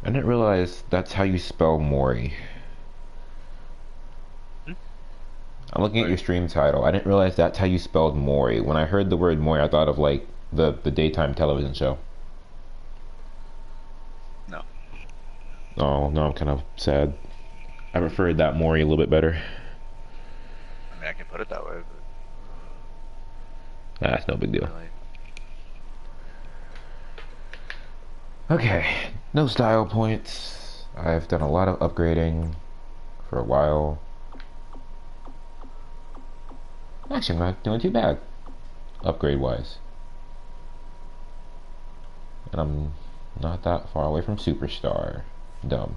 I didn't realize that's how you spell Mori. Hmm? I'm looking at Sorry. your stream title. I didn't realize that's how you spelled Mori. When I heard the word Mori, I thought of like the daytime television show. No. Oh no, I'm kind of sad. I preferred that Mori a little bit better. I mean, I can put it that way, but Nah, it's no big deal. really. Okay, no style points. I've done a lot of upgrading for a while. Actually, I'm not doing too bad, upgrade-wise. And I'm not that far away from Superstar. Dumb.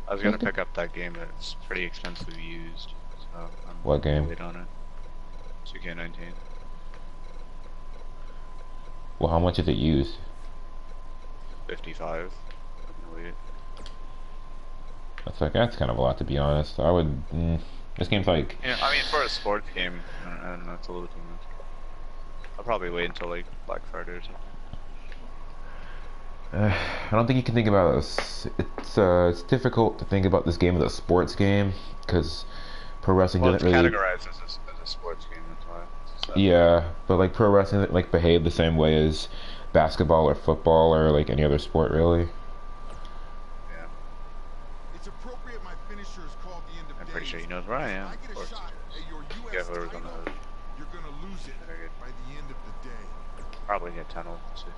I was gonna pick up that game, but it's pretty expensive used, so I'm What gonna game? wait on it. 2k19. Well, how much is it used? 55. I'm gonna wait. That's kind of a lot, to be honest. I would. This game's like. Yeah, I mean, for a sports game, I don't know, it's a little too much. I'll probably wait until like Black Friday or something. I don't think you can think about it. It's difficult to think about this game as a sports game because pro wrestling Well, doesn't it's really. categorized as a sports game, that's why. It's Yeah, but like pro wrestling doesn't like behave the same way as basketball or football or like any other sport, really. yeah. It's appropriate my finisher is called the end of I'm days. pretty sure he knows where I am. If I get Of a course. shot at your Yeah, US whoever's on the title, hood. you're gonna lose it Very good. by the end of the day. Probably get 10 of them too.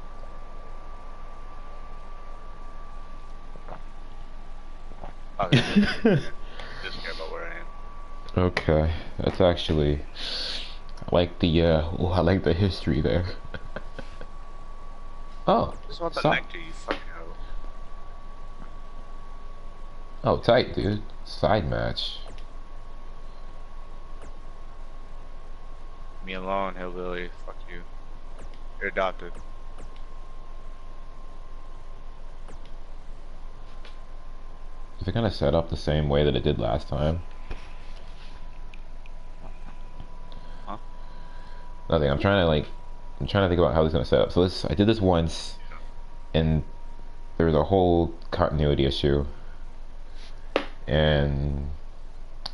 Okay. Just care about where I am. Okay, that's actually. I like the I like the history there. Oh, Just want the stop. nectar, you fucking hoe. Oh, tight, dude. Side match. Me alone, hillbilly. Fuck you. You're adopted. Is it gonna set up the same way that it did last time? Huh? Nothing. I'm trying to think about how this is gonna set up. So I did this once, and there was a whole continuity issue, and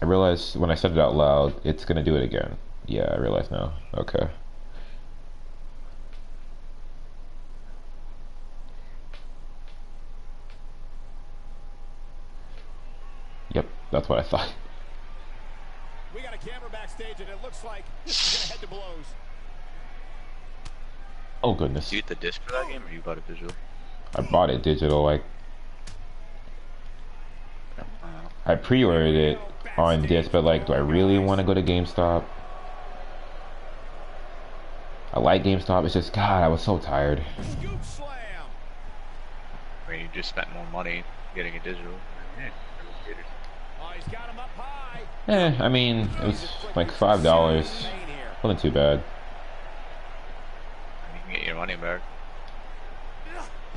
I realized when I said it out loud, it's gonna do it again. Yeah, I realize now. Okay. Yep, that's what I thought. We got a camera backstage, and it looks like this is gonna head to blows. Oh goodness. Did you get the disc for that game, or you bought it digital? I bought it digital. Like Uh, I pre-ordered it on disc, but like, do I really want to go to GameStop? I like GameStop. It's just God, I was so tired. Scoop slam. I mean, you just spent more money getting it digital. Yeah. Oh, he's got him up high. I mean, it was like $5. Wasn't too bad. You can get your money back.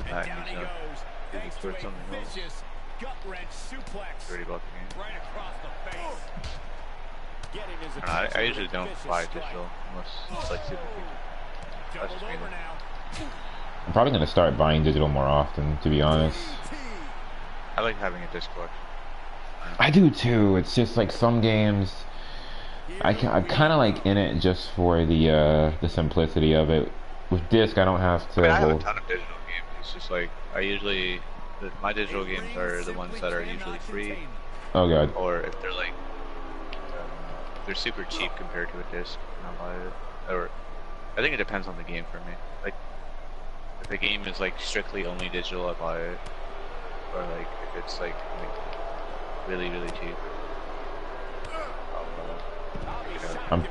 And down he goes. Thanks to a something else. vicious gut wrench suplex 30 bucks a game. right across the face. Getting his I attention usually with a don't vicious buy strike. digital unless it's like super cheap. Doubled just me. over now. I'm probably gonna start buying digital more often, to be honest. I like having a disc collection. I do too. It's just like some games, I'm kind of like in it just for the simplicity of it. With disc, I don't have I to mean, I have a hold. ton of digital games. It's just like my digital games are the ones that are usually free, Oh god. or if they're like they're super cheap compared to a disc, and I'll buy it. Or I think it depends on the game for me. Like if the game is like strictly only digital, I buy it. Or like if it's like really cheap, I'll pick it up.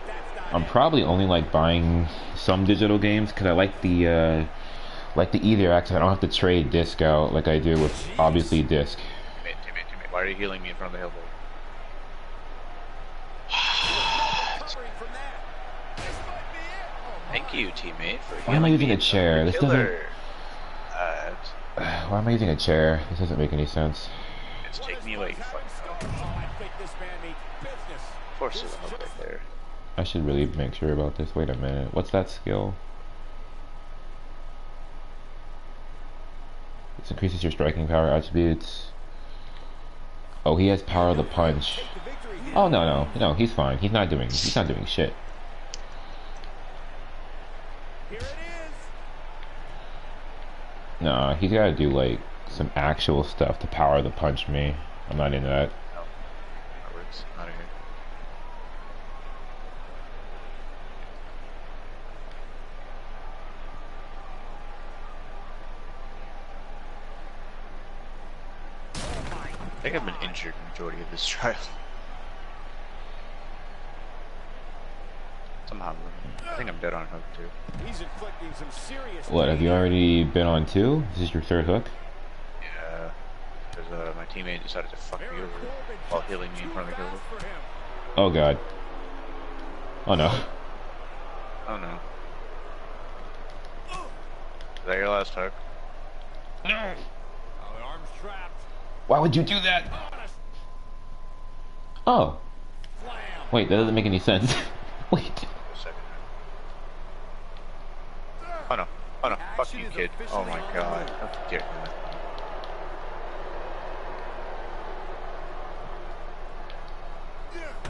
I'm probably only like buying some digital games because I like the easier access. I don't have to trade disc out like I do with obviously disc. Teammate, why are you healing me in front of the hillbilly? Thank you, teammate, for Why am I healing using me a in front of chair? the This doesn't. killer. Why am I using a chair? This doesn't make any sense. Just take me away, you fucking hell. Of course there's a hook right there. I should really make sure about this. Wait a minute. What's that skill? This increases your striking power attributes. Oh, he has power of the punch. Oh no, he's fine. He's not doing shit. Here it is. Nah, he's gotta do like some actual stuff to power the punch me. I'm not into that. No, that works. Out of here. I think I've been injured the majority of this trial. Somehow, I think I'm dead on hook too. He's inflicting some serious. What, have you already been on 2? Is this your 3rd hook? Yeah, because my teammate decided to fuck me over while healing me in front of the killer. Oh god. Oh no. Oh no. Is that your last hook? No! Oh, the arm's trapped. Why would you do that? Oh. Slam. Wait, that doesn't make any sense. Wait. Oh no, oh no, fuck you kid. Oh my god, how dare you.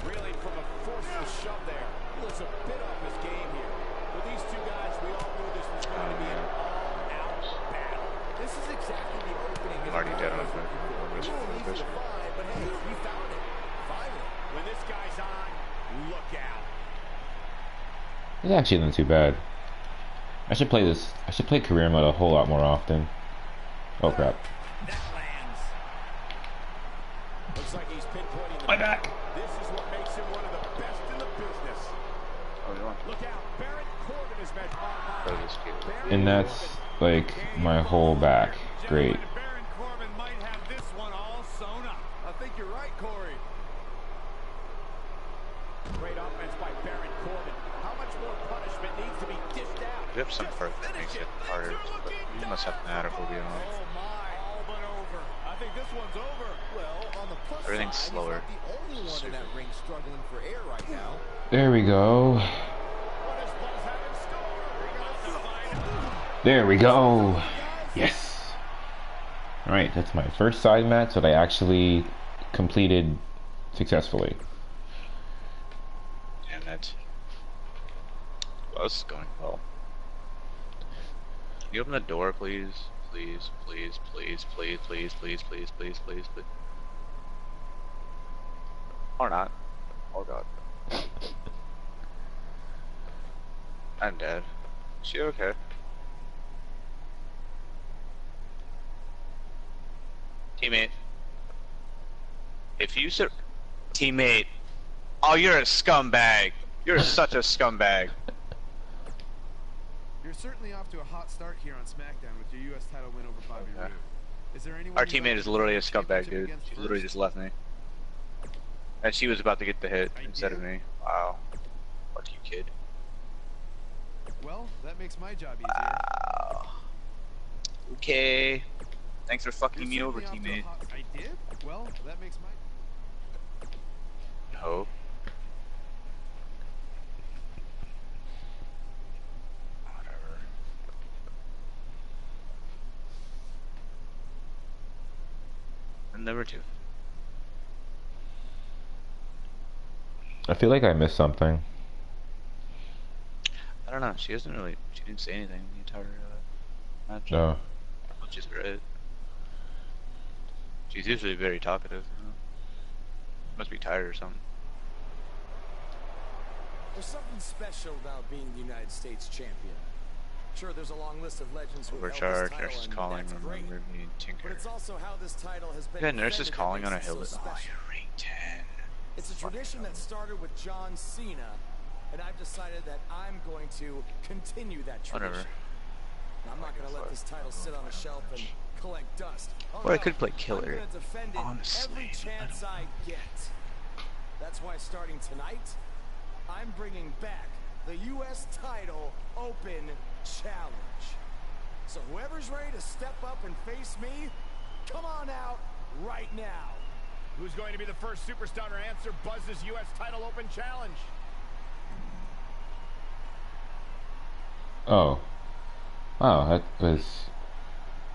Really from a forceful shove there. He looks a bit off his game here. With these two guys, we all knew this was going to be an all-out battle. This is exactly the opening. I'm already dead on it. Easy to find, but hey, we found it. Finally. When this guy's on, look out. It actually isn't too bad. I should play this. I should play career mode a whole lot more often. Oh crap. That lands. Looks like he's pinpointing My back. This is what makes him one of the best in the business. Oh, you want? Look out, Barrett Corbin is meant on. Oh, this kid. And that's like my whole back. Great. Baron Corbin might have this one all sewn up. I think you're right, Corey. Great offense by Baron Corbin. How much more punishment needs to be dished out? We have some part that makes it harder, but you must have Mataphobia on. Oh my, all but over. I think this one's over. Well, on the plus Everything's side, slower. he's not the only one in that ring struggling for air right now. There we go. What does Buzz have in store? We're gonna find out. There we go. Yes. Alright, that's my first side match that I actually completed successfully. Damn it. Buzz is going well. Can you open the door, please? Please, please, please, please, please, please, please, please, please, please. Or not. Oh god. I'm dead. Is she okay? Teammate. If you sur- Teammate. Oh, you're a scumbag. You're such a scumbag. You're certainly off to a hot start here on SmackDown with your U.S. title win over Bobby Okay. Roode. Is there anyone Our you'd like teammate to is literally a defend the scumbag, championship dude. against She first? literally just left me. And she was about to get the hit instead of me. Wow. Fuck you, kid. Well, that makes my job easier. Wow. Okay. Thanks for fucking me You're over, certainly teammate. off to a hot- I did? Well, that makes my... No. Whatever. And number 2. I feel like I missed something. I don't know. She didn't say anything the entire match. No. Which is great. She's usually very talkative. You know? Must be tired or something. There's something special about being the United States champion. Sure, there's a long list of legends who held this Overcharge, title, nurses and calling, that's great. remember me, and But Tinker. it's also how this title has been Yeah, nurses defended calling that on a makes it hill. so Oh, special. you're rank 10. It's a tradition that started with John Cena, and I've decided that I'm going to continue that tradition. Whatever. I'm not going to let this title sit on a shelf and collect dust. Oh, Or I no. could play I'm killer. going to defend it Honestly, every chance I get. That's why starting tonight, I'm bringing back the U.S. title Open Challenge. So whoever's ready to step up and face me, come on out right now. Who's going to be the first superstar to answer Buzz's U.S. title open challenge? Oh. Wow, that was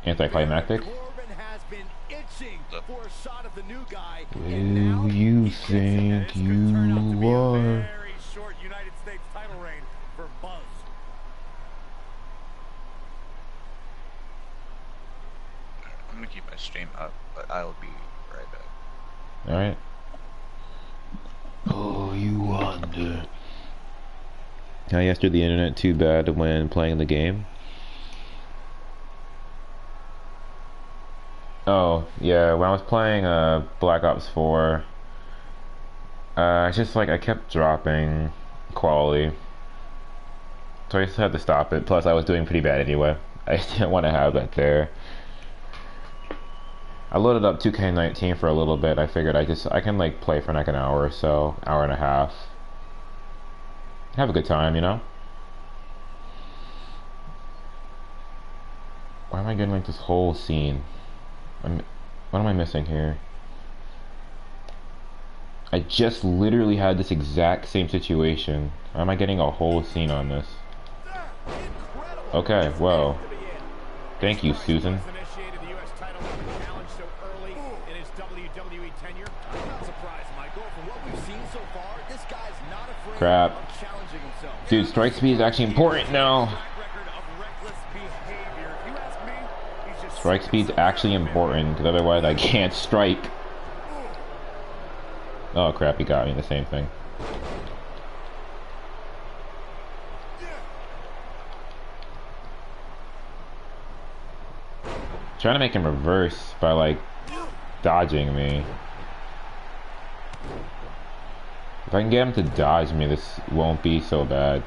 Anticlimactic. Corbin has been itching for a shot of the new guy. Who you think This could turn out to be you a are? very short United States title reign for Buzz. I'm gonna keep my stream up, but I'll be right back. Alright. Oh, you wonder. I yesterday the internet too bad when playing the game. Oh, yeah, when I was playing Black Ops 4, it's just like I kept dropping quality. So I just had to stop it. Plus I was doing pretty bad anyway. I just didn't want to have that there. I loaded up 2k19 for a little bit. I figured I can like play for like an hour or so, hour and a half. Have a good time, you know? Why am I getting like this whole scene? What am I missing here? I just literally had this exact same situation. Why am I getting a whole scene on this? Okay, well. Thank you, Susan. Crap. Dude, strike speed is actually important now. Strike speed's actually important, because otherwise I can't strike. Oh crap, he got me, the same thing. Trying to make him reverse by like dodging me. If I can get him to dodge me, this won't be so bad.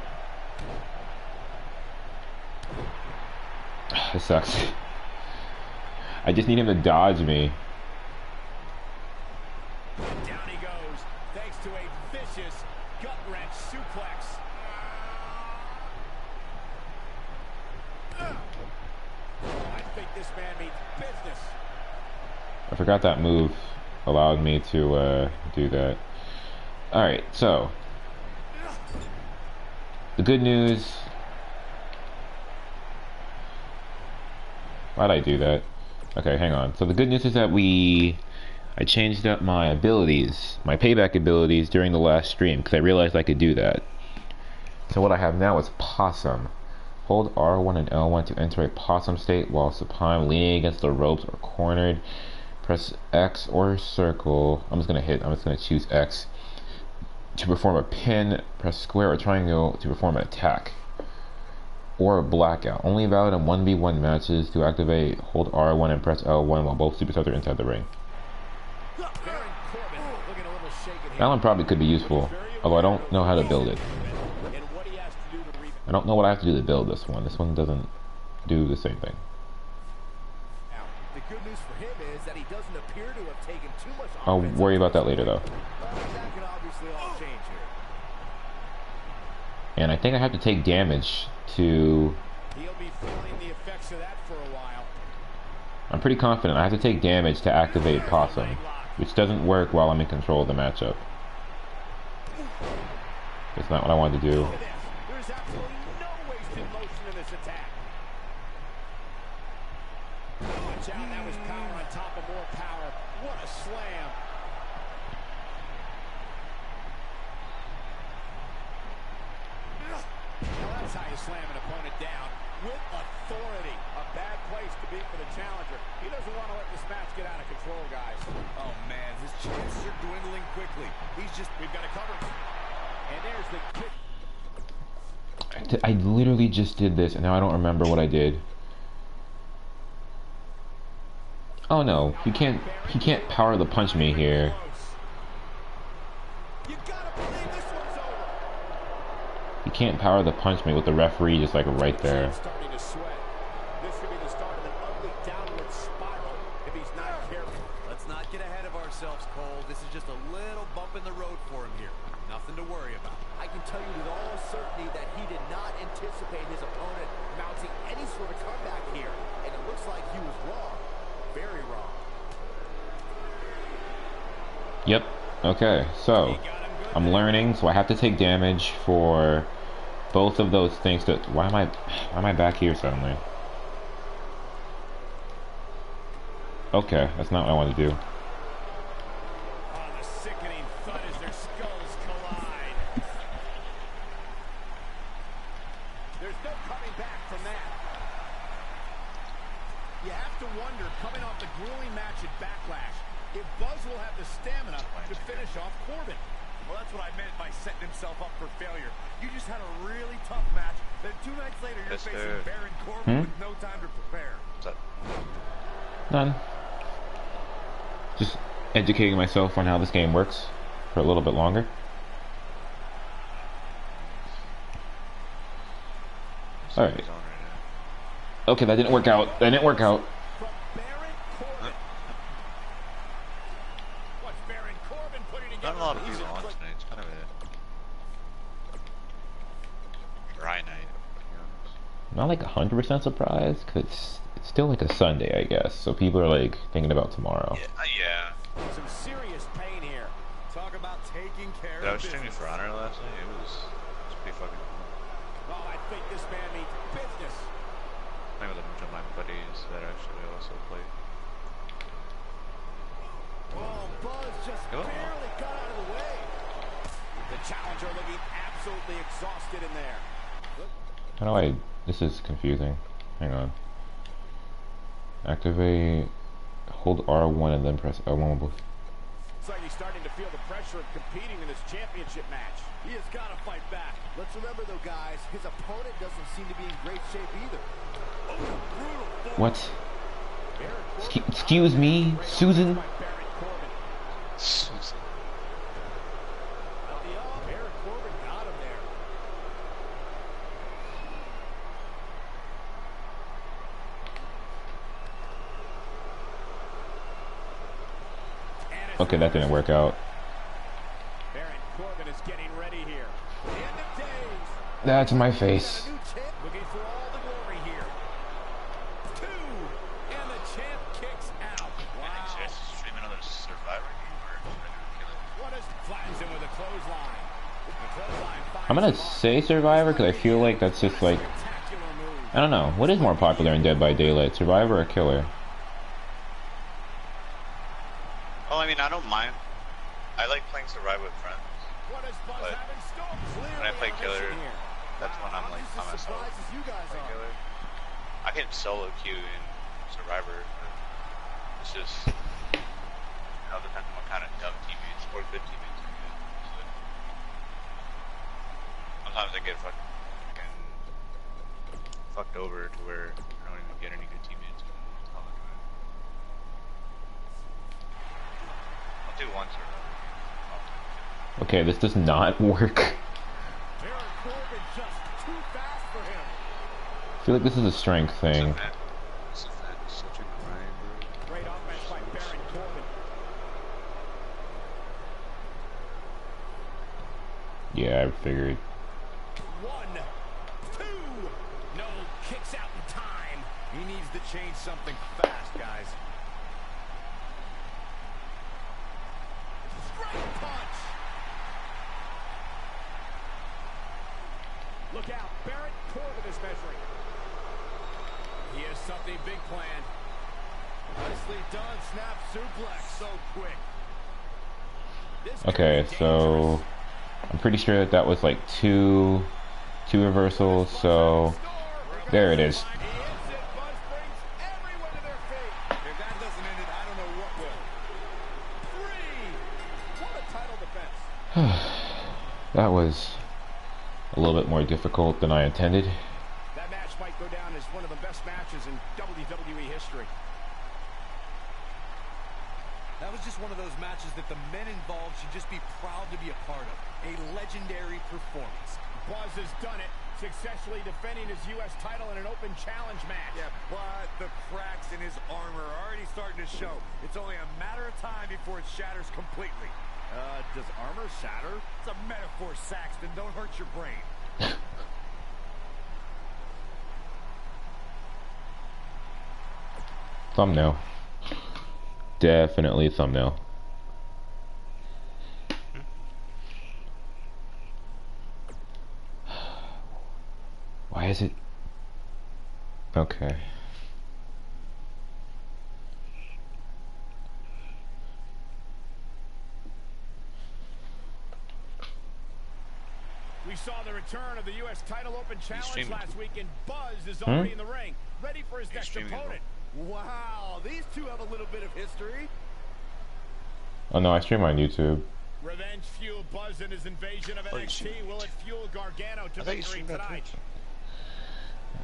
This sucks. I just need him to dodge me. Down he goes, thanks to a vicious gut-wrench suplex. I think this man means business. I forgot that move allowed me to do that. Alright, so the good news. Why'd I do that? Okay, hang on. So the good news is that I changed up my abilities, my payback abilities during the last stream, because I realized I could do that. So what I have now is Possum. Hold R1 and L1 to enter a possum state while supine, leaning against the ropes or cornered. Press X or circle. I'm just gonna choose X to perform a pin. Press square or triangle to perform an attack. Or a blackout. Only valid in 1v1 matches. To activate, hold R1 and press L1 while both superstars are inside the ring. That one probably could be useful, although I don't know how to build it. I don't know what I have to do to build this one. This one doesn't do the same thing. Now, the good news for him is that he doesn't appear to have taken too much. I'll worry about that later though. That can obviously all change here. And I think I have to take damage to... He'll be feeling the effects of that for a while. I'm pretty confident I have to take damage to activate Possum, which doesn't work while I'm in control of the matchup. That's not what I wanted to do. There's absolutely no wasted motion in this attack. Watch out, that was power on top of more power. What a slam. Now that's how you slam an opponent down with authority. A bad place to be for the challenger. He doesn't want to let this match get out of control, guys. Oh man, his chances are dwindling quickly. We've got to cover him. And there's the kick. I literally just did this and now I don't remember what I did. Oh no, he can't power the punch me here. You gotta believe this one's over. He can't power the punch me with the referee just like right there. Starting to sweat. This could be the start of an ugly downward spiral if he's not careful. Let's not get ahead of ourselves, Cole. This is just a little bump in the road for him here. Nothing to worry about. I can tell you with all certainty that he did not anticipate his opponent mounting any sort of comeback here. And it looks like he was wrong. Very wrong. Yep. Okay, so I'm learning, so I have to take damage for both of those things. Why am I back here suddenly? Okay, that's not what I want to do. Oh, the sickening thud as their skulls collide. There's no coming back from that. You have to wonder, coming off the grueling match at Backlash, if Buzz will have the stamina to finish off Corbin. Well, that's what I meant by setting himself up for failure. You just had a really tough match, then 2 nights later you're facing Baron Corbin with no time to prepare. None. Just educating myself on how this game works for a little bit longer. Alright. Okay, that didn't work out. That didn't work out. From Baron Corbin. What's Baron Corbin putting together? Not a lot of people on tonight. It's kind of a dry night, to be honest. I'm not like 100% surprised, because it's still like a Sunday, I guess. So people are like thinking about tomorrow. Yeah. Some serious pain here. Talk about taking care I of was streaming business. for Honor last night. It was pretty fucking cool. Oh, I think this man means business. Playing with a bunch of my buddies that actually also play. Oh, Buzz just Go. barely got out of the way. The challenger looking absolutely exhausted in there. How do I... This is confusing. Hang on. Activate... Hold R1 and then press L1. Looks like he's starting to feel the pressure of competing in this championship match. He has got to fight back. Let's remember, though, guys, his opponent doesn't seem to be in great shape either. Oh, brutal form. What? Baron Corbin Excuse me, Susan? by Baron Corbin. Susan. Well, yeah, Baron Corbin got him there. And it's Okay, that didn't work out. Baron Corbin is getting ready here. The end of days. That's my face. Got a new champ. Looking for all the glory here. 2, and the champ kicks out. Wow. Stream another Survivor game or should I do kill it? What is flattens him with a clothesline. The clothesline finds I'm gonna him off. say Survivor because I feel like that's just like... Spectacular move. I don't know. What is more popular in Dead by Daylight? Survivor or Killer? Well, I mean, I don't mind. I like playing Survivor with friends. What is Buzz But having stoked? when I play Clearly Killer, on mission here. that's when I'm like Just by as myself. surprised as you guys Play are. Killer. I can solo queue in Survivor. But it's just, it all depends on what kind of dumb teammates or good teammates are good. So, sometimes I get fucking fucked over to where I don't even get any good teammates. I'll do it. I'll do one Survivor. Okay, this does not work. Baron Corbin just too fast for him. I feel like this is a strength thing. This event is such a grind, bro. Great offense by Baron Corbin. Yeah, I figured. 1, 2. No kicks out in time. He needs to change something fast, guys. Straight punch. Look out. Baron Corbin is measuring. He has something big planned. Nicely done. Snap suplex. So quick. This could Okay, be so... dangerous. I'm pretty sure that was like two reversals, so... There it is. He hits it. Buzz brings everyone to their feet. If that doesn't end it, I don't know what will. 3. What a title defense. That was a little bit more difficult than I intended. That match might go down as one of the best matches in WWE history. That was just one of those matches that the men involved should just be proud to be a part of. A legendary performance. Buzz has done it, successfully defending his U.S. title in an open challenge match. Yeah, but the cracks in his armor are already starting to show. It's only a matter of time before it shatters completely. Does armor shatter? It's a metaphor, Saxton. Don't hurt your brain. Thumbnail. Definitely thumbnail. Why is it? Okay. We saw the return of the U.S. title open challenge streaming. last week, and Buzz is already in the ring, ready for his next streaming, opponent. Wow, these two have a little bit of history. Oh no, I stream on YouTube. Revenge fueled Buzz in his invasion of NXT. Will it fuel Gargano to victory tonight?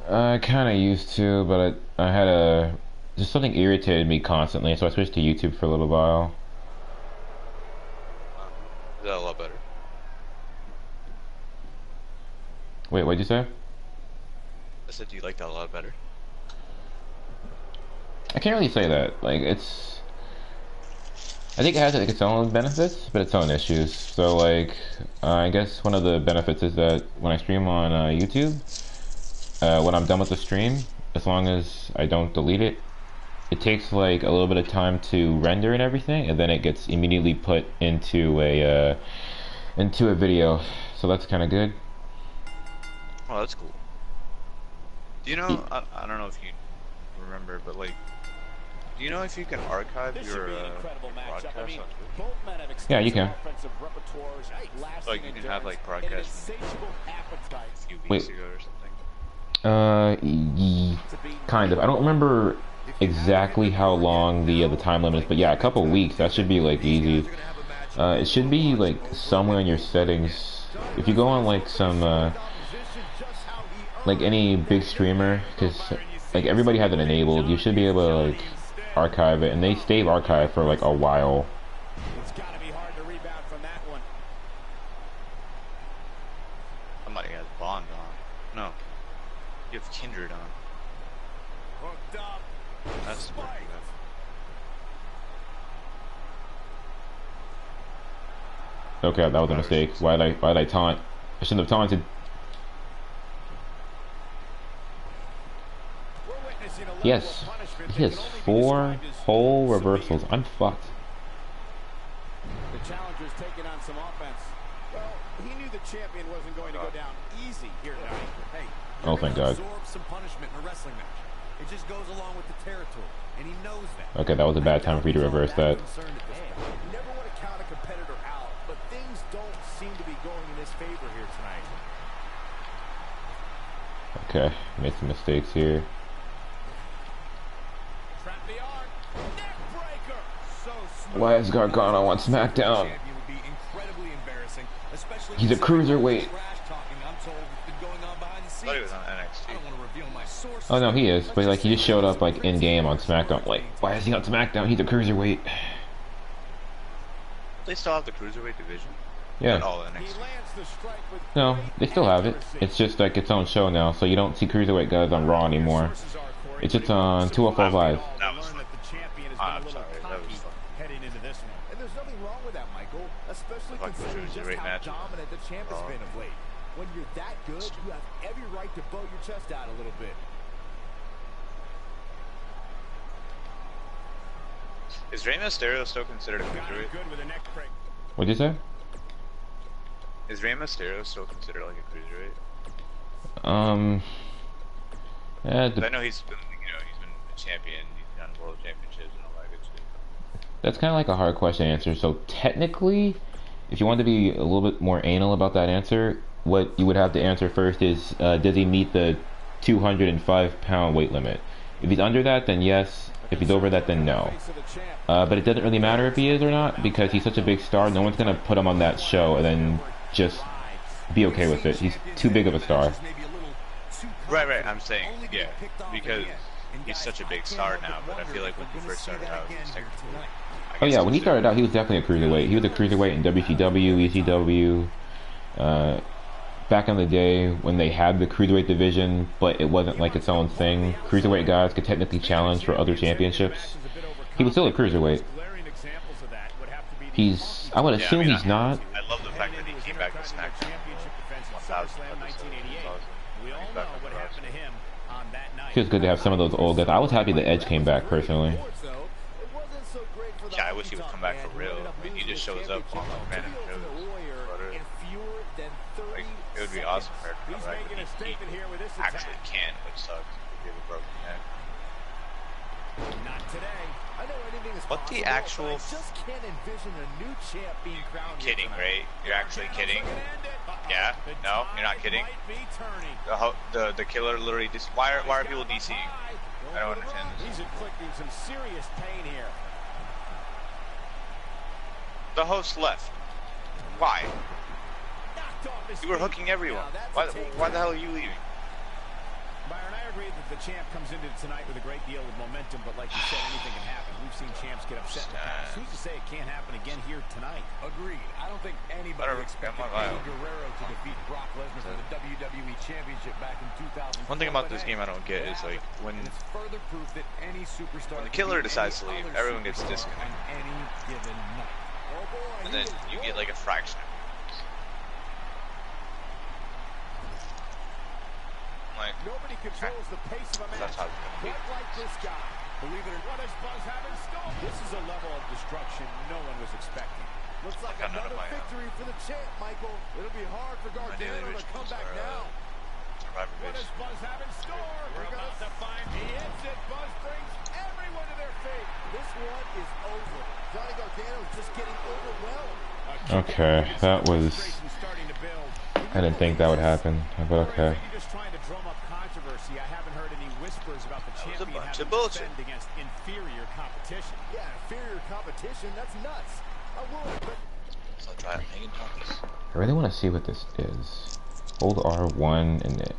I kind of used to, but I had just something irritated me constantly, so I switched to YouTube for a little while. Is that a lot better? Wait, what'd you say? I said, do you like that a lot better? I can't really say that. Like, I think it has like its own benefits, but its own issues. So like, I guess one of the benefits is that when I stream on YouTube, when I'm done with the stream, as long as I don't delete it, it takes like a little bit of time to render and everything, and then it gets immediately put into a video. So that's kind of good. Oh, that's cool. Do you know? I don't know if you remember, but like, do you know if you can archive your broadcast on Twitch? Yeah, you can. Like you can have like broadcasts a few weeks ago or something. Kind of. I don't remember exactly how long the time limit is, but yeah, a couple weeks. That should be like easy. It should be like somewhere in your settings. If you go on like some like any big streamer, because like everybody has it enabled, you should be able to like archive it, and they stay archived for like a while. It's got to be hard to rebound from that one. Somebody has Bond on. No, you have Kindred on. Hooked up. That's Spike. Okay, that was a mistake. Why did I taunt? I shouldn't have taunted. Yes, he has 4 whole reversals. I'm fucked. The challenger's taking on some offense. Well, he knew the champion wasn't going to go down easy here tonight. Hey, Oh, thank God. Absorb some punishment in a wrestling match. It just goes along with the territory, and he knows that. Okay, that was a bad time for you to reverse that. You never want to count a competitor out, but things don't seem to be going in his favor here tonight. Okay, made some mistakes here. Trap the arm. Neck breaker. So smooth. Why is Gargano on SmackDown? He's a cruiserweight. I thought he was on NXT. Oh no, he is. But like, he just showed up like in game on SmackDown. Like, why is he on SmackDown? He's a cruiserweight. They still have the cruiserweight division. Yeah. All NXT. He lands the strike with No, they still have it. It's just like its own show now, so you don't see cruiserweight guys on Raw anymore. It's just on 205 Live. That was fun. I'm sorry, that was fun. Heading into this one. And there's nothing wrong with that, Michael, especially Fuck, considering just cruiserweight how matches. dominant the champ has been of late. When you're that good, you have every right to bow your chest out a little bit. Is Rey Mysterio still considered a cruiserweight? Good with a neck break. What'd you say? Is Rey Mysterio still considered like a cruiserweight? Yeah, 'Cause I know he's been, he's been a champion, he's done world championships and all that good shit. that's kind of like a hard question to answer. So technically, if you want to be a little bit more anal about that answer, what you would have to answer first is, does he meet the 205-pound weight limit? If he's under that, then yes. If he's over that, then no. But it doesn't really matter if he is or not, because he's such a big star, no one's going to put him on that show and then just be okay with it. He's too big of a star. Right, I'm saying, yeah, because he's such a big star now, but I feel like when he first started out, he was technically... Oh yeah, when he started out, he was definitely a cruiserweight. He was a cruiserweight in WCW, ECW. Back in the day when they had the cruiserweight division, but it wasn't like its own thing. Cruiserweight guys could technically challenge for other championships. He was still a cruiserweight. I would assume he's not. I love the fact that he came back to SmackDown. 1,000 Feels good to have some of those old guys. I was happy that Edge came back personally. Yeah, I wish he would come back for real. I mean, he just shows up on like random shows. Like, it would be awesome for him to come back, but he actually can, which sucks. He has a broken neck. Not today. I know anything is What the possible, actual... but I just can't envision a new champ being crowned. Kidding, right? You're actually kidding? Yeah. No, you're not kidding. The killer literally just. Why are people DCing? I don't understand this. He's inflicting some serious pain here. The host left. Why? You were hooking everyone. Why the hell are you leaving? Byron, I agree that the champ comes into tonight with a great deal of momentum, but like you said, anything can happen. We've seen champs get upset in the past. Who's to say it can't happen again here tonight? Agreed. I don't think anybody expected Eddie Guerrero to defeat Brock Lesnar for the WWE Championship back in 2000. One thing about this game I don't get is like when the killer decides to leave, everyone gets disconnected, and then you get like a fraction. Like, nobody controls the pace of a match quite like this guy. Believe it or not, what does Buzz have in store? This is a level of destruction no one was expecting. Looks like another victory for the champ, Michael. It'll be hard for Gargano to come back now. What does Buzz have in store? We're about to find. He hits it. Buzz brings everyone to their feet. This one is over. Johnny Gargano is just getting overwhelmed. Okay, that was... I didn't think that would happen, but okay. Just trying to drum up controversy. I haven't heard any whispers about the champion having to defend against inferior competition. Yeah, inferior competition. That's nuts. I would, but So I'll try it. I really want to see what this is. Hold R1 and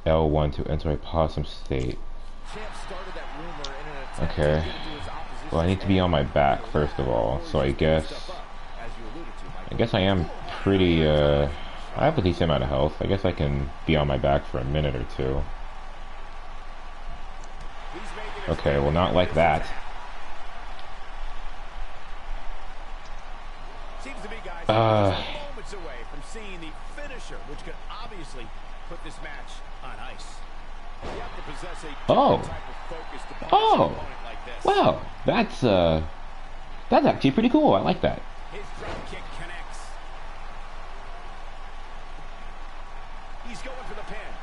L1 to enter a possum state. Okay. Well, I need to be on my back first of all, so I guess I am pretty I have a decent amount of health. I guess I can be on my back for a minute or two. Okay, well, not like that. Seems to be guys moments away from seeing the finisher, which could obviously put this match on ice. You have to possess a different type of focus to punish an opponent like this. Wow, that's actually pretty cool. I like that. His drop kick connects. He's going for the pin.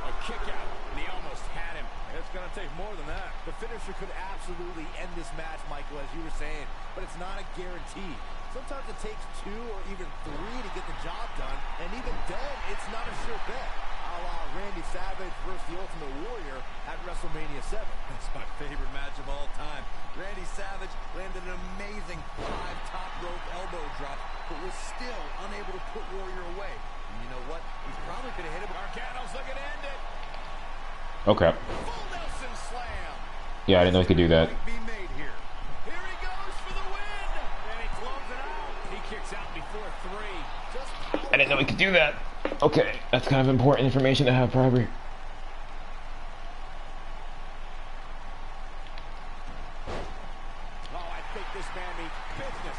A kick out, and he almost had him. It's going to take more than that. The finisher could absolutely end this match, Michael, as you were saying, but it's not a guarantee. Sometimes it takes 2 or even 3 to get the job done, and even then, it's not a sure bet. A la Randy Savage versus the Ultimate Warrior at WrestleMania 7. That's my favorite match of all time. Randy Savage landed an amazing 5 top rope elbow drop, but was still unable to put Warrior away. And you know what? He's probably going to hit him. Gargano's looking to end it. Okay. Full Nelson slam. Yeah, I didn't know he could do that. Be made here. Here he goes for the win. And he closes it out. He kicks out before 3. I didn't know he could do that. Okay, that's kind of important information to have, probably. Oh, I think this man means business.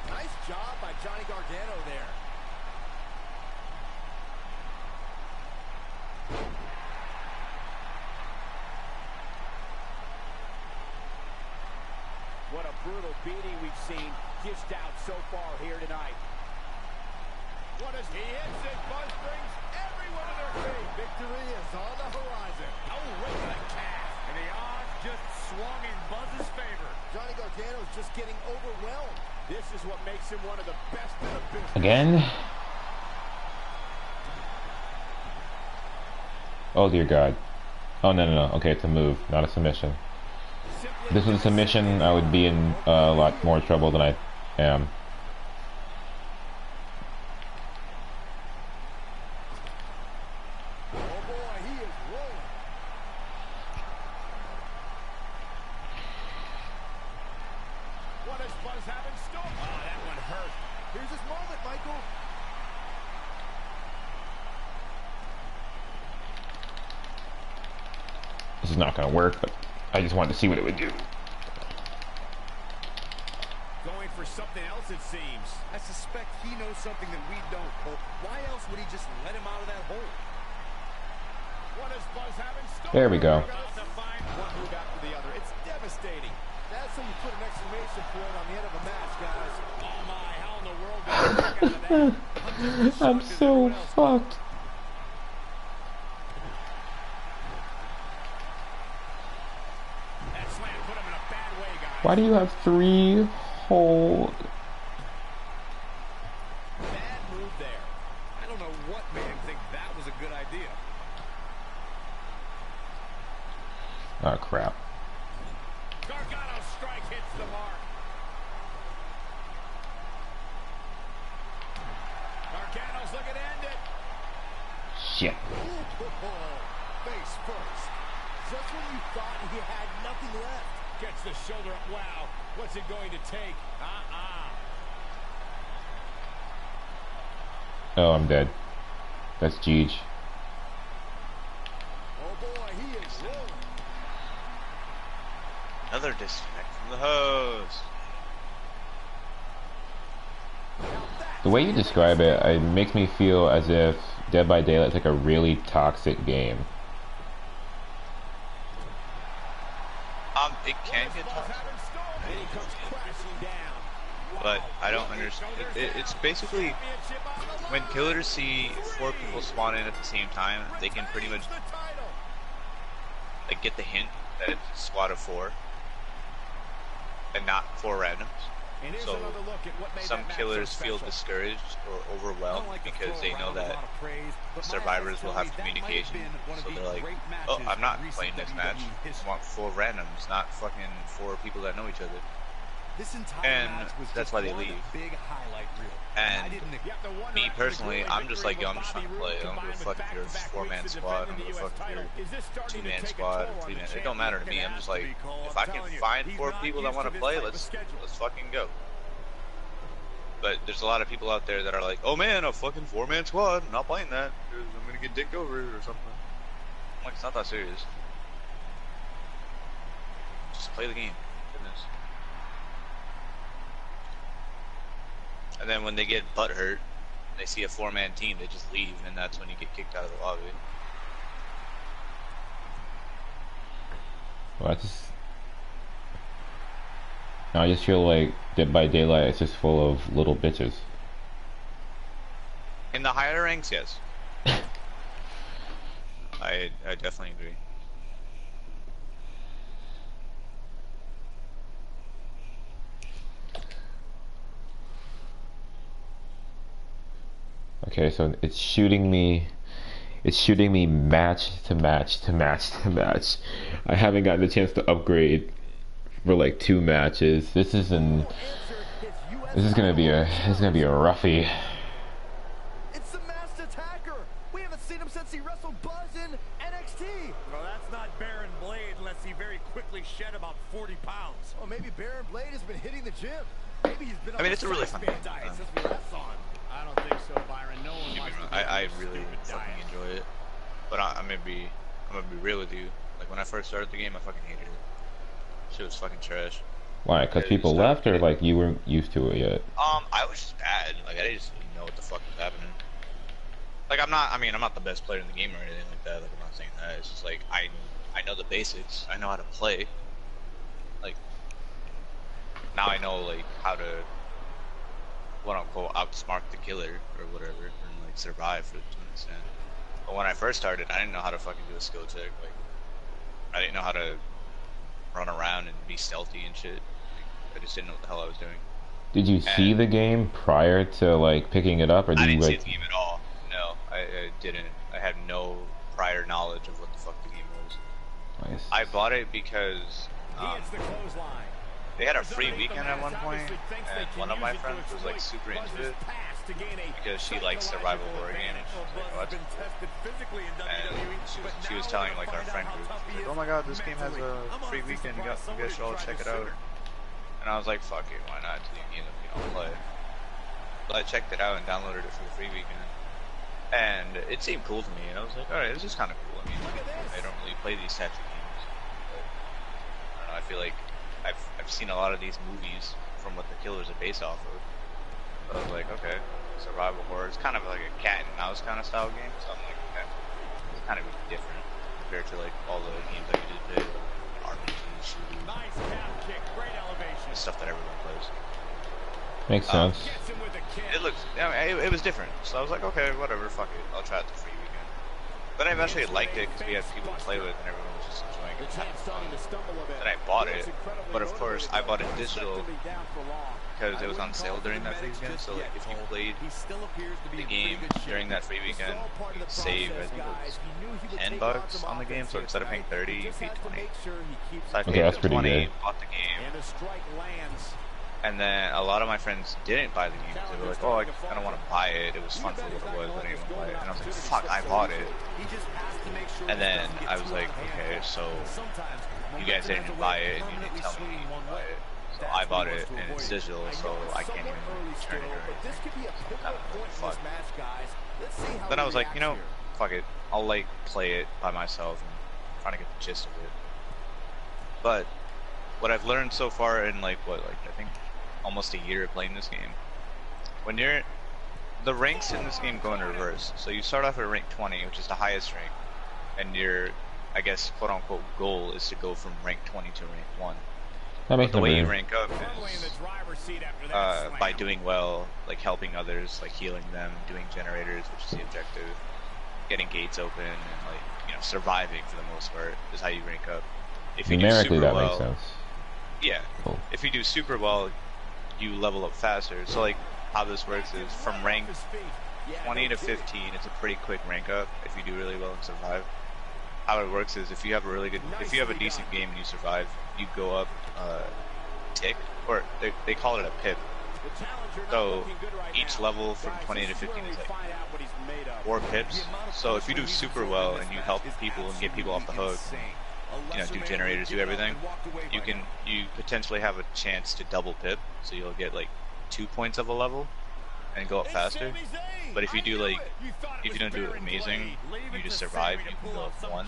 Nice job by Johnny Gargano there. What a brutal beating we've seen dished out so far here tonight. What is he hits it? Buzz brings everyone to their feet. Victory is on the horizon. Oh, right to the calf. And the odds just swung in Buzz's favor. Johnny Gargano's just getting overwhelmed. This is what makes him one of the best in the business. Again? Oh dear God. Oh no. Okay, it's a move, not a submission. If this was a submission, I would be in a lot more trouble than I am. Oh boy, he is rolling. What does Buzz have in store? Oh, that one hurt. Here's his moment, Michael. This is not going to work, but I just wanted to see what it would do. Going for something else, it seems. I suspect he knows something that we don't, Cole. Why else would he just let him out of that hole? What does Buzz have in store? There we go. One move after the other. It's devastating. That's when you put an exclamation point on the end of a match, guys. Oh my, how in the world did he kick out of that? I'm so fucked. That slam put him in a bad way, guys. Why do you have 3 Oh. Bad move there. I don't know what made him think that was a good idea. Oh crap. Gargano's strike hits the mark. Gargano's looking to end it. Shit. Face first. Just when you thought he had nothing left. Gets the shoulder up. Wow. What's it going to take? Oh, I'm dead. That's Jeej. Oh boy, he is rolling. Another disconnect from the host. The way you describe it, it makes me feel as if Dead by Daylight is like a really toxic game. It can get toxic, but I don't understand. It's basically when killers see 4 people spawn in at the same time, they can pretty much like get the hint that it's a squad of 4 and not 4 randoms. So some killers feel discouraged or overwhelmed because they know that the survivors will have communication. So they're like, oh, I'm not playing this match. I want 4 randoms, not fucking 4 people that know each other. And that's why they leave. And me personally, I'm just like, yo, I'm just trying to play. I don't give a fuck if you're a 4-man squad. I don't give a fuck if you're a 2-man squad or 3-man. It don't matter to me. I'm just like, if I can find 4 people that want to play, let's fucking go. But there's a lot of people out there that are like, oh man, a fucking 4-man squad. I'm not playing that because I'm gonna get dicked over or something. I'm like, it's not that serious. Just play the game. Goodness. And then when they get butthurt, they see a 4-man team, they just leave, and that's when you get kicked out of the lobby. Well, I just feel like Dead by Daylight is just full of little bitches. In the higher ranks, yes. I definitely agree. Okay, so it's shooting me match to match to match to match. I haven't gotten the chance to upgrade for like 2 matches. This is gonna be a roughie. It's the masked attacker. We haven't seen him since he wrestled Buzz in NXT. Well, that's not Baron Blade unless he very quickly shed about 40 pounds. Well, maybe Baron Blade has been hitting the gym. Maybe he's been on it's a really fun game. diet since we last saw him. I don't think so, Byron. No one wants to I really fucking enjoy it. But I'm gonna be real with you. Like when I first started the game, I fucking hated it. Shit was fucking trash. Why? Because people left, or like you weren't used to it yet? I was just bad. Like I just didn't know what the fuck was happening. Like I'm not the best player in the game or anything like that. Like I'm not saying that. It's just like I know the basics. I know how to play. Like now I know like how to quote unquote outsmart the killer or whatever and like survive to an extent. But when I first started, I didn't know how to fucking do a skill check. Like I didn't know how to run around and be stealthy and shit. Like, I just didn't know what the hell I was doing. Did you see the game prior to like picking it up, or did I didn't you see like? the game at all. No, I didn't. I had no prior knowledge of what the fuck the game was. Nice. I bought it because they had a free weekend at one point, and one of my friends was like super into it because she likes survival horror games. Like, and she was telling like our friend group, like, oh my god, this game has a free weekend. You guys should all check it out. And I was like, fuck it, why not? Play it. So I checked it out and downloaded it for the free weekend, and it seemed cool to me. And I was like, all right, this is kind of cool. I mean, I don't really play these types of games. But, I don't know. I feel like I've seen a lot of these movies from what the killers are based off of. So I was like, okay, survival horror. It's kind of like a cat and mouse kind of style game. So I'm like, okay, it's kind of different compared to like all the games that you just play, RPG, shooting, Nice calf kick, great elevation. the stuff that everyone plays. Makes sense. Gets him with a kick. It looks, it was different. So I was like, okay, whatever, fuck it. I'll try it the free weekend. But I eventually liked it because we had people to play with and everyone was just enjoying like The champ starting to stumble a bit. then I bought it. But of course, I bought it digital because it was on sale during that free weekend. So like, if you played the game during that free weekend, you'd save, I think it was $10 on the game. So instead of paying 30, you paid 20. So I paid that's pretty 20, good. bought the game. And then a lot of my friends didn't buy the game. They were like, oh, I don't want to buy it. It was fun for what it was, but I didn't want to buy it. And I was like, fuck, I bought it. And then I was like, okay, so you guys didn't buy it, and you didn't tell me you didn't buy it. So I bought it, and it's digital, so I can't even return it or anything. Fuck. Then I was like, you know, fuck it. I'll like play it by myself and trying to get the gist of it. But what I've learned so far in like I think almost a year of playing this game, when the ranks in this game go in reverse. So you start off at rank 20, which is the highest rank, and your, I guess, quote unquote goal is to go from rank 20 to rank 1. That makes But the way you sense. rank up is by doing well, like helping others, like healing them, doing generators, which is the objective, getting gates open, and like, you know, surviving for the most part is how you rank up. If you do Numerically, super that well, makes sense. yeah. Cool. If you do super well, you level up faster. So like how this works is from rank 20 to 15, it's a pretty quick rank up if you do really well and survive. How it works is if you have a decent game and you survive, you go up tick, or they call it a pip. So each level from 20 to 15 is like 4 pips. So if you do super well and you help people and get people off the hook, you know, do generators, do everything, you potentially have a chance to double pip, so you'll get like 2 points of a level and go up faster. But if you do like, if you don't do amazing, you just survive, you can go up 1.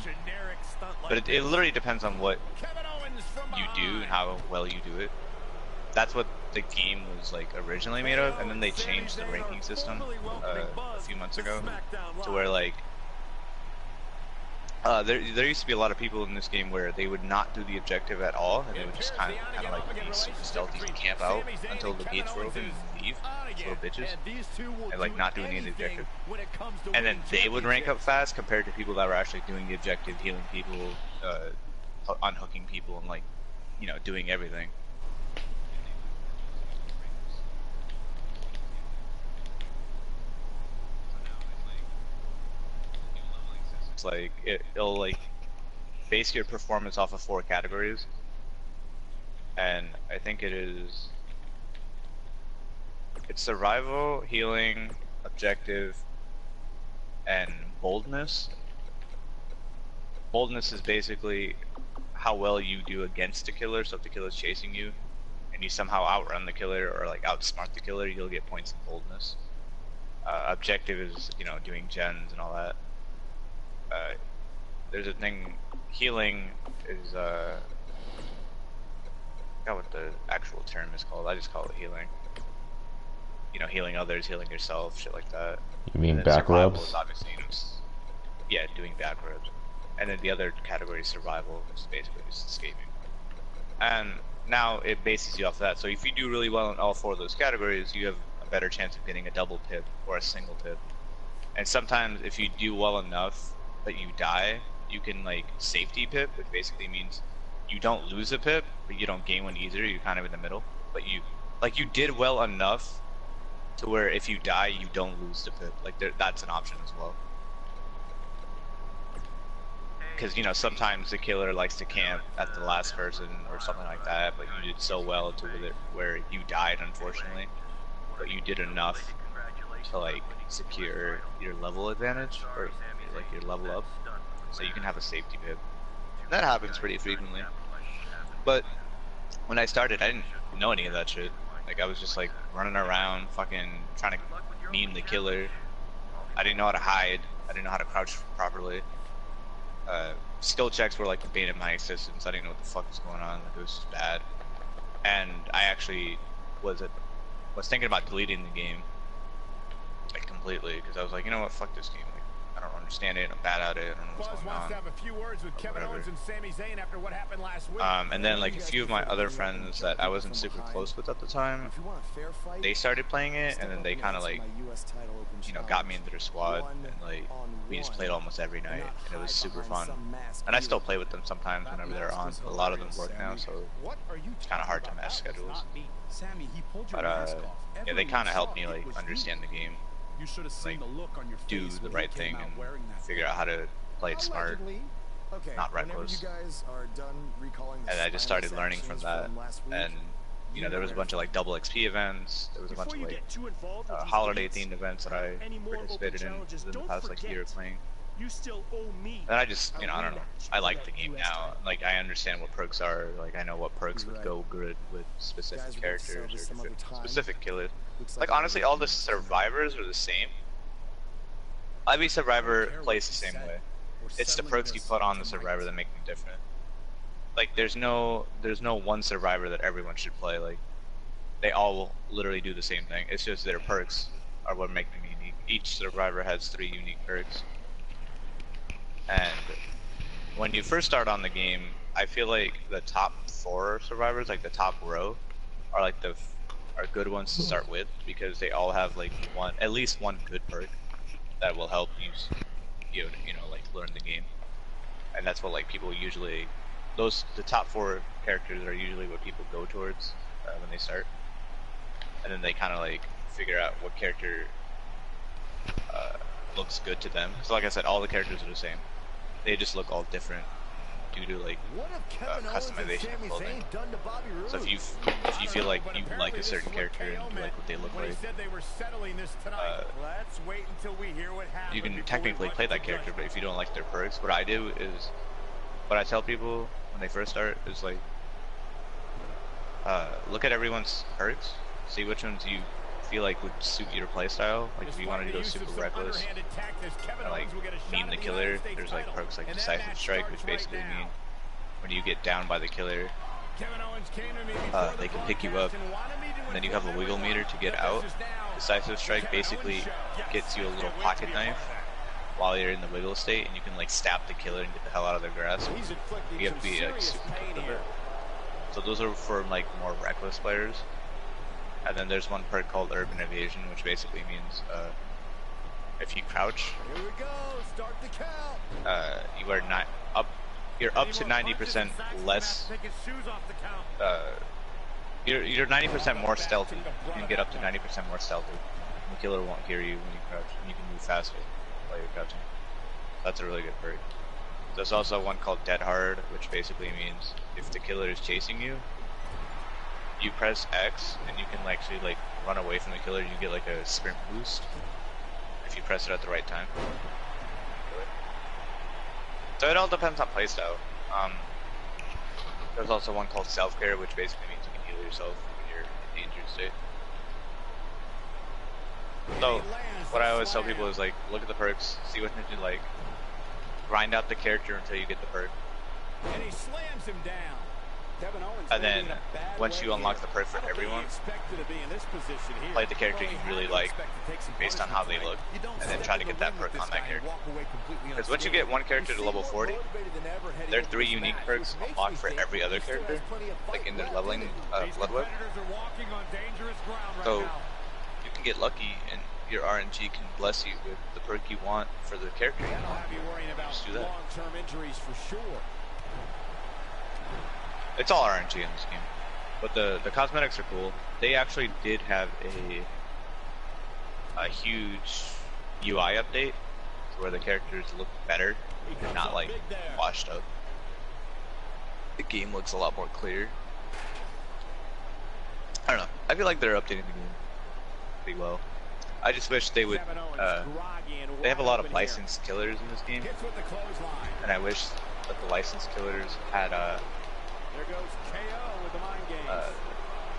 But it literally depends on what you do and how well you do it. That's what the game was like originally made of, and then they changed the ranking system a few months ago to where like there used to be a lot of people in this game where they would not do the objective at all, and they would just kind of like be super stealthy and camp out until the gates were open and leave, little bitches, and like not doing any of the objective. And then they would rank up fast compared to people that were actually doing the objective, healing people, unhooking people, and like, you know, doing everything. It's like it'll like base your performance off of 4 categories, and I think it's survival, healing, objective, and boldness. Boldness is basically how well you do against the killer. So if the killer's chasing you and you somehow outrun the killer or like outsmart the killer, you'll get points in boldness. Objective is, you know, doing gens and all that. There's a thing, healing is, I forgot what the actual term is called, I just call it healing. You know, healing others, healing yourself, shit like that. You mean And then back survival rubs? is obviously, you know, yeah, doing back rubs. And then the other category is survival, which is basically just escaping. And now it bases you off that, so if you do really well in all 4 of those categories, you have a better chance of getting a double pip or a single pip. And sometimes if you do well enough that you die, you can like safety pip, which basically means you don't lose a pip, but you don't gain one either. You're kind of in the middle, but you did well enough to where if you die, you don't lose the pip. Like that's an option as well. Because, you know, sometimes the killer likes to camp at the last person or something like that, but you did so well to where you died, unfortunately, but you did enough to like secure your level advantage or like your level up, so you can have a safety pip. That happens pretty frequently. But when I started, I didn't know any of that shit. Like I was just like running around, fucking trying to meme the killer. I didn't know how to hide. I didn't know how to crouch properly. Skill checks were like the bane of my existence. I didn't know what the fuck was going on. Like, it was just bad. And I actually was thinking about deleting the game, like completely, because I was like, you know what, fuck this game. Like, I don't understand it. I'm bad at it. I don't know what's Buzz going wants on. to have a few words with Kevin Whatever. Owens and Sami Zayn after what happened last week. And then like a few of my other friends that I wasn't super close with at the time, they started playing it, and then they kind of like, you know, got me into their squad, and like we just played almost every night, and it was super fun. And I still play with them sometimes whenever they're on. A lot of them work now, so it's kind of hard to match schedules. But yeah, they kind of helped me like understand the game, like do the right thing, and figure out how to play it smart, not reckless. And I just started learning from that. And you know, there was a bunch of like double XP events. There was a bunch of like holiday themed events that I participated in the past like year of playing. You still owe me. And I just, you know, I don't know. I like the game now. Like, I understand what perks are. Like, I know what perks would go good with specific characters or specific killers. Like, honestly, all the survivors are the same. Every survivor plays the same way. It's the perks you put on the survivor that make them different. Like, there's no one survivor that everyone should play. Like, they all literally do the same thing. It's just their perks are what make them unique. Each survivor has 3 unique perks. And when you first start on the game, I feel like the top 4 survivors, like the top row, are like are good ones to start with, because they all have like at least one good perk that will help you know, like learn the game. And that's what like people usually, the top 4 characters are usually what people go towards when they start, and then they kind of like figure out what character looks good to them. So like I said, all the characters are the same. They just look all different due to like customization of clothing. So if you feel like you like a certain character and you like what they look like, you can technically play that character. But if you don't like their perks, what I do is, what I tell people when they first start is like, look at everyone's perks, see which ones you feel like would suit your playstyle. Like if you wanted to go super reckless and like meme the killer, there's like perks like Decisive Strike, which basically mean when you get down by the killer, they can pick you up, and then you have a wiggle meter to get out. Decisive Strike basically gets you a little pocket knife while you're in the wiggle state, and you can like stab the killer and get the hell out of their grasp. You have to be like super quick with it. So those are for like more reckless players. And then there's one perk called Urban Evasion, which basically means if you crouch, you are you're up to 90% less. You're 90% more stealthy. You can get up to 90% more stealthy. The killer won't hear you when you crouch, and you can move faster while you're crouching. That's a really good perk. There's also one called Dead Hard, which basically means if the killer is chasing you, you press X and you can actually like run away from the killer. You get like a sprint boost if you press it at the right time. So it all depends on playstyle. There's also one called Self Care, which basically means you can heal yourself when you're in an injured state. So what I always tell people is like, look at the perks, see what you like, grind out the character until you get the perk. And he slams him down. And then once you unlock the perk for everyone, play the character you really like based on how they look, and then try to get that perk on that character. Because once you get one character to level 40, there are 3 unique perks unlocked for every other character, like in their leveling Bloodweb. So you can get lucky, and your RNG can bless you with the perk you want for the character you want. Just do that. It's all RNG in this game, but the cosmetics are cool. They actually did have a huge UI update to where the characters look better and not like washed up. The game looks a lot more clear. I don't know. I feel like they're updating the game pretty well. I just wish they would. They have a lot of licensed killers in this game, and I wish that the licensed killers had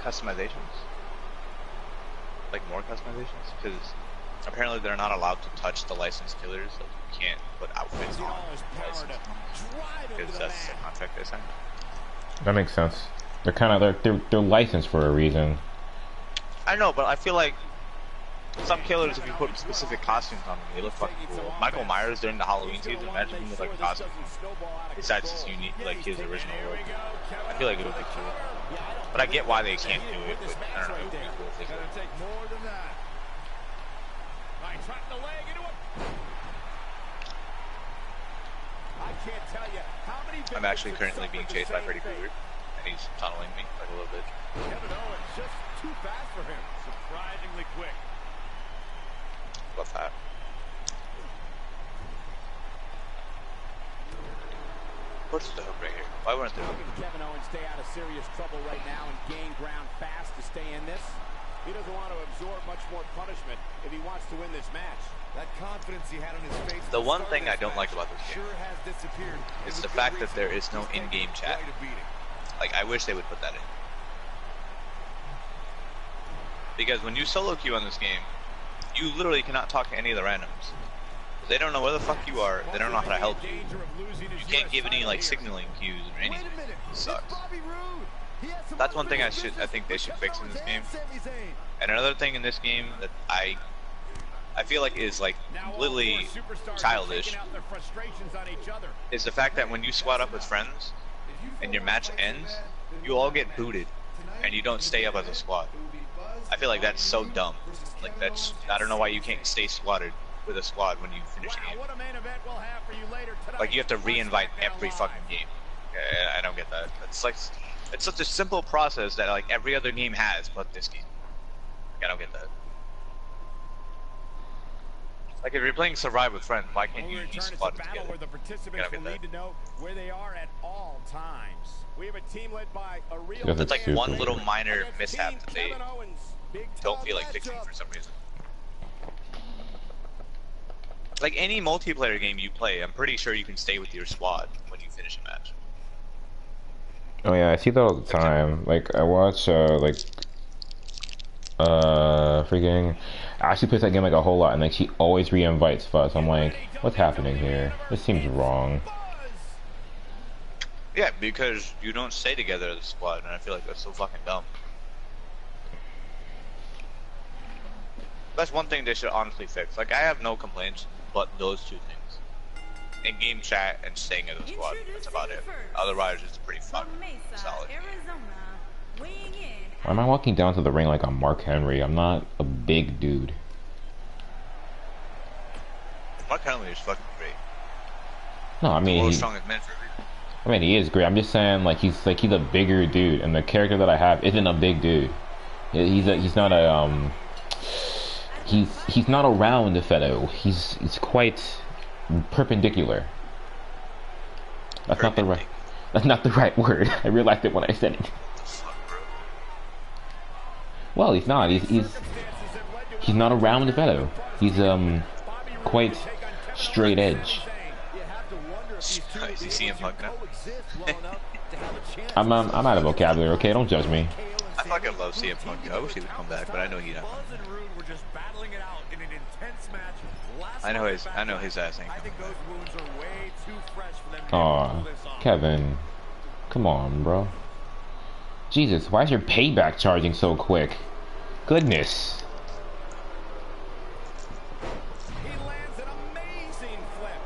customizations, like more customizations, because apparently they're not allowed to touch the licensed killers. Like you can't put outfits on licensed because that's the contract they signed. That makes sense. They're kind of they're licensed for a reason. I know, but I feel like some killers, if you put specific costumes on them, they look fucking cool. Michael Myers during the Halloween season, imagine him with like a costume besides his unique, like his original look. I feel like it would be cool. But I get why they can't do it, but I don't know, it would be cool if they could. I'm actually currently being chased by Freddy Krueger, and he's tunneling me like a little bit. Kevin Owens just too fast for him. Surprisingly quick. Love that. What's the hook right here? Why weren't there? Kevin Owens stay out of serious trouble right now and gain ground fast to stay in this. He doesn't want to absorb much more punishment if he wants to win this match. That confidence he had on his face. The one thing I don't like about this game is the fact that there is no in-game chat. Like, I wish they would put that in. Because when you solo queue on this game, you literally cannot talk to any of the randoms. They don't know where the fuck you are. They don't know how to help you. You can't give any like signaling cues or anything. It sucks. That's one thing I think they should fix in this game. And another thing in this game that I feel like is like completely childish is the fact that when you squad up with friends and your match ends, you all get booted and you don't stay up as a squad. I feel like that's so dumb. Like I don't know why you can't stay squatted with a squad when you finish a game. Like you have to re-invite every fucking game. I don't get that. It's such a simple process that like every other game has, but this game. I don't get that. Like if you're playing Survive with friends, why can't you be squatted together? Where the participants will need to know where they are at all times. We have a team led by a real. It's like one little minor mishap that they don't feel like fixing for some reason. Like any multiplayer game you play, I'm pretty sure you can stay with your squad when you finish a match. Oh yeah, I see that all the time. Like I watch freaking Ashley plays that game like a whole lot, and like she always re-invites Fuzz. I'm like, what's happening here? This seems wrong. Yeah, because you don't stay together as a squad, and I feel like that's so fucking dumb. That's one thing they should honestly fix. Like I have no complaints, but those two things: in-game chat and staying as a squad. That's about it. Otherwise, it's pretty fucking solid. Why am I walking down to the ring like I'm Mark Henry? I'm not a big dude. Mark Henry is fucking great. No, I mean World's strongest man for a reason. I mean he is great. I'm just saying like he's a bigger dude, and the character that I have isn't a big dude. He's not a He's not a round Fetto. He's quite perpendicular. That's not the right word. I realized it when I said it. Well, he's not. He's not a round Fetto. He's quite straight edge. Is he CM Punk now? I'm out of vocabulary. Okay, don't judge me. I fucking love CM Punk. I wish he would come back, but I know he's not. I know his ass ain't coming back. Aw, Kevin, come on, bro. Jesus, why is your payback charging so quick? Goodness. He lands an amazing flip.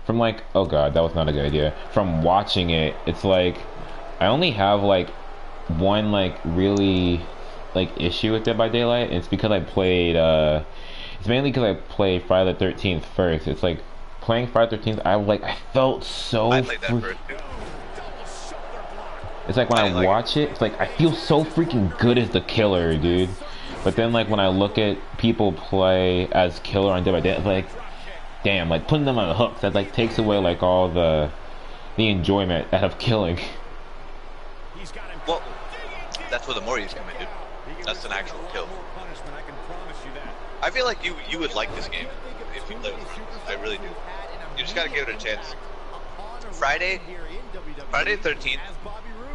From like, oh god, that was not a good idea. From watching it, it's like I only have like one like really like issue with Dead by Daylight. And it's because I played it's mainly because I played Friday the 13th first. It's like playing Friday the 13th, I felt so I played that first too. It's like when I watch it, it's like I feel so freaking good as the killer, dude. But then like when I look at people play as killer on Dead by Daylight, it's like damn, like putting them on hooks, that like takes away like all the enjoyment out of killing. Well, that's where the Moriarty's come in, dude. That's an actual kill. I feel like you would like this game if you play with friends. I really do. You just gotta give it a chance. Friday the 13th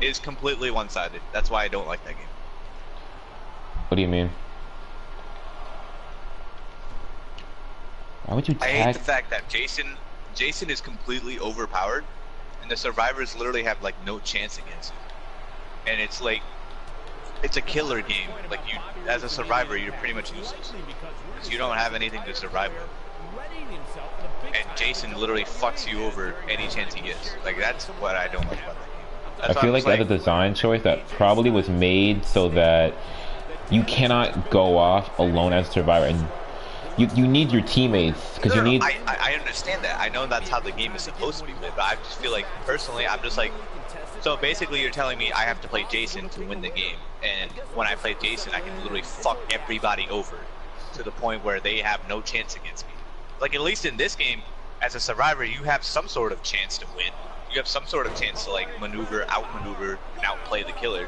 is completely one-sided. That's why I don't like that game. What do you mean? Why would you tag? I hate the fact that Jason is completely overpowered, and the survivors literally have like no chance against him. and it's like it's a killer game. Like you, as a survivor, you're pretty much useless because you don't have anything to survive with. And Jason literally fucks you over any chance he gets. Like that's what I don't like about that game. That's I feel like that's a design choice that probably was made so that you cannot go off alone as a survivor, and you need your teammates because you need. I understand that. I know that's how the game is supposed to be played, but I just feel like personally, I'm just like. So basically, you're telling me I have to play Jason to win the game, and when I play Jason, I can literally fuck everybody over to the point where they have no chance against me. Like at least in this game, as a survivor, you have some sort of chance to win. You have some sort of chance to like outmaneuver, and outplay the killer.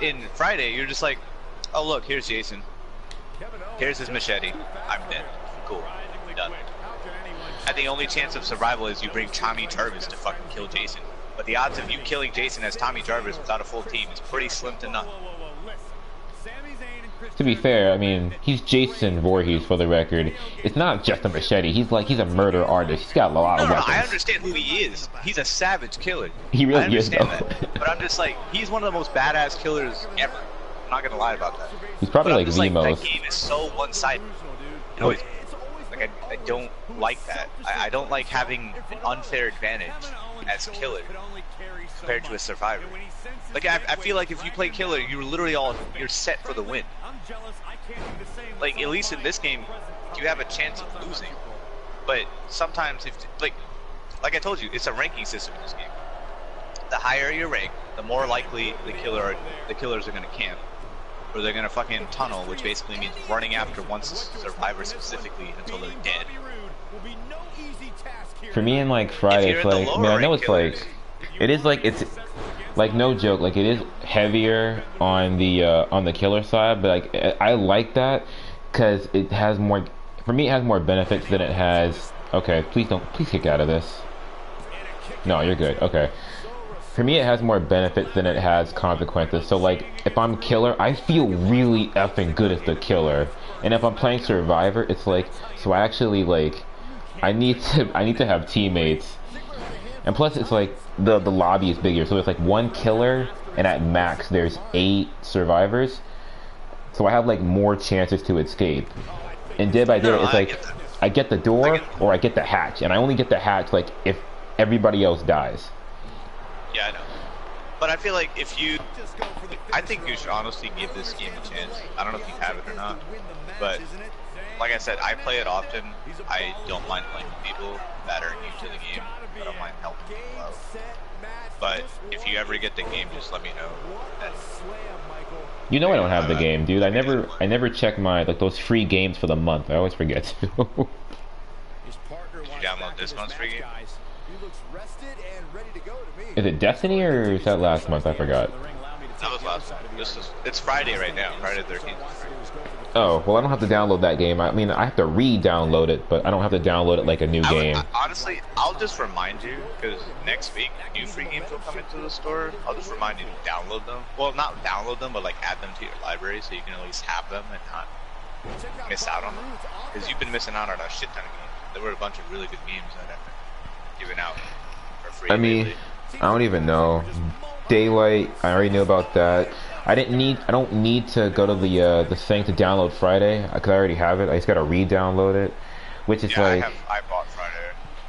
In Friday, you're just like, oh look, here's Jason. Here's his machete. I'm dead. Cool. Done. I think the only chance of survival is you bring Tommy Jarvis to fucking kill Jason. But the odds of you killing Jason as Tommy Jarvis without a full team is pretty slim to none. To be fair, I mean, he's Jason Voorhees for the record. It's not just a machete. He's a murder artist. He's got a lot of weapons. I understand who he is. He's a savage killer. He really is, though. But I'm just like, he's one of the most badass killers ever. I'm not gonna lie about that. He's probably like the most. That game is so one-sided. You know, like I don't like that. I don't like having an unfair advantage as a killer compared to a survivor. Like I feel like if you play killer, you're literally you're set for the win. Like at least in this game, you have a chance of losing. But sometimes if like I told you, it's a ranking system in this game. The higher your rank, the more likely the killers are gonna camp. Or they're gonna fucking tunnel, which basically means running after one survivor specifically until they're dead. For me, in like Friday, it's like, I mean, I know it's like, it's like no joke, like it is heavier on the killer side, but like I like that because it has more. For me, it has more benefits than it has. Okay, please kick out of this. No, you're good. Okay. For me, it has more benefits than it has consequences. So, like, if I'm killer, I feel really effing good as the killer. And if I'm playing survivor, it's like, so I actually like, I need to have teammates. And plus, it's like the lobby is bigger, so it's like one killer, and at max there's 8 survivors. So I have like more chances to escape. And Dead by Day, it's like I get the door or I get the hatch, and I only get the hatch like if everybody else dies. Yeah, I know. But I feel like I think you should honestly give this game a chance. I don't know if you have it or not, but like I said, I play it often. I don't mind playing with people that are new to the game. I don't mind helping people out. But if you ever get the game, just let me know. You know I don't have the game, dude. I never check my like those free games for the month. I always forget to. Did you download this month's free game? Is it Destiny or is that last month? I forgot. That was last month. It's Friday right now. Friday 13th. Oh, well I don't have to download that game. I mean, I have to re-download it, but I don't have to download it like a new game. Honestly, I'll just remind you, because next week, new free games will come into the store. I'll just remind you to download them. Well, not download them, but like add them to your library so you can at least have them and not miss out on them. Because you've been missing out on a shit ton of games. There were a bunch of really good games that have been given out for free. I mean, lately. I don't even know. Daylight, I already knew about that. I don't need to go to the thing to download Friday because I already have it. I just gotta re-download it, which is like. I bought Friday,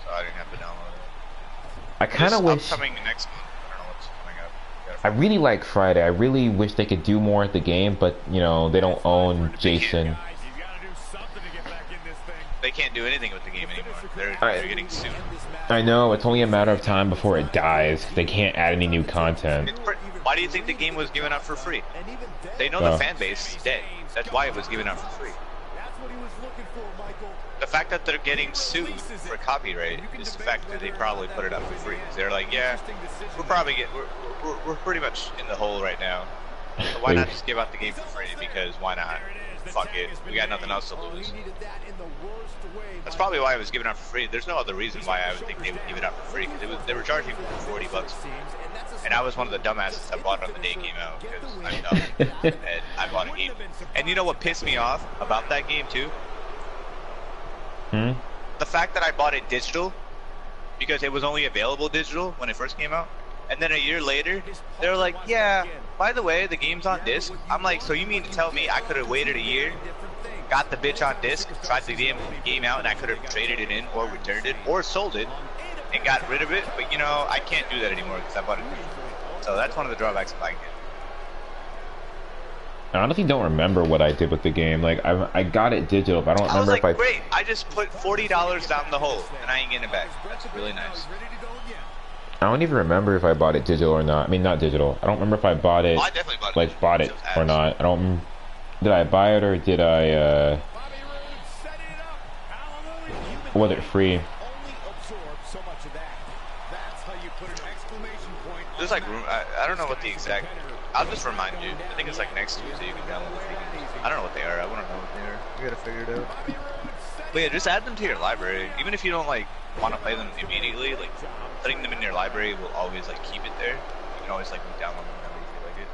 so I didn't have to download it. I kind of wish. Coming next month. I don't know what's coming up. I really like Friday. I really wish they could do more at the game, but you know they don't own Jason. They can't do anything with the game anymore. They're getting sued. I know, it's only a matter of time before it dies. They can't add any new content. Why do you think the game was given out for free? They know the fan base is dead. That's why it was given out for free. The fact that they're getting sued for copyright is the fact that they probably put it up for free. They're like, yeah, we're pretty much in the hole right now. So why not just give out the game for free? Because why not? Fuck it. We got nothing else to lose. That's probably why it was given out for free. There's no other reason why I would think they would give it out for free. Because they were charging $40. And I was one of the dumbasses that bought it on the day it came out. Because I'm dumb. And I bought a game. And you know what pissed me off about that game too? The fact that I bought it digital. Because it was only available digital when it first came out. And then a year later, they're like, yeah, by the way, the game's on disc. I'm like, so you mean to tell me I could have waited a year, got the bitch on disc, tried the game out, and I could have traded it in or returned it or sold it and got rid of it? But you know, I can't do that anymore because I bought it digital. So that's one of the drawbacks of buying it. I honestly don't remember what I did with the game. Like, I got it digital, but I don't remember if if I... great, I just put $40 down the hole, and I ain't getting it back. That's really nice. I don't even remember if I bought it digital or not. I mean, not digital. I don't remember if I bought it... Oh, I definitely bought it. Like, bought it or not. I don't... Did I buy it or did I, or was it free? There's like, I don't know what the exact... I'll just remind you. I think it's like next Tuesday you can download the free games. I don't know what they are. I want to know what they are. We gotta figure it out. But yeah, just add them to your library. Even if you don't like want to play them immediately, like putting them in your library will always like keep it there. You can always like download them whenever you feel like it.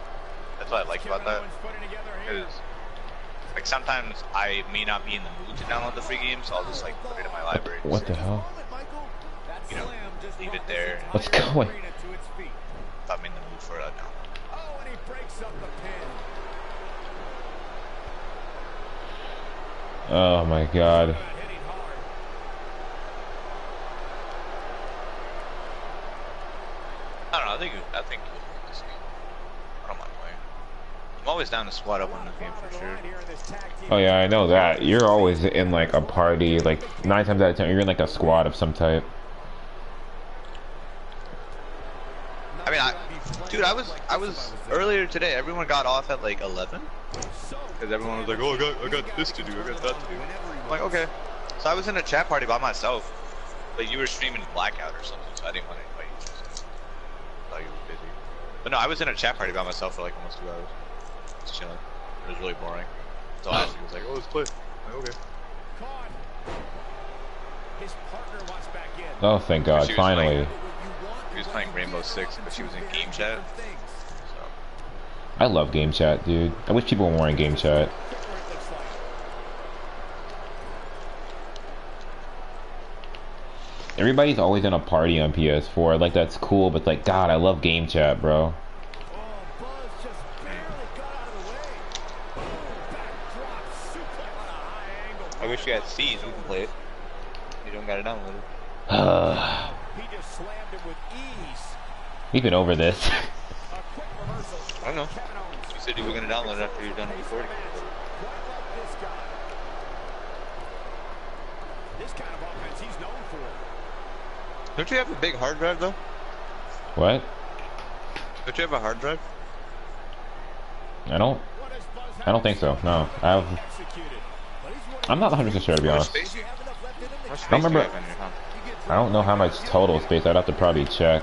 That's what I like about that. Because like sometimes I may not be in the mood to download the free games, so I'll just like put it in my library. What the hell? You know, leave it there. What's going? If I'm in the mood for it, now. Oh, and he breaks up the pin. Oh my god. I don't know. I think you'll like this game. I don't mind playing. I'm always down to squad up on this game for sure. Oh yeah, I know that. You're always in like a party, like 9 times out of 10, you're in like a squad of some type. I mean, dude, I was earlier today. Everyone got off at like 11 because everyone was like, "Oh, I got this to do, I got that to do." I'm like, okay. So I was in a chat party by myself, but you were streaming Blackout or something, so I didn't want to invite you. So I thought you were busy. But no, I was in a chat party by myself for like almost 2 hours, just chilling. It was really boring. So I was like, "Oh, let's play." I'm like, okay. His partner wants back in. Oh, thank God, finally. She was playing Rainbow Six, but she was in game chat. So. I love game chat, dude. I wish people were more in game chat. Everybody's always in a party on PS4. Like, that's cool, but like, God, I love game chat, bro. I wish you had C's. We can play it. You don't got it downloaded. He just slammed him with ease. We've been over this. I don't know. You said you were gonna download it after you're done recording. This kind of offense he's known for. Don't you have a big hard drive though? What? Don't you have a hard drive? I don't think so. No, I'm not 100% sure, to be honest. I don't remember. I don't know how much total space. I'd have to probably check.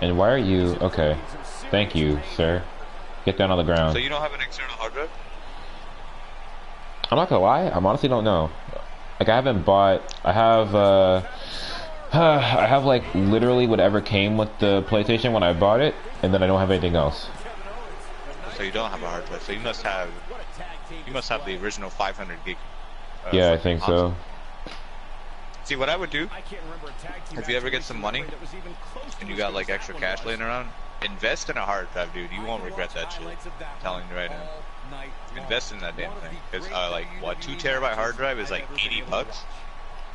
And why are you... Okay. Thank you, sir. Get down on the ground. So you don't have an external hard drive? I'm not gonna lie. I honestly don't know. Like, I haven't bought... I have, I have, like, literally whatever came with the PlayStation when I bought it. And then I don't have anything else. So you don't have a hard drive. So you must have... You must have the original 500 gig. Yeah, I think so. See, what I would do, if you ever get some money, and you got like extra cash laying around, invest in a hard drive, dude. You won't regret that shit. I'm telling you right now. Invest in that damn thing. Because, like, what, 2 terabyte hard drive is like 80 bucks?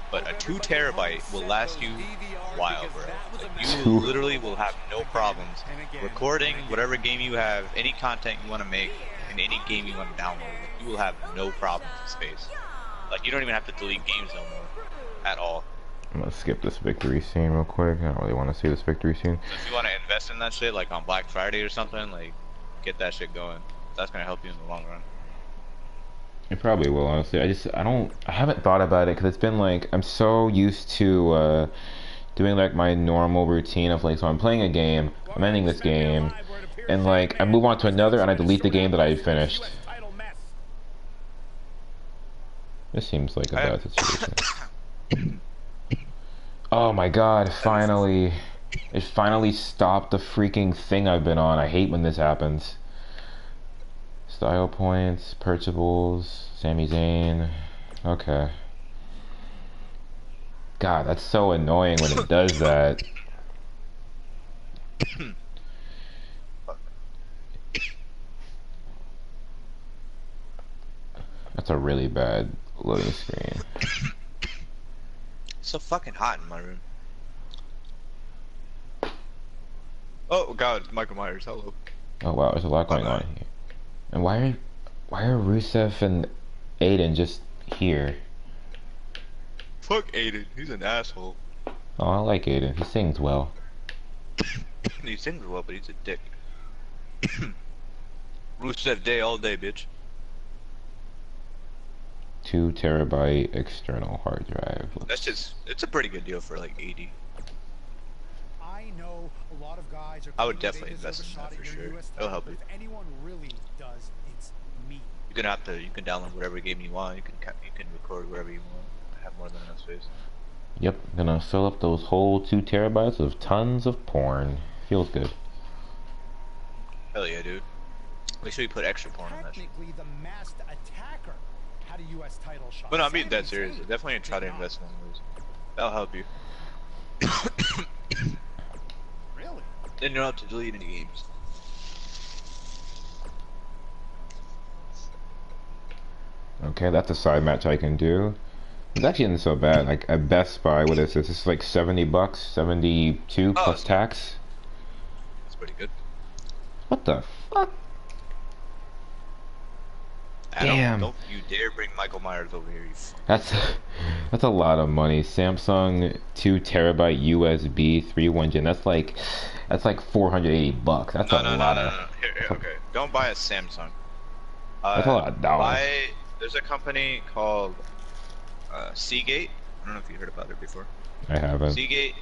But a 2 terabyte will last you a while, bro. Like, you literally will have no problems recording whatever game you have, any content you want to make, and any game you want to download. You will have no problems with space. Like, you don't even have to delete games no more. At all. I'm gonna skip this victory scene real quick. I don't really want to see this victory scene. So if you want to invest in that shit, like on Black Friday or something, like, get that shit going. That's gonna help you in the long run. It probably will, honestly. I haven't thought about it because it's been like, I'm so used to doing like my normal routine of like, so I'm playing a game, I'm ending this game, and like, I move on to another and I delete the game that I finished. This seems like a bad situation. Oh my God, finally. It finally stopped the freaking thing I've been on. I hate when this happens. Style points, purchables, Sami Zayn. Okay. God, that's so annoying when it does that. That's a really bad loading screen. It's so fucking hot in my room. Oh god, Michael Myers, hello. Oh wow, there's a lot going on here. And why are Rusev and Aiden just here? Fuck Aiden, he's an asshole. Oh, I like Aiden. He sings well. He sings well, but he's a dick. Rusev Day all day, bitch. 2 terabyte external hard drive. That's just, it's a pretty good deal for like 80. I know a lot of guys are I would claiming they definitely deserve invest a in shot that for at your sure. US It'll title, help but it. if anyone really does, it's me. You can download whatever game you can record wherever you want. Have more than enough space. Yep, gonna fill up those whole 2 terabytes of tons of porn. Feels good. Hell yeah, dude. Make sure you put extra porn on that shit. Technically, the masked attacker had a U.S. title shot. But no, I'm being Sami dead serious. Zayn Definitely try to did not. invest in one of those. That'll help you. Really? Then you don't have to delete any games. Okay, that's a side match I can do. It's actually not so bad. Like at Best Buy, what is this? This is like $70, 72 Oh, plus tax. That's pretty good. What the fuck? Adam, Damn. don't you dare bring Michael Myers over here, you That's a lot of money. Samsung 2 terabyte USB 3 gen. That's like $480. That's a lot of. Here, okay. Don't buy a Samsung. That's a lot of dollars. There's a company called Seagate. I don't know if you heard about it before. I haven't. Seagate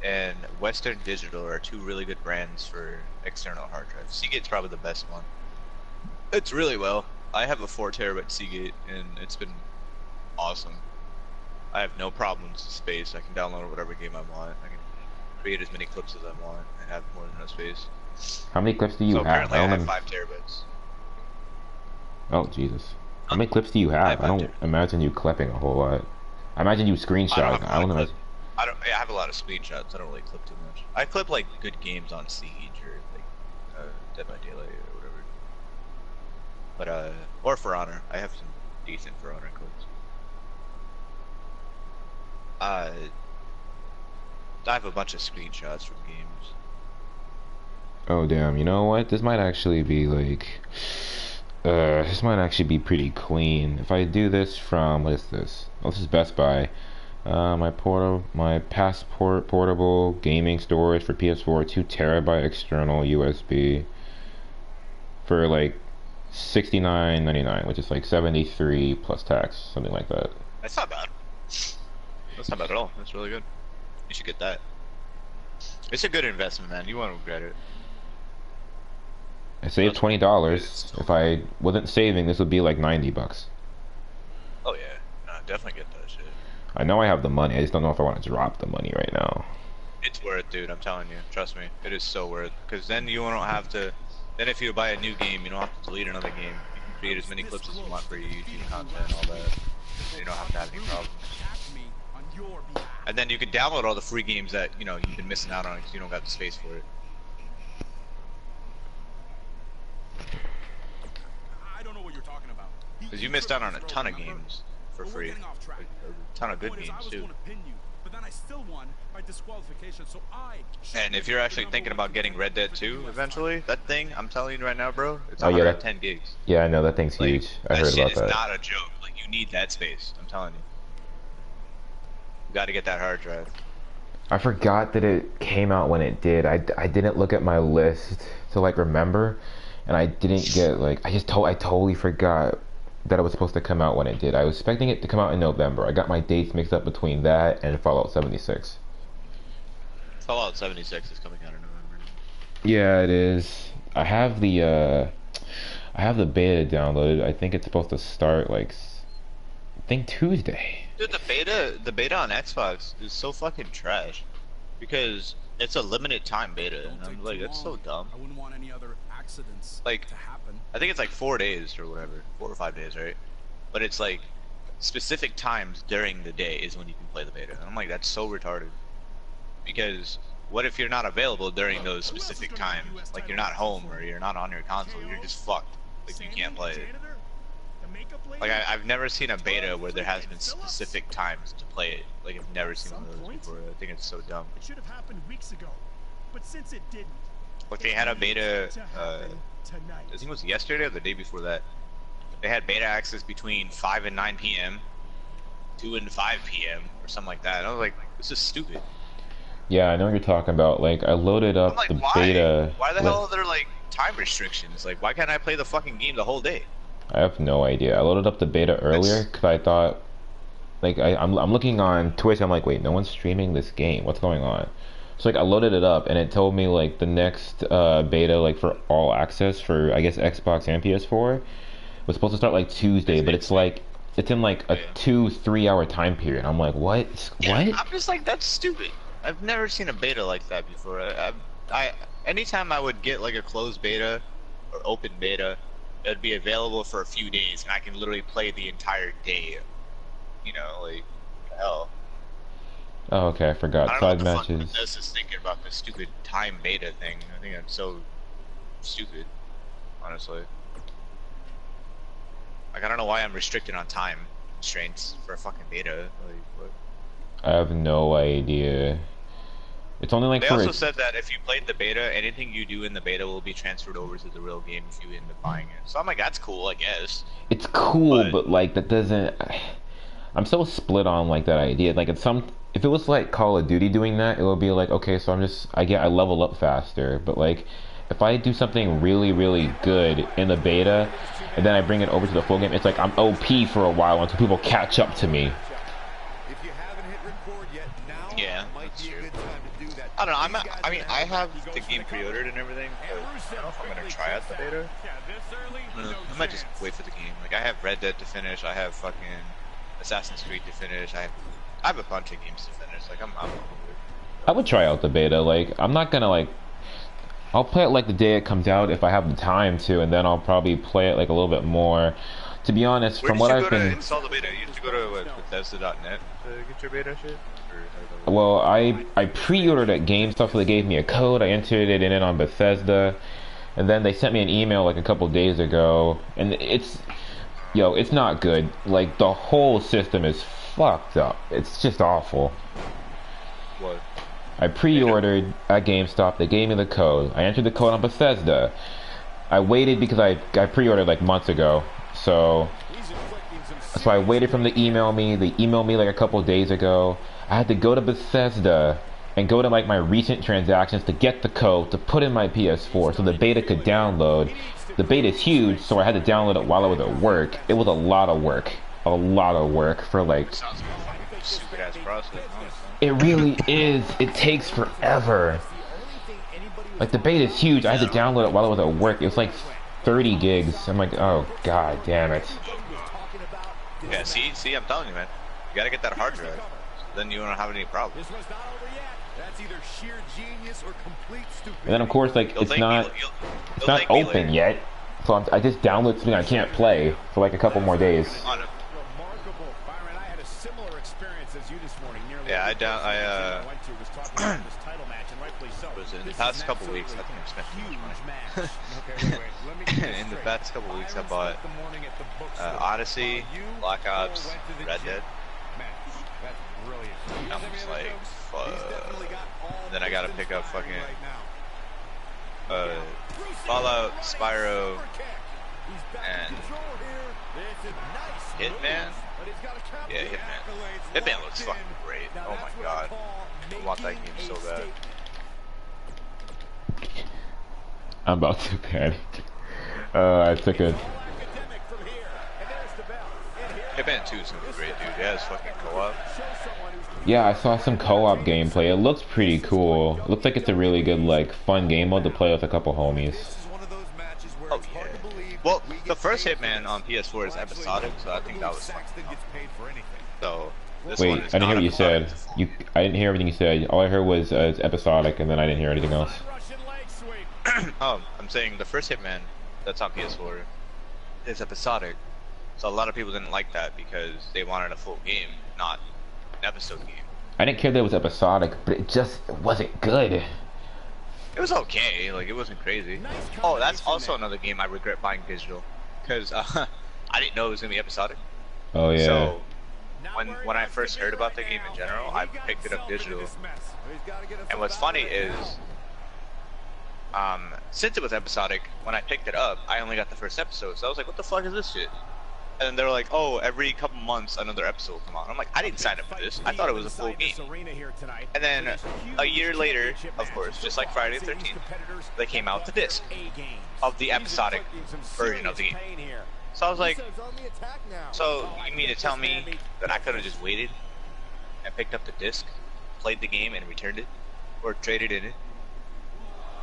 and Western Digital are two really good brands for external hard drives. Seagate's probably the best one. It's really well. I have a 4 terabyte Seagate and it's been awesome. I have no problems with space. I can download whatever game I want. I can create as many clips as I want and have more than enough space. How many clips do you So have? currently I have 5 terabytes. Oh Jesus! How many clips do you have? I don't imagine you clipping a whole lot. I imagine you screenshot. I don't imagine. I have a lot of screenshots. I don't really clip too much. I clip like good games on Siege or like Dead by Daylight or whatever. But or For Honor. I have some decent For Honor clips. I have a bunch of screenshots from games. Oh damn! You know what? This might actually be like. This might actually be pretty clean. If I do this from, what is this? Oh, this is Best Buy. My Passport portable gaming storage for PS4, 2 terabyte external USB for like $69.99, which is like 73 plus tax, something like that. That's not bad. That's not bad at all. That's really good. You should get that. It's a good investment, man. You won't regret it. I saved $20. If I wasn't saving, this would be like $90. Oh yeah, no, definitely get that shit. I know I have the money. I just don't know if I want to drop the money right now. It's worth it, dude. I'm telling you. Trust me. It is so worth it. Because then you don't have to... Then if you buy a new game, you don't have to delete another game. You can create as many clips as you want for your YouTube content and all that. You don't have to have any problems. And then you can download all the free games that, you know, you've been missing out on because you don't got the space for it. I don't know what you're talking about. Because you missed out on a ton of games for free. A ton of good games, too. But then I still won by disqualification, so and if you're actually thinking about getting Red Dead 2 eventually, that thing, I'm telling you right now, bro, it's 110 gigs. Yeah, I know, that thing's huge. I heard about that. That shit is not a joke. Like, you need that space. I'm telling you. You gotta get that hard drive. I forgot that it came out when it did. I didn't look at my list to like remember, and I didn't get like I totally forgot that it was supposed to come out when it did. I was expecting it to come out in November. I got my dates mixed up between that and Fallout 76. Fallout 76 is coming out in November. Yeah, it is. I have the beta downloaded. I think it's supposed to start like I think Tuesday. Dude, the beta on Xbox is so fucking trash because it's a limited time beta, and I'm like, that's so dumb. I wouldn't want any other accidents like to happen. I think it's like 4 days or whatever, 4 or 5 days, right? But it's like specific times during the day is when you can play the beta. And I'm like, that's so retarded because what if you're not available during those specific times? Like you're not home or you're not on your console, you're just fucked. Like you can't play it. Like I've never seen a beta where there has been specific times to play it. Like I've never seen one of those before. I think it's so dumb. It should have happened weeks ago, but since it didn't. Like they had a beta, I think it was yesterday or the day before that. They had beta access between 5 and 9 p.m., 2 and 5 p.m. or something like that. And I was like, this is stupid. Yeah, I know what you're talking about. Like, I loaded up like, the why? beta. Why the hell are there like time restrictions? Like, why can't I play the fucking game the whole day? I have no idea. I loaded up the beta earlier because I thought, like, I'm looking on Twitch. I'm like, wait, no one's streaming this game. What's going on? So like, I loaded it up and it told me like the next beta, like for all access for I guess Xbox and PS4, was supposed to start like Tuesday, but it's like it's in like a 2-3 hour time period. I'm like, what? Yeah, what? I'm just like, that's stupid. I've never seen a beta like that before. Anytime I would get like a closed beta or open beta, it would be available for a few days, and I can literally play the entire day. You know, like, hell. Oh, okay, I forgot. I Side don't know what matches. the fuck Bethesda's is thinking about this stupid time beta thing. I think that's so stupid, honestly. Like, I don't know why I'm restricted on time constraints for a fucking beta. Like, what? I have no idea. It's only like They for also said that if you played the beta, anything you do in the beta will be transferred over to the real game if you end up buying it. So I'm like, that's cool, I guess. it's cool, but like that doesn't. I'm so split on like that idea. Like it's some. If it was like Call of Duty doing that, it would be like, okay, so I level up faster. But like, if I do something really, really good in the beta, and then I bring it over to the full game, it's like I'm OP for a while until people catch up to me. Yeah, that's true. I don't know. I have the game pre-ordered and everything, but I don't know if I'm gonna try out the beta. I might just wait for the game. Like I have Red Dead to finish. I have fucking Assassin's Creed to finish. I have a bunch of games to finish. Like I'm I would try out the beta. Like I'm not gonna like. I'll play it like the day it comes out if I have the time to, and then I'll probably play it like a little bit more. To be honest, from what I've been. Where did you go to install the beta? You have to go to Bethesda.net to get your beta shit. Well, I pre-ordered at GameStop, so they gave me a code. I entered it in on Bethesda, and then they sent me an email like a couple days ago, and it's not good. Like the whole system is fucked up. It's just awful. What? I pre-ordered at GameStop. They gave me the code. I entered the code on Bethesda. I waited because I pre-ordered like months ago, so I waited for them to email me. They emailed me like a couple days ago. I had to go to Bethesda and go to like my recent transactions to get the code to put in my PS4 so the beta could download. The beta is huge, so I had to download it while I was at work. It was a lot of work. A lot of work for like... Sounds like a fucking stupid ass process, honestly. It really is. It takes forever. Like the beta is huge. I had to download it while I was at work. It was like 30 gigs. I'm like, oh god damn it. Yeah, see, I'm telling you, man. You gotta get that hard drive. Then you won't have any problems. That's either sheer genius or complete stupidity. And then of course, like it's not open yet, so I just download something I can't play for like a couple more days. Remarkable, Byron. I had a similar experience as you this morning. Yeah, in the past couple weeks, I think I've spent too much money. In the past couple weeks, I bought Odyssey, Black Ops, Red Dead. I'm just like, fuck. And then I gotta pick up fucking Fallout, Spyro, and Hitman. Yeah, Hitman. Hitman looks fucking great. Oh my god, I want that game so bad. I'm about to panic. I took a... Hitman 2 is gonna be great, dude. Yeah, it's fucking co-op. Yeah, I saw some co-op gameplay. It looks pretty cool. It looks like it's a really good, like, fun game mode to play with a couple homies. Oh yeah. Well, the first Hitman on PS4 is episodic, so I think that was fun. So this Wait, one I is didn't hear what you episodic. said. I didn't hear everything you said. All I heard was it's episodic, and then I didn't hear anything else. Oh, I'm saying the first Hitman that's on PS4 is episodic. So a lot of people didn't like that because they wanted a full game, not an episode game. I didn't care that it was episodic, but it just wasn't good. It was okay, like it wasn't crazy. Oh, that's also another game I regret buying digital, because I didn't know it was gonna be episodic. Oh yeah. So when I first heard about the game in general, I picked it up digital. And what's funny is, since it was episodic, when I picked it up, I only got the first episode. So I was like, what the fuck is this shit? And then they were like, oh, every couple months another episode will come out. I'm like, I didn't sign up for this. I thought it was a full game. And then a year later, of course, just like Friday the 13th, they came out with the disc of the episodic version of the game. So I was like, so you mean to tell me that I could have just waited and picked up the disc, played the game, and returned it? Or traded in it?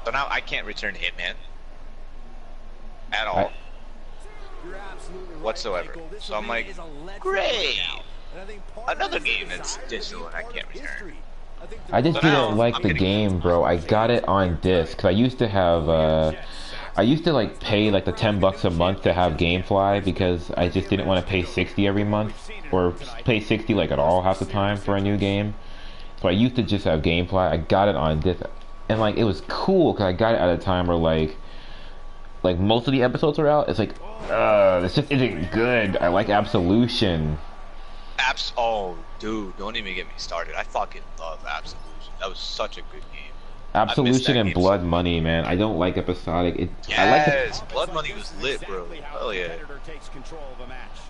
So now I can't return Hitman at all. Whatsoever. So I'm like, great! Another game that's digital and I can't return. I just didn't like the game, bro. I got it on disc. 'Cause I used to have, I used to like pay like the $10 a month to have GameFly because I just didn't want to pay 60 every month or pay 60 like at all half the time for a new game. So I used to just have GameFly. I got it on disc, and like it was cool because I got it at a time where like most of the episodes are out. It's like, this just isn't good. I like Absolution. Oh, dude, don't even get me started. I fucking love Absolution. That was such a good game. Absolution and Blood Money, man. I don't like episodic. Yes, Blood Money was lit, bro. Hell yeah.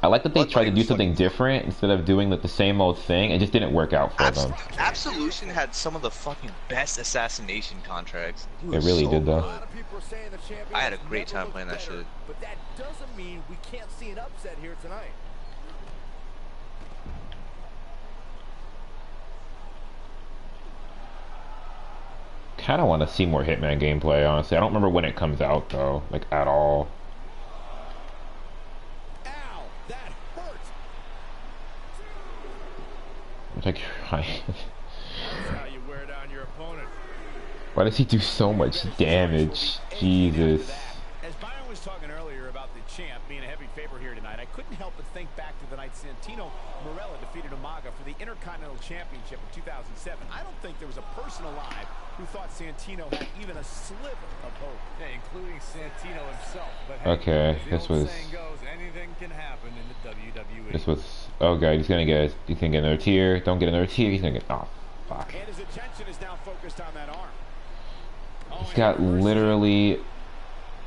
I like that they tried to do something different instead of doing like the same old thing. It just didn't work out for them. Absolution had some of the fucking best assassination contracts. It really did, though. I had a great time playing that shit. But that doesn't mean we can't see an upset here tonight. Kind of want to see more Hitman gameplay, honestly. I don't remember when it comes out, though, like at all. Ow, that hurt. It's like, That's how you wear down your opponent. why does he do so much damage? Jesus. As Byron was talking earlier about the champ being a heavy favorite here tonight, I couldn't help but think back to the night Santino Marella defeated Umaga for the Intercontinental Championship in 2007. I don't think there was a person alive who thought Santino had even a sliver of hope. Yeah, including Santino himself. But hey, Okay, as the this old was. saying goes, anything can happen in the WWE. This was. Oh god, he's gonna get. He's gonna get another tier. Don't get another tier. He's gonna get. Oh, fuck. And his attention is now focused on that arm. He's got literally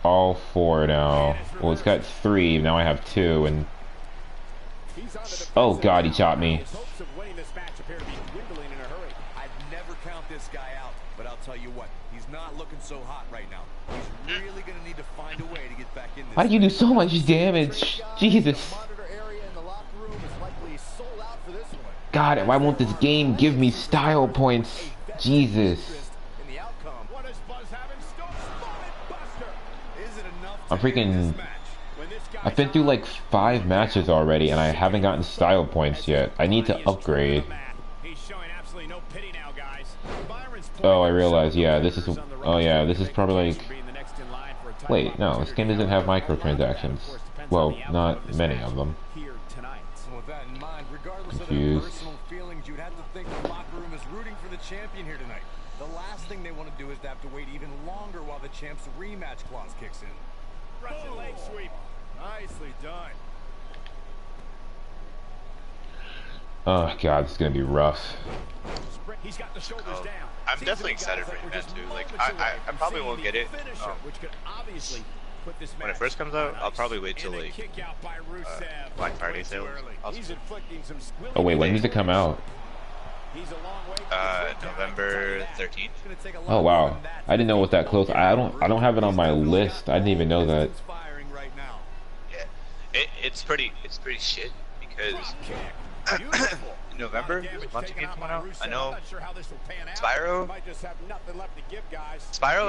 all 4 now. Well, it's got 3. Now I have 2, and oh god, he chopped me. His hopes of winning this match appear to be dwindling in a hurry. I'd never count this guy out, but I'll tell you what, he's not looking so hot right now. He's really gonna need to find a way to get back in this. Why do you do so much damage? Jesus. God, why won't this game give me style points? Jesus. I'm freaking. I've been through like 5 matches already, and I haven't gotten style points yet. I need to upgrade. Oh, I realize. Yeah, this is. Oh yeah, this is probably like. Wait, no, this game doesn't have microtransactions. Well, not many of them. Confused. You'd have to think the locker room is rooting for the champion here tonight. The last thing they want to do is to have to wait even longer while the champ's rematch clause kicks in. Russian leg sweep. Nicely done. Oh god, this is gonna be rough. He's got the shoulders down. I'm definitely excited for Hitman 2. Like, I probably won't get it. When it first comes out, I'll probably wait till like Black Friday sales. Oh wait, when does it come out? November 13th. Oh wow, I didn't know it was that close. I don't have it on my list. I didn't even know that. Yeah, it's pretty shit because in November there's a bunch of games coming out. I know Spyro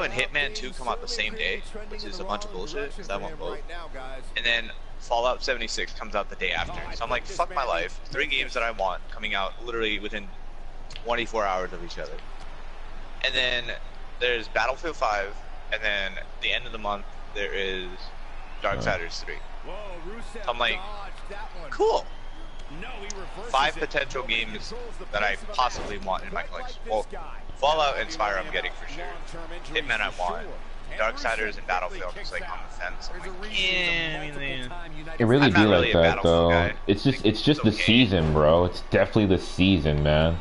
and Hitman 2 come out the same day, which is a bunch of bullshit because I want both. And then Fallout 76 comes out the day after. So I'm like, fuck my life. 3 games that I want coming out literally within 24 hours of each other. And then there's Battlefield 5, and then the end of the month there is Darksiders 3. I'm like, cool. 5 potential games that I possibly want in my collection. Well, Fallout and Spyro I'm getting for sure. Hitman I want. Darksiders and Battlefield just like on the fence. I'm like, yeah, I mean, It really I'm be not like really a that Battlefield though. guy. It's just the okay. season, bro. It's definitely the season, man.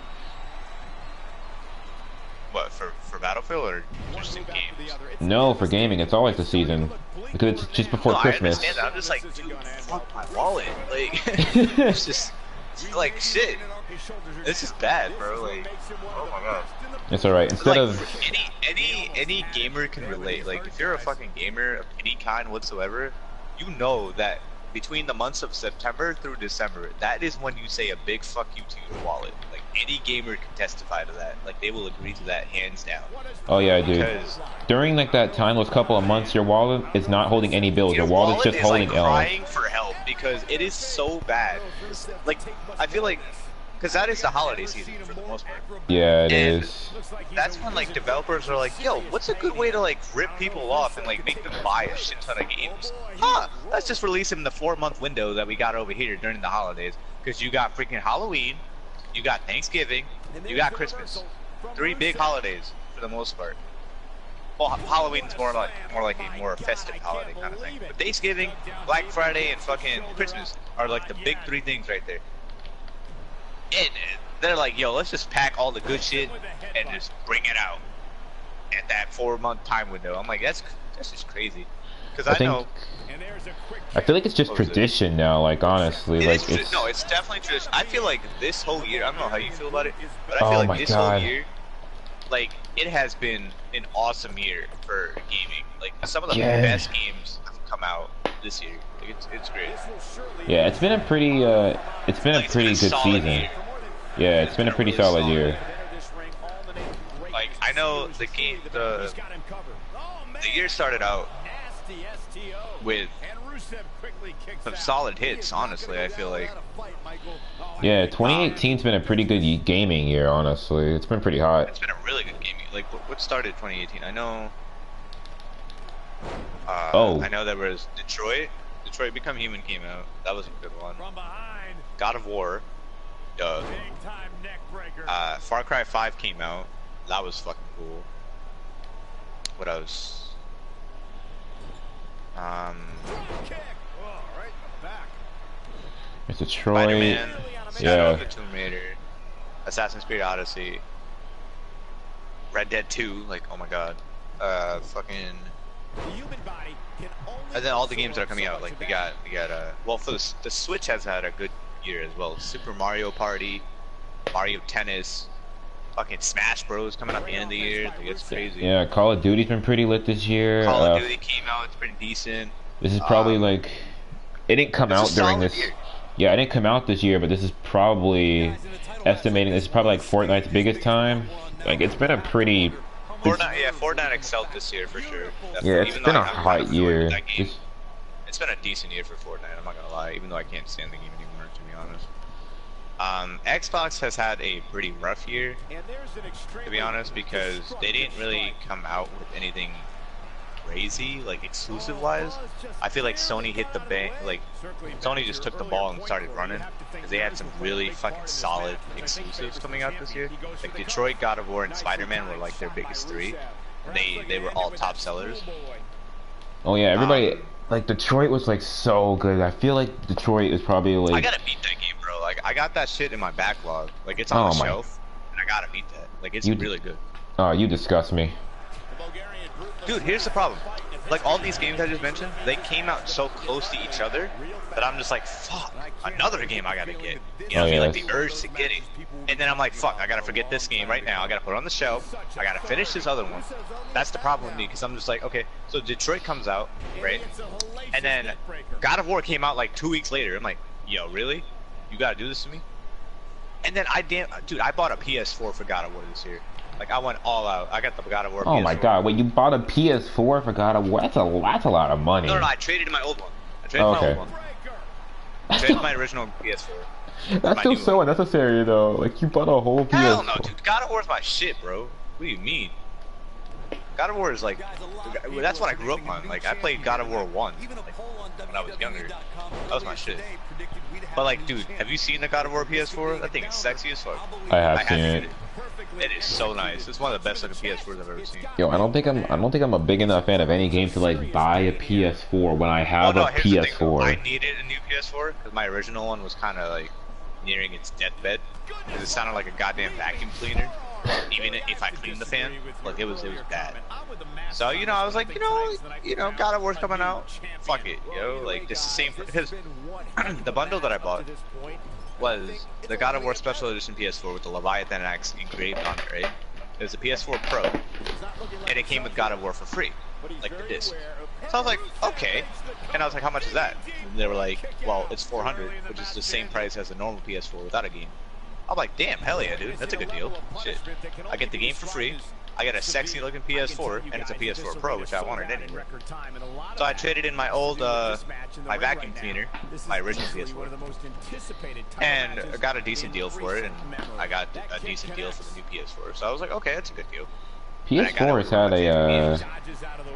What, for Battlefield or just in games? No, for gaming, it's always the season because it's just before No, Christmas. I understand that. I'm just like, dude, fuck my wallet. Like, it's just like shit. This is bad, bro. Like, oh my god. It's alright. Instead Like, of any gamer can relate. Like, if you're a fucking gamer of any kind whatsoever, you know that between the months of September through December, that is when you say a big fuck you to your wallet. Like, any gamer can testify to that. Like, they will agree to that hands down. oh yeah, dude. Because During like that time, those couple of months, your wallet is not holding any bills. Your wallet's just is holding like L's. crying for help because it is so bad. Like, I feel like, because that is the holiday season for the most part. Yeah, it And is. that's when like developers are like, yo, what's a good way to like rip people off and like make them buy a shit ton of games? Huh, let's just release them in the 4-month window that we got over here during the holidays. Because you got freaking Halloween, you got Thanksgiving, you got Christmas. 3 big holidays for the most part. Well, Halloween's more like a more festive holiday kind of thing. But Thanksgiving, Black Friday, and fucking Christmas are like the big 3 things right there. And they're like, yo, let's just pack all the good shit and just bring it out at that 4-month time window. I'm like, that's just crazy. Because I know. I feel like it's just tradition now. Like honestly, like it's No, it's definitely tradition. I feel like this whole year, I don't know how you feel about it, but I Oh feel my like this God. whole year, like it has been an awesome year for gaming. Like some of the Yeah. best games have come out this year. Like it's great. yeah, it's been a pretty it's been a Like, pretty been a good solid season. year. Yeah, it's been a pretty really solid solid. year. Like I know the year started out with some solid hits. Honestly, I feel like. Yeah, 2018's been a pretty good gaming year. Honestly, it's been pretty hot. It's been a really good game. Like, what started 2018? I know. Oh. I know there was Detroit. Detroit Become Human came out. That was a good one. God of War. Duh. Far Cry 5 came out. That was fucking cool. What else? It's Detroit. Spider-Man. Shadow Yeah. of the Tomb Raider. Assassin's Creed Odyssey. Red Dead 2. Like, oh my god. Fucking. And then all the games that are coming out, like we got well, for the Switch has had a good year as well. Super Mario Party, Mario Tennis, fucking Smash Bros coming out at the end of the year. Like, it's crazy. Yeah, Call of Duty's been pretty lit this year. Call of Duty came out, it's pretty decent. This is probably like, it didn't come it's a out during solid this. year. Yeah, it didn't come out this year, but this is probably estimating. This is probably like Fortnite's biggest time. Like it's been a pretty. Fortnite excelled this year for sure. Definitely. Yeah, it's Even been though a I'm kind hot of annoyed with year. that game, Just- It's been a decent year for Fortnite. I'm not gonna lie, even though I can't stand the game anymore, to be honest. Xbox has had a pretty rough year, to be honest, because they didn't really come out with anything crazy, like exclusive wise. I feel like Sony hit the bank, like Sony just took the ball and started running, because they had some really fucking solid exclusives coming out this year. Like Detroit, God of War, and Spider-Man were like their biggest 3. They were all top sellers. Oh yeah, everybody like Detroit was like so good. I feel like Detroit is probably like. I gotta beat that game, bro. Like I got that shit in my backlog. Like it's on the shelf, and I gotta beat that. Like it's really good. Oh, you disgust me. Dude, here's the problem. Like all these games I just mentioned, they came out so close to each other that I'm just like, fuck, another game I gotta get. You know, I feel like the urge to get it. And then I'm like, fuck, I gotta forget this game right now. I gotta put it on the shelf. I gotta finish this other one. That's the problem with me, because I'm just like, okay, so Detroit comes out, right? And then God of War came out like 2 weeks later. I'm like, yo, really? You gotta do this to me? And then dude, I bought a PS4 for God of War this year. Like I went all out. I got the God of War. Oh PS4. my god! Wait, you bought a PS4 for God of War? That's a lot of money. No, I traded in my old one. I traded my old one. I traded my original PS4. That's still so unnecessary though. Like you bought a whole PS4. Hell no, dude. God of War is my shit, bro. What do you mean? God of War is like, that's what I grew up on. Like I played God of War 1. Like, when I was younger. That was my shit. But like, dude, have you seen the God of War PS4? That thing is sexy as fuck. I have seen it. It is so nice. It's one of the best looking PS4s I've ever seen. Yo, I don't think I'm a big enough fan of any game to like buy a PS4 when I have a here's the thing, PS4. I needed a new PS4 because my original one was kind of like nearing its deathbed. Because it sounded like a goddamn vacuum cleaner. Even if I cleaned the fan, like it was bad. So you know, I was like, you know, God of War's coming out. Fuck it, yo. Like it's the same because the bundle that I bought was the God of War Special Edition PS4 with the Leviathan Axe engraved on it, right? It was a PS4 Pro, and it came with God of War for free, like the disc. So I was like, okay, and I was like, how much is that? And they were like, well, it's $400, which is the same price as a normal PS4 without a game. I'm like, damn, hell yeah, dude, that's a good deal. Shit, I get the game for free. I get a sexy looking PS4, and it's a PS4 Pro, which I wanted anyway. So I traded in my old, my vacuum cleaner, my original PS4, and I got a decent deal for it, and I got a decent deal for the new PS4. So I was like, okay, that's a good deal. PS4 has had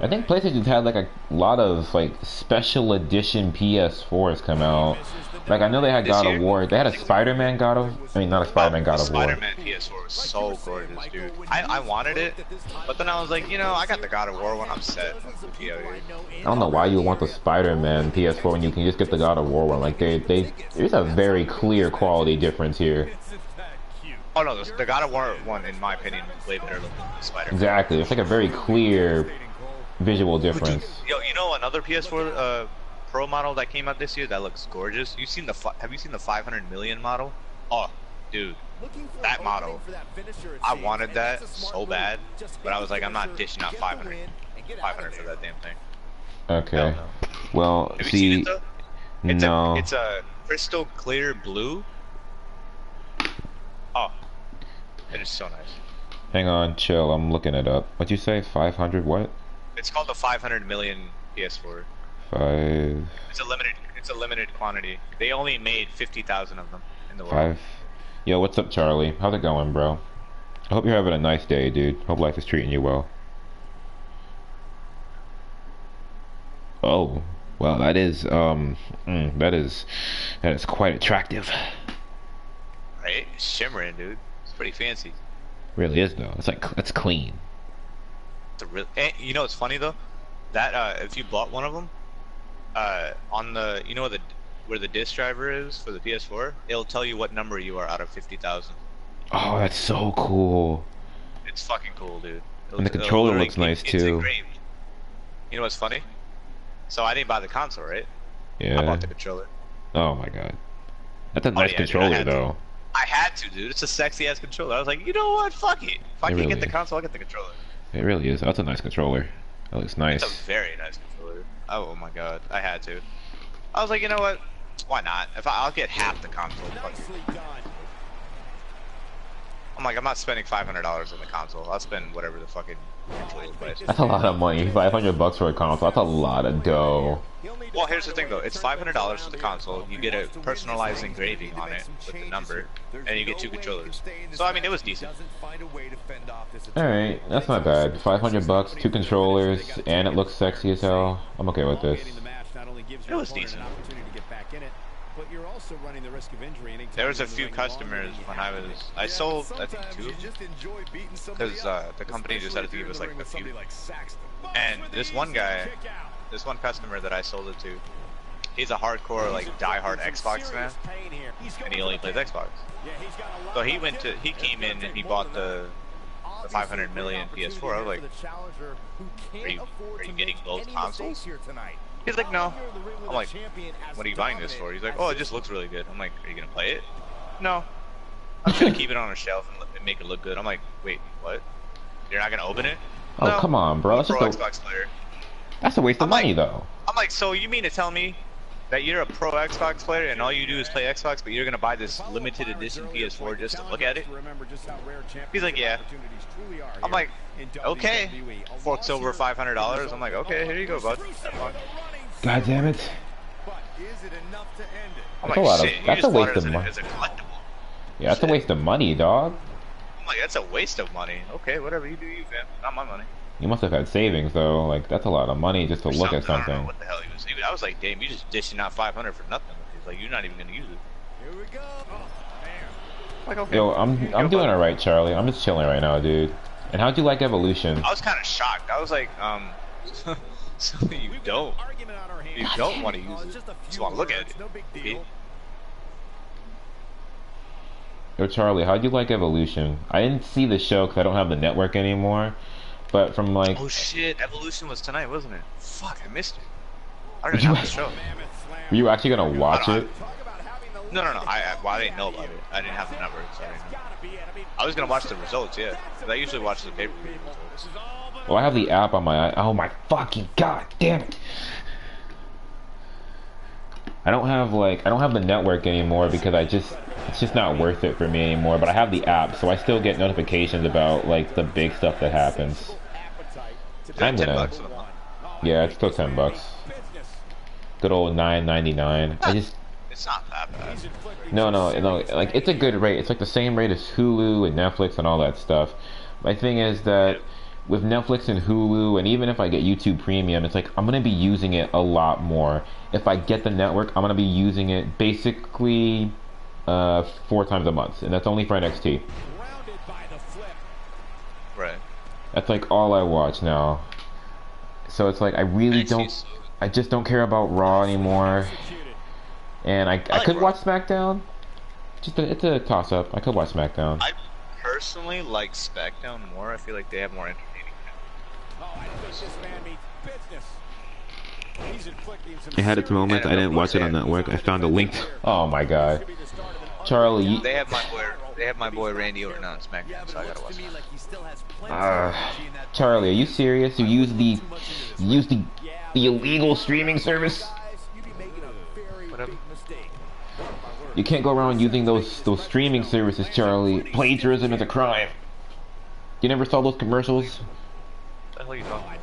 I think PlayStation's had like a lot of like special edition PS4s come out. Like I know they had God of War. They had a Spider-Man God of, I mean not a Spider-Man God of War. Spider-Man PS4 was so gorgeous, dude. I wanted it, but then I was like, you know, I got the God of War one. I'm set. I don't know why you would want the Spider-Man PS4 when you can just get the God of War one. Like there's a very clear quality difference here. Oh no, the God of War one, in my opinion, was way better looking than Spider-Man. Exactly. It's like a very clear visual difference. Yo, you know another PS4 Pro model that came out this year that looks gorgeous? Have you seen the 500 million model? Oh, dude, that model. I wanted that so bad, but I was like, I'm not dishing out 500 for that damn thing. Okay. No. Well, Have you see, seen it, though? no. It's a crystal clear blue. Oh, it is so nice. Hang on, chill. I'm looking it up. What'd you say? 500 what? It's called the 500 million PS4. 5. It's a limited quantity. They only made 50,000 of them in the world. 5. Yo, what's up, Charlie? How's it going, bro? I hope you're having a nice day, dude. Hope life is treating you well. Oh, well, that is that is quite attractive. Right? It's shimmering, dude. It's pretty fancy. Really is though. It's like it's clean. It's a real. And you know what's funny though? That if you bought one of them, on the where the disk driver is for the PS4, it'll tell you what number you are out of 50,000. Oh, that's so cool. It's fucking cool, dude. And the controller looks nice too. Engraved. You know what's funny? So I didn't buy the console, right? Yeah. I bought the controller. Oh my god. That's a nice controller though. I had to, dude. It's a sexy ass controller. I was like, you know what? Fuck it. If I can't get the console, I'll get the controller. It really is. That's a nice controller. That looks nice. It's a very nice controller. Oh my god, I had to. I was like, you know what? Why not? I'll get half the console. Fuck it. I'm like, I'm not spending $500 on the console. I'll spend whatever the fucking controller price. That's a lot of money. $500 for a console. That's a lot of dough. Well, here's the thing though. It's $500 for the console. You get a personalized engraving on it with the number, and you get 2 controllers. So I mean, it was decent. All right, that's not bad. $500, 2 controllers, and it looks sexy as hell. I'm okay with this. It was decent. There was a few customers when I sold, I think 2, because the company decided to give us like a few. And this one customer that I sold it to, he's a hardcore, like, die-hard Xbox fan, and he only plays Xbox. So he came in and he bought the 500 million PS4. I was like, are you getting both consoles? He's like, no. I'm like, what are you buying this for? He's like, oh, it just looks really good. I'm like, are you gonna play it? No. I'm just gonna keep it on a shelf and make it look good. I'm like, wait, what? You're not gonna open it? Oh, no. come on, bro. That's Pro Xbox player. That's a waste of money, though. I'm like, so you mean to tell me that you're a pro Xbox player and all you do is play Xbox, but you're gonna buy this limited edition PS4 just to look at it? He's like, yeah. I'm like, okay. Forks over $500. I'm like, okay, here you go, bud. Have fun. God damn it. I'm That's like, a lot shit, of. That's a waste of money. As a collectible. Yeah, that's a waste of money, dog. I'm like, that's a waste of money. Okay, whatever, you do you, fam. Not my money. You must have had savings though. Like that's a lot of money just to look at I don't know something. what the hell he was. I was like, damn, you just dishing out 500 for nothing. He's like, you're not even gonna use it. Here we go. Oh, Like, okay. Yo, I'm doing alright, Charlie. I'm just chilling right now, dude. And how'd you like Evolution? I was kind of shocked. I was like, so you don't want to use it. Just want to look at it. no big Okay. deal. Yo, Charlie, how'd you like Evolution? I didn't see the show because I don't have the network anymore. But from like, Oh shit, Evolution was tonight, wasn't it? Fuck, I missed it. I Would didn't you- have the show. were you actually gonna watch it? No. I didn't know about it. I didn't have the network, so I didn't know. I was gonna watch the results, yeah. 'Cause I usually watch the pay-per-view results. Well, I have the app on my. Oh my fucking god, damn it! I don't have the network anymore because it's just not worth it for me anymore. But I have the app, so I still get notifications about like the big stuff that happens. I'm $10 gonna. for the month. Yeah, it's still $10. Good old $9.99. I just. It's not that bad. No, like it's a good rate. It's like the same rate as Hulu and Netflix and all that stuff. My thing is that with Netflix and Hulu, and even if I get YouTube Premium, it's like I'm gonna be using it a lot more. If I get the network, I'm gonna be using it basically 4 times a month, and that's only for NXT. Right. That's like all I watch now. So it's like I really don't. NXT, I just don't care about Raw anymore. And I like could Raw. watch SmackDown. It's a toss up. I could watch SmackDown. I personally like SmackDown more. I feel like they have more entertaining. I had its moments. I didn't watch it on network. I found a link. Oh my god, Charlie. You, They have my boy Randy Orton on SmackDown, so I gotta watch that. Charlie, are you serious? You use the illegal streaming service? Whatever. You can't go around using those streaming services, Charlie. Plagiarism is a crime. You never saw those commercials? What the hell are you talking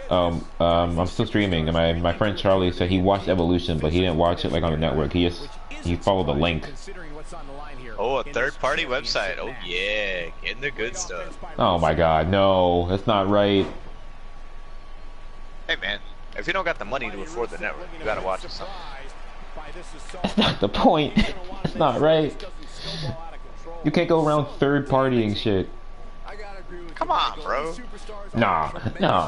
about? I'm still streaming, and my friend Charlie said he watched Evolution, but he didn't watch it like on the network. He followed the link. Oh, a third-party website. Oh yeah, getting the good stuff. Oh my god, no, that's not right. Hey man, if you don't got the money to afford the network, you gotta watch it something. That's not the point. That's not right. You can't go around third-partying shit. Come on, bro. Nah,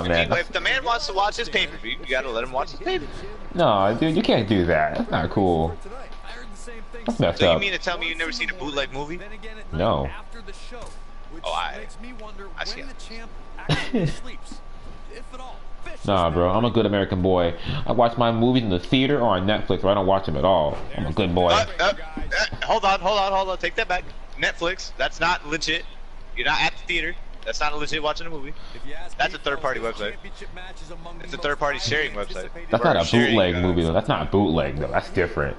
man. If the man wants to watch his pay-per-view, you gotta let him watch his pay-per-view. No, dude, you can't do that. That's not cool. That's messed So you up. mean to tell me you've never seen a bootleg movie? No. Oh, I see. Nah, bro, I'm a good American boy. I watch my movies in the theater or on Netflix, or I don't watch them at all. I'm a good boy. Hold on. Take that back. Netflix, that's not legit. You're not at the theater. That's not a legit watching a movie. That's a third-party website. It's a third-party sharing website. That's not a bootleg movie, though. That's not a bootleg, though. That's different.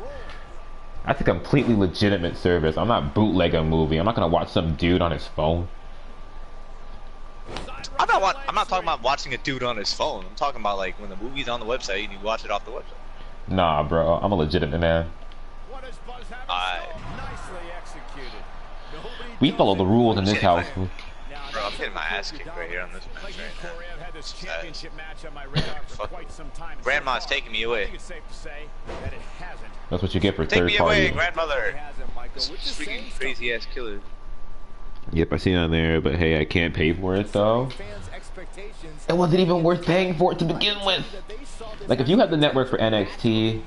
That's a completely legitimate service. I'm not bootlegging a movie. I'm not gonna watch some dude on his phone. I'm not talking about watching a dude on his phone. I'm talking about like when the movie's on the website and you watch it off the website. Nah, bro. I'm a legitimate man. We follow the rules in this house. Bro, I'm getting my ass kicked right here on this match right now. Grandma's taking me away. That's what you get for Take third me party. away, grandmother. This freaking crazy ass killer. Yep, I see it on there, but hey, I can't pay for it though. It wasn't even worth paying for it to begin with. Like if you have the network for NXT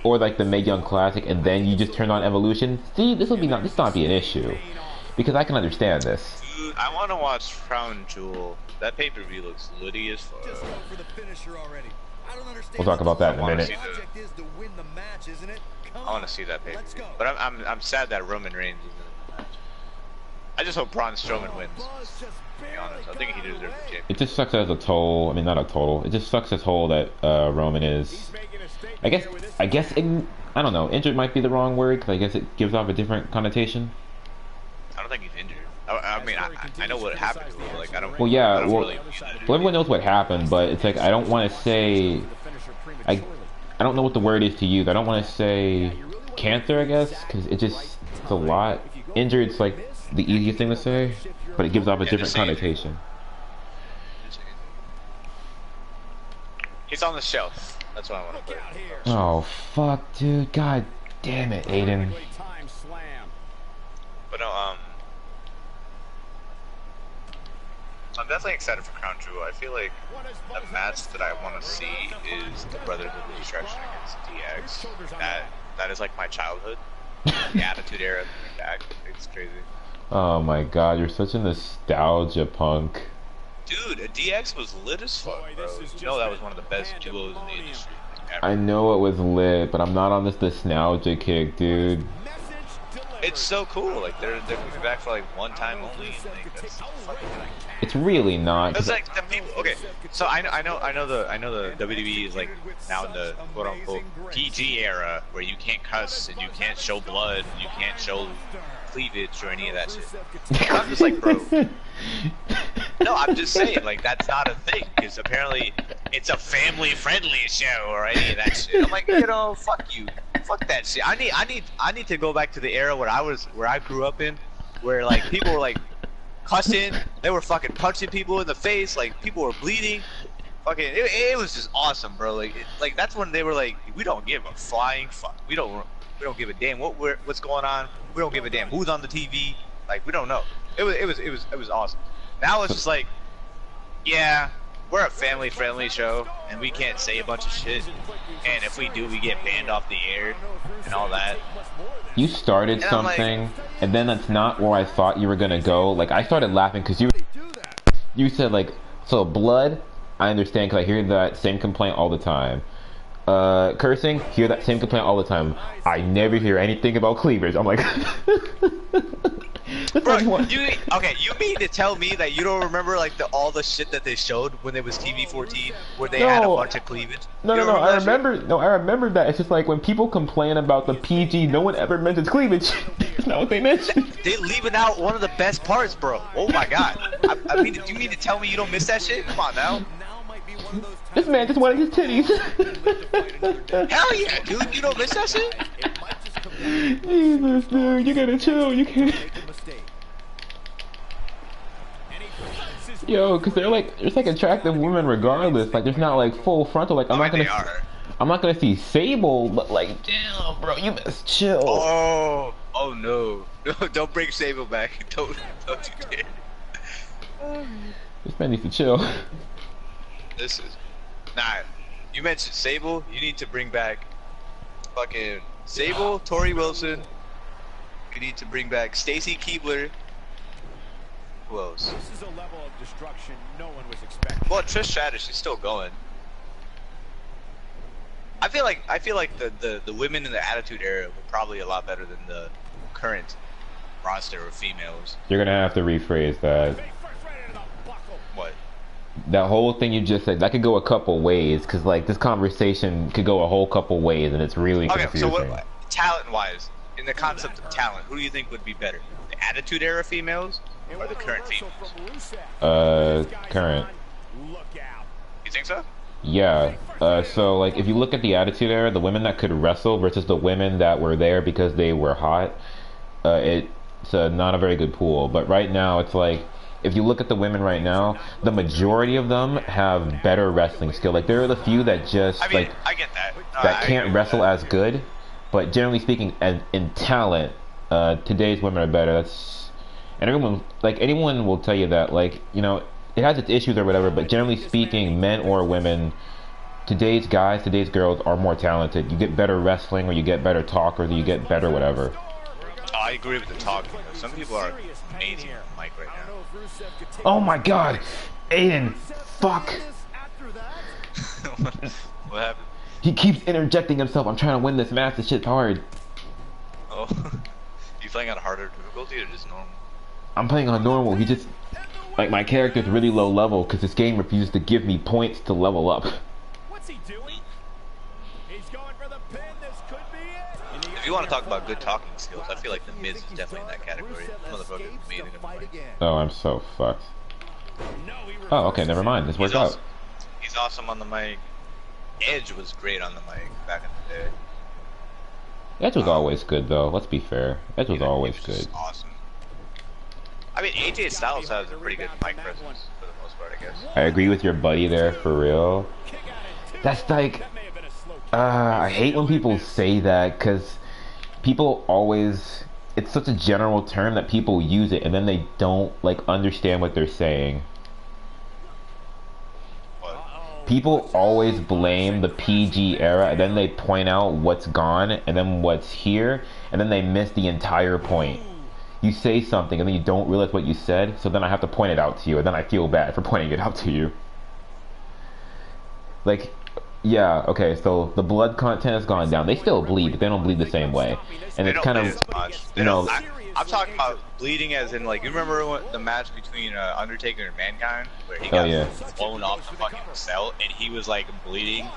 or like the Mae Young Classic, and then you just turn on Evolution, see, this not be an issue because I can understand this. Dude, I want to watch Crown Jewel. That pay-per-view looks litty as fuck. We'll talk about that in a minute. I want to see that pay-per-view, but I'm sad that Roman Reigns is in the match. I just hope Braun Strowman wins. To be honest, I think he deserves the championship. It just sucks as a total. I mean, not a total. It just sucks as whole that Roman is. I guess I don't know. Injured might be the wrong word because I guess it gives off a different connotation. I don't think he's injured. I mean, I know what happened to him, but like I don't. Well, yeah. I don't Well, really everyone knows what happened, but it's like I don't want to say. I don't know what the word is to use. I don't want to say cancer, I guess, because it's a lot. Injured's like the easiest thing to say, but it gives off a different connotation. He's on the shelf. That's what I want to put. Oh fuck, dude! God damn it, Aiden. But no, I'm definitely excited for Crown Jewel. I feel like the match that I want to see is the Brotherhood of Destruction against DX. That is like my childhood. The Attitude Era coming back. It's crazy. Oh my god, you're such a nostalgia punk. Dude, a DX was lit as fuck, bro. You know that was one of the best duos in the industry ever. I know it was lit, but I'm not on this nostalgia kick, dude. It's so cool. Like they're coming back for like one time only. Like, that's fucking It's really not. It's like the people. Okay, so I know the WWE is like now in the quote unquote PG era where you can't cuss and you can't show blood and you can't show cleavage or any of that shit. I'm just like, bro. No, I'm just saying, like that's not a thing because apparently it's a family-friendly show or any of that shit. I'm like, fuck you, fuck that shit. I need to go back to the era where I grew up in, where like people were like cussing, they were fucking punching people in the face, like people were bleeding. Fucking, it was just awesome, bro. Like that's when they were like, we don't give a flying fuck. We don't give a damn what's going on. We don't give a damn who's on the TV. Like we don't know. It was awesome. Now it's just like, yeah, we're a family-friendly show, and we can't say a bunch of shit. And if we do, we get banned off the air and all that. You started and something, and then that's not where I thought you were gonna go. Like I started laughing because you said like, so blood. I understand because I hear that same complaint all the time. Cursing, hear that same complaint all the time. I never hear anything about cleavage. I'm like, bro, you mean to tell me that you don't remember like all the shit that they showed when it was TV14, where they had a bunch of cleavage? No. I remember that. It's just like when people complain about the PG, no one ever mentions cleavage. That's not what they mention. They leaving out one of the best parts, bro. Oh my god. I mean, do you mean to tell me you don't miss that shit? Come on now. This man just wanted his titties. Hell yeah, dude, you don't miss that shit? Jesus, dude, you gotta chill. You can't. Yo, cause they're like, there's like attractive women regardless. Like, there's not like full frontal. Like, I'm not gonna see Sable, but like, damn, bro, you best chill. Oh no, don't bring Sable back. Don't you dare. This man needs to chill. This is you mentioned Sable. You need to bring back fucking Sable, Tori Wilson. You need to bring back Stacy Keibler. Who else? This is a level of destruction no one was expecting. Well, Trish Stratus, she's still going. I feel like the women in the Attitude Era were probably a lot better than the current roster of females. You're gonna have to rephrase that. What? That whole thing you just said, that could go a couple ways, because like this conversation could go a whole couple ways, and it's really confusing. So what, talent-wise, in the concept of talent, who do you think would be better? The Attitude Era females or the current females? Current. You think so? Yeah. So like if you look at the Attitude Era, the women that could wrestle versus the women that were there because they were hot, it's not a very good pool. But right now, it's like, if you look at the women right now, the majority of them have better wrestling skill. Like there are the few that just I get that. That can't wrestle as good, but generally speaking, in talent, today's women are better. And anyone will tell you that. Like, you know, it has its issues or whatever, but generally speaking, men or women, today's guys, today's girls are more talented. You get better wrestling, or you get better talkers, or you get better whatever. I agree with the talking. Some people are amazing on mic right now. Oh my god! Aiden! Fuck! What happened? He keeps interjecting himself. I'm trying to win this match. This shit's hard. Oh. You playing on harder difficulty or just normal? I'm playing on normal. He just... Like, my character's really low level because this game refuses to give me points to level up. What's he doing? He's going for the pin. This could be it. If you want to talk about good talking skills, I feel like the Miz is definitely in that category. Motherfucker amazing in the mic. Oh, I'm so fucked. Oh, okay, never mind. This worked out. He's awesome on the mic. Edge was great on the mic back in the day. Edge was always good, though. Let's be fair. Edge was always good. Awesome. I mean, AJ Styles has a pretty good mic presence for the most part, I guess. I agree with your buddy there, for real. That's like, I hate when people say that, because people always, it's such a general term that people use it and then they don't like understand what they're saying. People always blame the PG era and then they point out what's gone and then what's here and then they miss the entire point. You say something and then you don't realize what you said, so then I have to point it out to you and then I feel bad for pointing it out to you. Like, yeah, okay, so the blood content has gone down. They still bleed, but they don't bleed the same way. And it's kind of, you know... I'm talking about bleeding as in, like, you remember the match between Undertaker and Mankind? Where he got blown off the fucking cell, and he was, like, bleeding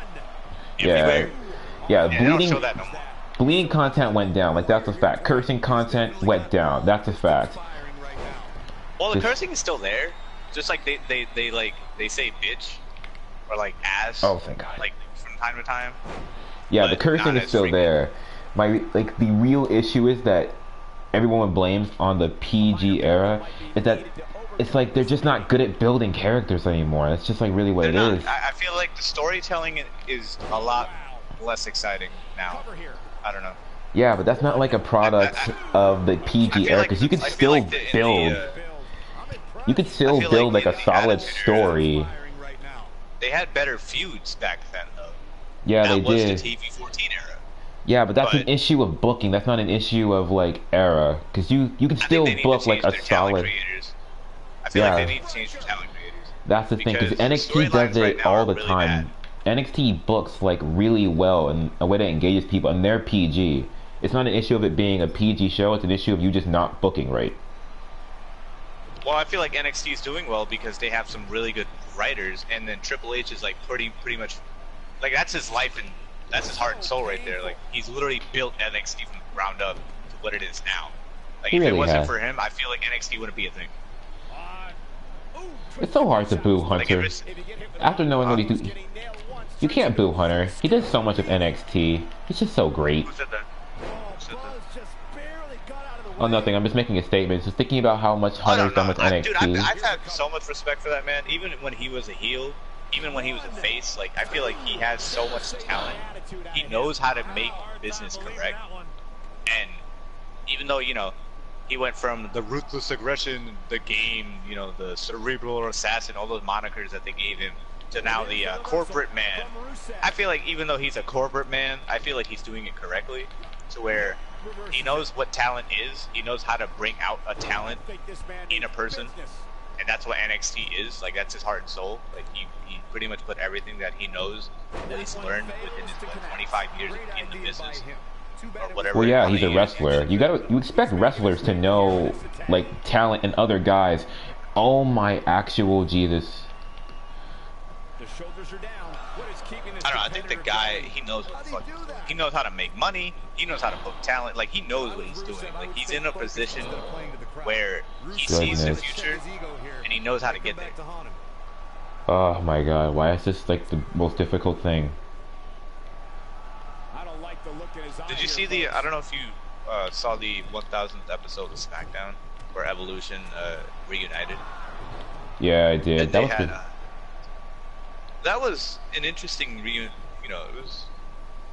everywhere? Yeah, they don't show that no more. Bleeding content went down, like, that's a fact. Cursing content went down, that's a fact. Well, the cursing is still there. Just like they say bitch. Or like ass. Oh, thank God. Like from time to time. Yeah, the cursing is still there. The real issue is that everyone blames on the PG era is that it's like they're just not good at building characters anymore. That's just like really what it is. I feel like the storytelling is a lot less exciting now. I don't know. Yeah, but that's not like a product of the PG era, because you could still build. You could still build like a solid story. They had better feuds back then, though. Yeah, they did. That was the TV-14 era. Yeah, but that's an issue of booking. That's not an issue of like era, because you can still book like a solid. I feel like they need to change their talent creators. That's the thing, because NXT does it all the time. NXT books like really well in a way that engages people, and they're PG. It's not an issue of it being a PG show. It's an issue of you just not booking right. Well, I feel like NXT is doing well because they have some really good writers, and then Triple H is like pretty much, like that's his life and that's his heart and soul right there. Like he's literally built NXT from the ground up to what it is now. Like if it wasn't for him, I feel like NXT wouldn't be a thing. It's so hard to boo Hunter. After knowing what he do, you can't boo Hunter. He does so much of NXT. He's just so great. Oh, nothing. I'm just making a statement. Just thinking about how much Hunter's done with NXT. Dude, I've had so much respect for that man. Even when he was a heel, even when he was a face, like I feel like he has so much talent. He knows how to make business correct. And even though, you know, he went from the ruthless aggression, the game, you know, the cerebral assassin, all those monikers that they gave him, to now the corporate man. I feel like even though he's a corporate man, I feel like he's doing it correctly, to where he knows what talent is. He knows how to bring out a talent in a person, and that's what NXT is. Like that's his heart and soul. Like he pretty much put everything that he knows, that he's learned within his 25 years in the business, or whatever. Well, yeah, he's a wrestler. You expect wrestlers to know like talent in other guys. Oh my actual Jesus. I don't know, I think the guy, he knows what the fuck he's doing. He knows how to make money, he knows how to book talent, like he knows what he's doing. Like he's in a position where he sees the future and he knows how to get there. Oh my god, why is this like the most difficult thing? Did you see the, I don't know if you saw the 1000th episode of SmackDown where Evolution reunited? Yeah, I did. That was good. That was an interesting reunion. You know,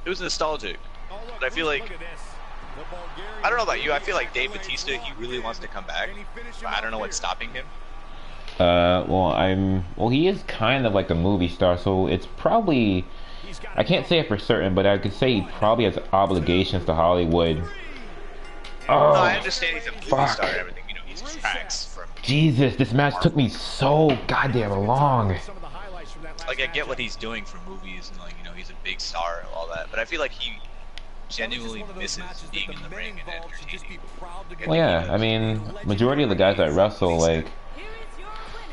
it was nostalgic. But I feel like, I don't know about you, I feel like Dave Bautista, he really wants to come back. But I don't know what's stopping him. Well, he is kind of like a movie star, so it's probably, I can't say it for certain, but I could say he probably has obligations to Hollywood. Oh, no, I understand he's a movie star and everything, you know, he's tracks from... Jesus, this match took me so goddamn long. Like, I get what he's doing for movies, and like, you know, he's a big star and all that, but I feel like he genuinely misses being in the ring and entertaining. Well, yeah, I mean, majority of the guys that wrestle, like,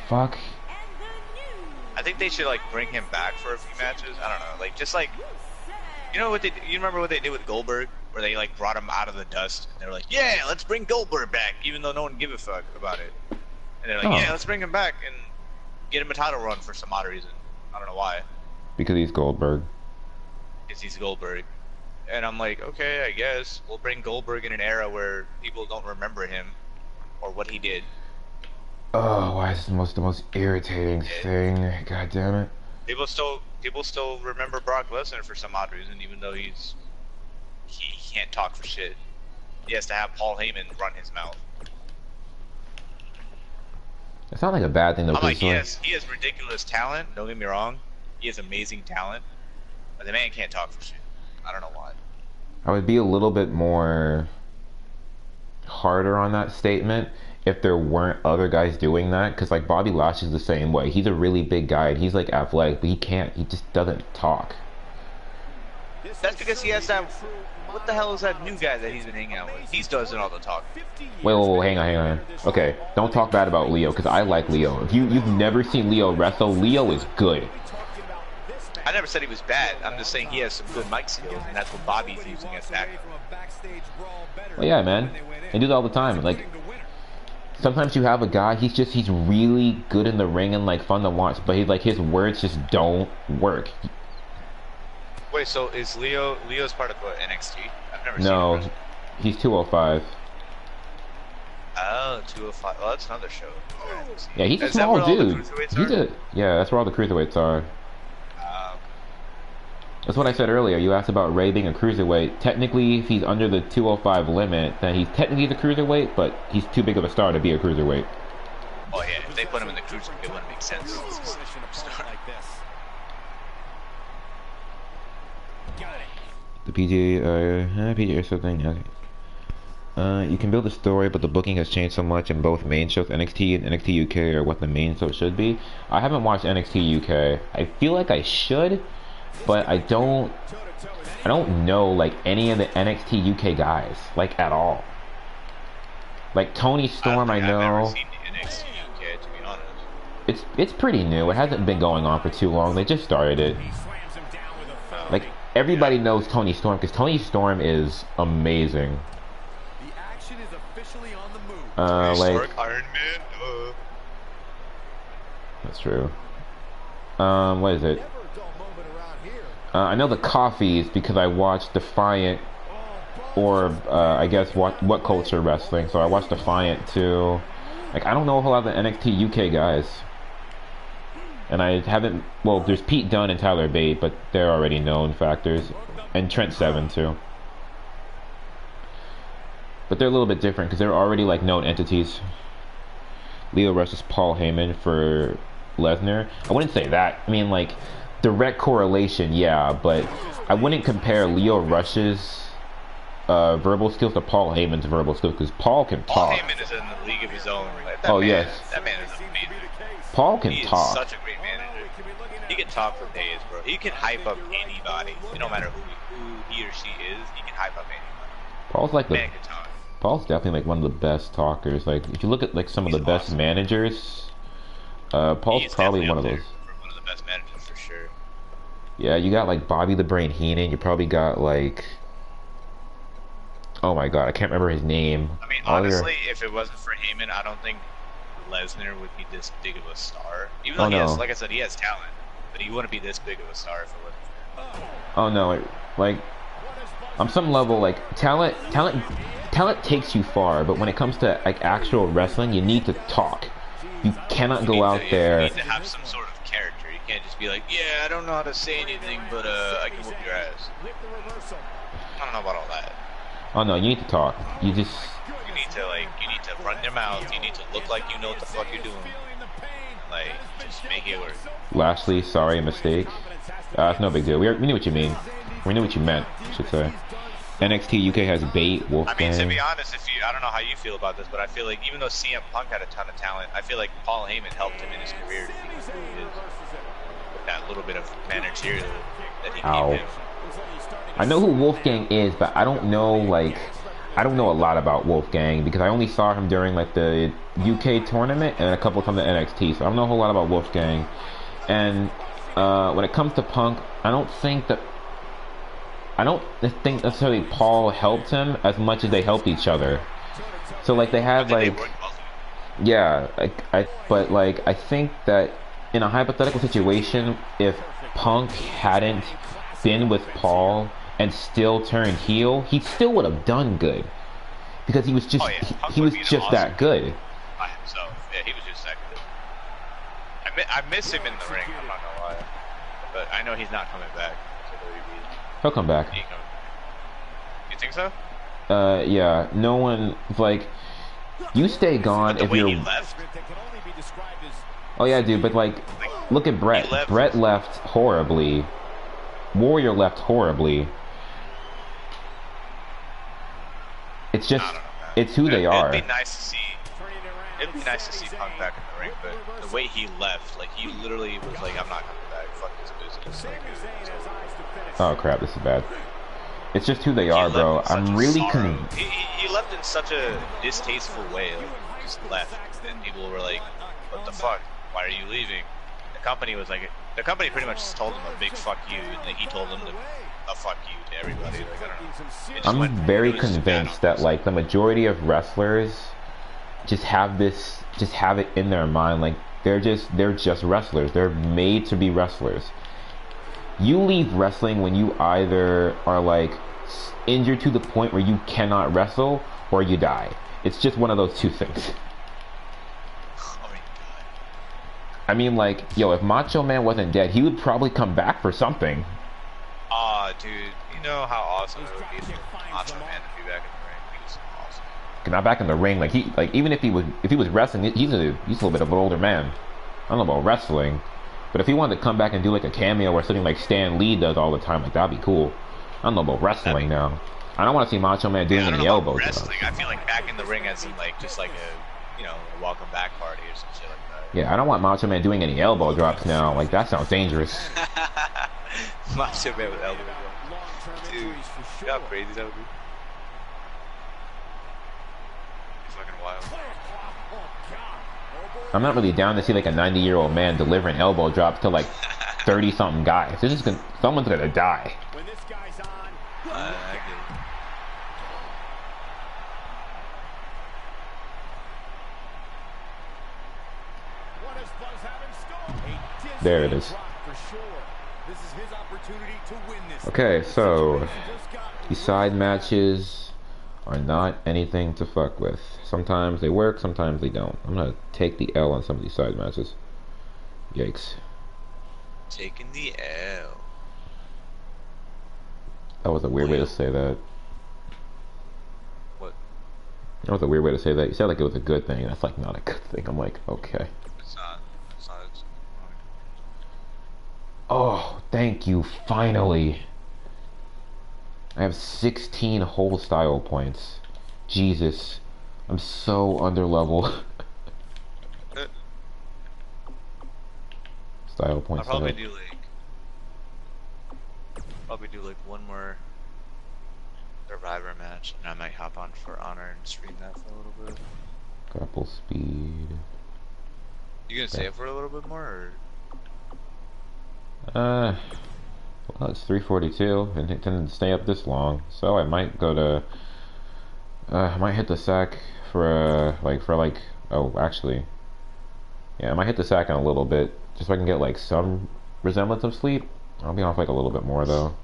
fuck. I think they should, like, bring him back for a few matches. I don't know, like, just like, you know what you remember what they did with Goldberg? Where they, like, brought him out of the dust, and they were like, yeah, let's bring Goldberg back, even though no one gave a fuck about it. And they're like, yeah, let's bring him back and get him a title run for some odd reason. I don't know why. Because he's Goldberg. Because he's Goldberg. And I'm like, okay, I guess we'll bring Goldberg in an era where people don't remember him or what he did. Oh, why is this the most irritating thing? God damn it. People still remember Brock Lesnar for some odd reason, even though he can't talk for shit. He has to have Paul Heyman run his mouth. It's not like a bad thing though. I'm like, he has ridiculous talent. Don't get me wrong, he has amazing talent, but the man can't talk for shit. I don't know why. I would be a little bit more harder on that statement if there weren't other guys doing that, because like Bobby Lashley's the same way. He's a really big guy and he's like athletic, but he just doesn't talk. That's because he has that. What the hell is that new guy that he's been hanging out with? He does all the talking. Wait, hang on. Okay, don't talk bad about Leo, because I like Leo. If you've never seen Leo wrestle, Leo is good. I never said he was bad. I'm just saying he has some good mic skills, and that's what Bobby's using as backup. Well, yeah, man. They do that all the time. Like, sometimes you have a guy, he's really good in the ring and like fun to watch, but his words just don't work. Wait, so is Leo's part of what, NXT? I've never no, seen him. He's 205. Oh, 205. Well, that's another show. Yeah, he's a Is small that where all the dude. cruiserweights are? Yeah, that's where all the cruiserweights are. That's what I said earlier. You asked about Ray being a cruiserweight. Technically, if he's under the 205 limit, then he's technically the cruiserweight, but he's too big of a star to be a cruiserweight. Oh yeah, if they put him in the cruiserweight, it wouldn't make sense. The PGA or something. Okay. You can build a story, but the booking has changed so much in both main shows. NXT and NXT UK are what the main show should be. I haven't watched NXT UK. I feel like I should, but I don't know like any of the NXT UK guys like at all. Like Tony Storm, I know. I've never seen the NXT UK, to be honest. It's pretty new. It hasn't been going on for too long. They just started it. Like everybody knows Tony Storm because Tony Storm is amazing. The action is officially on the move. Like Iron Man. That's true. What is it? I know the Coffees because I watched Defiant, or I guess what Culture Wrestling. So I watched Defiant too. Like I don't know a whole lot of the NXT UK guys, and I haven't. Well, there's Pete Dunne and Tyler Bate, but they're already known factors, and Trent Seven too. But they're a little bit different because they're already like known entities. Leo versus Paul Heyman for Lesnar. I wouldn't say that. I mean like. Direct correlation, yeah, but I wouldn't compare Leo Rush's verbal skills to Paul Heyman's verbal skills because Paul can talk. Paul Heyman is in the league of his own. Like, yes. That man is amazing. Paul can talk. He is such a great manager. He can talk for days, bro. He can hype up anybody. It don't matter who he or she is. He can hype up anybody. Paul's like man can talk. Paul's definitely like one of the best talkers. Like if you look at like some of the best awesome. Managers, Paul's probably one of those. One of the best managers for sure. Yeah, you got like Bobby the Brain Heenan. You probably got like, oh my god, I can't remember his name. I mean, honestly, if it wasn't for Heyman, I don't think Lesnar would be this big of a star. Even though he has, like I said, he has talent, but he wouldn't be this big of a star if it wasn't for him. Oh no, like on some level, like talent takes you far, but when it comes to like actual wrestling, you need to talk. You cannot go out there. You need to have some sort of character. You can't just be like, yeah, I don't know how to say anything, but I can whoop your ass. I don't know about all that. Oh no, you need to talk. You need to run your mouth. You need to look like you know what the fuck you're doing. Like, just make it work. Lastly, sorry, mistake. It's no big deal. We knew what you mean. We knew what you meant, I should say. NXT UK has Bait, Wolfgang. I mean, to be honest, I don't know how you feel about this, but I feel like even though CM Punk had a ton of talent, I feel like Paul Heyman helped him in his career to be who he is. With that little bit of managerial that he gave him. I know who Wolfgang is, but I don't know a lot about Wolfgang because I only saw him during like the UK tournament and a couple times at NXT, so I don't know a whole lot about Wolfgang. And when it comes to Punk, I don't think necessarily Paul helped him as much as they helped each other. So like they had like, yeah, but like I think that in a hypothetical situation, if Punk hadn't been with Paul and still turned heel, he still would have done good because he was just he was just awesome. That good. By himself, yeah, he was just that good. I miss him in the ring. I'm not gonna lie. but I know he's not coming back to WWE. He'll come back. You think so? Yeah. No one like. You stay gone But the if way you're. he left. Oh yeah, dude. But like, look at Brett. Brett left horribly. Warrior left horribly. It's just, it's who they are. It'd be nice to see. It'd be nice to see Punk back in the ring, but the way he left, like he literally was like, "I'm not coming back. Fuck this business." Oh crap, this is bad. It's just who they are, bro. I'm really he left in such a distasteful way. Like, he just left, and people were like, "What the fuck? Why are you leaving?" The company was like, the company pretty much just told him a big fuck you, and then he told them a fuck you to everybody. Like, I don't know. I'm very convinced that like the majority of wrestlers just have this, just have it in their mind, like they're just wrestlers. They're made to be wrestlers. You leave wrestling when you either are like injured to the point where you cannot wrestle or you die. It's just one of those two things. I mean, like, yo, if Macho Man wasn't dead, he would probably come back for something. Aw, dude, you know how awesome it would be for Macho Man to be back in the ring. He's awesome. Not back in the ring, like even if he was wrestling, he's a little bit of an older man. I don't know about wrestling, but if he wanted to come back and do like a cameo or something like Stan Lee does all the time, like that'd be cool. I don't know about wrestling now. I don't want to see Macho Man doing any elbows. Wrestling, I feel like back in the ring as in like just like a, you know, a welcome back party or some shit like that. Yeah, I don't want Macho Man doing any elbow drops now. Like that sounds dangerous. Macho Man with elbow drops. Dude, you know how crazy that would be? It's fucking wild. I'm not really down to see like a 90-year-old man delivering elbow drops to like 30-something guys. This is someone's gonna die. When this guy's on, I get it. what does Buzz have in store? There it is. For sure. This is his opportunity to win this. Okay, so these side matches are not anything to fuck with. Sometimes they work, sometimes they don't. I'm gonna take the L on some of these side matches. Yikes. Taking the L. That was a weird way to say that. What? That was a weird way to say that. You said like it was a good thing. That's like not a good thing. I'm like, okay. It's not. It's not. It's Oh, thank you, finally. I have 16 whole style points. Jesus. I'm so under level. Style points. I'll probably do like one more Survivor match, and I might hop on For Honor and stream that for a little bit. Grapple speed. You gonna stay up for a little bit more, or? Well, it's 3:42, and it didn't stay up this long, so I might go to. I might hit the sack for oh, actually, yeah, I might hit the sack in a little bit, just so I can get like some resemblance of sleep. I'll be off like a little bit more though.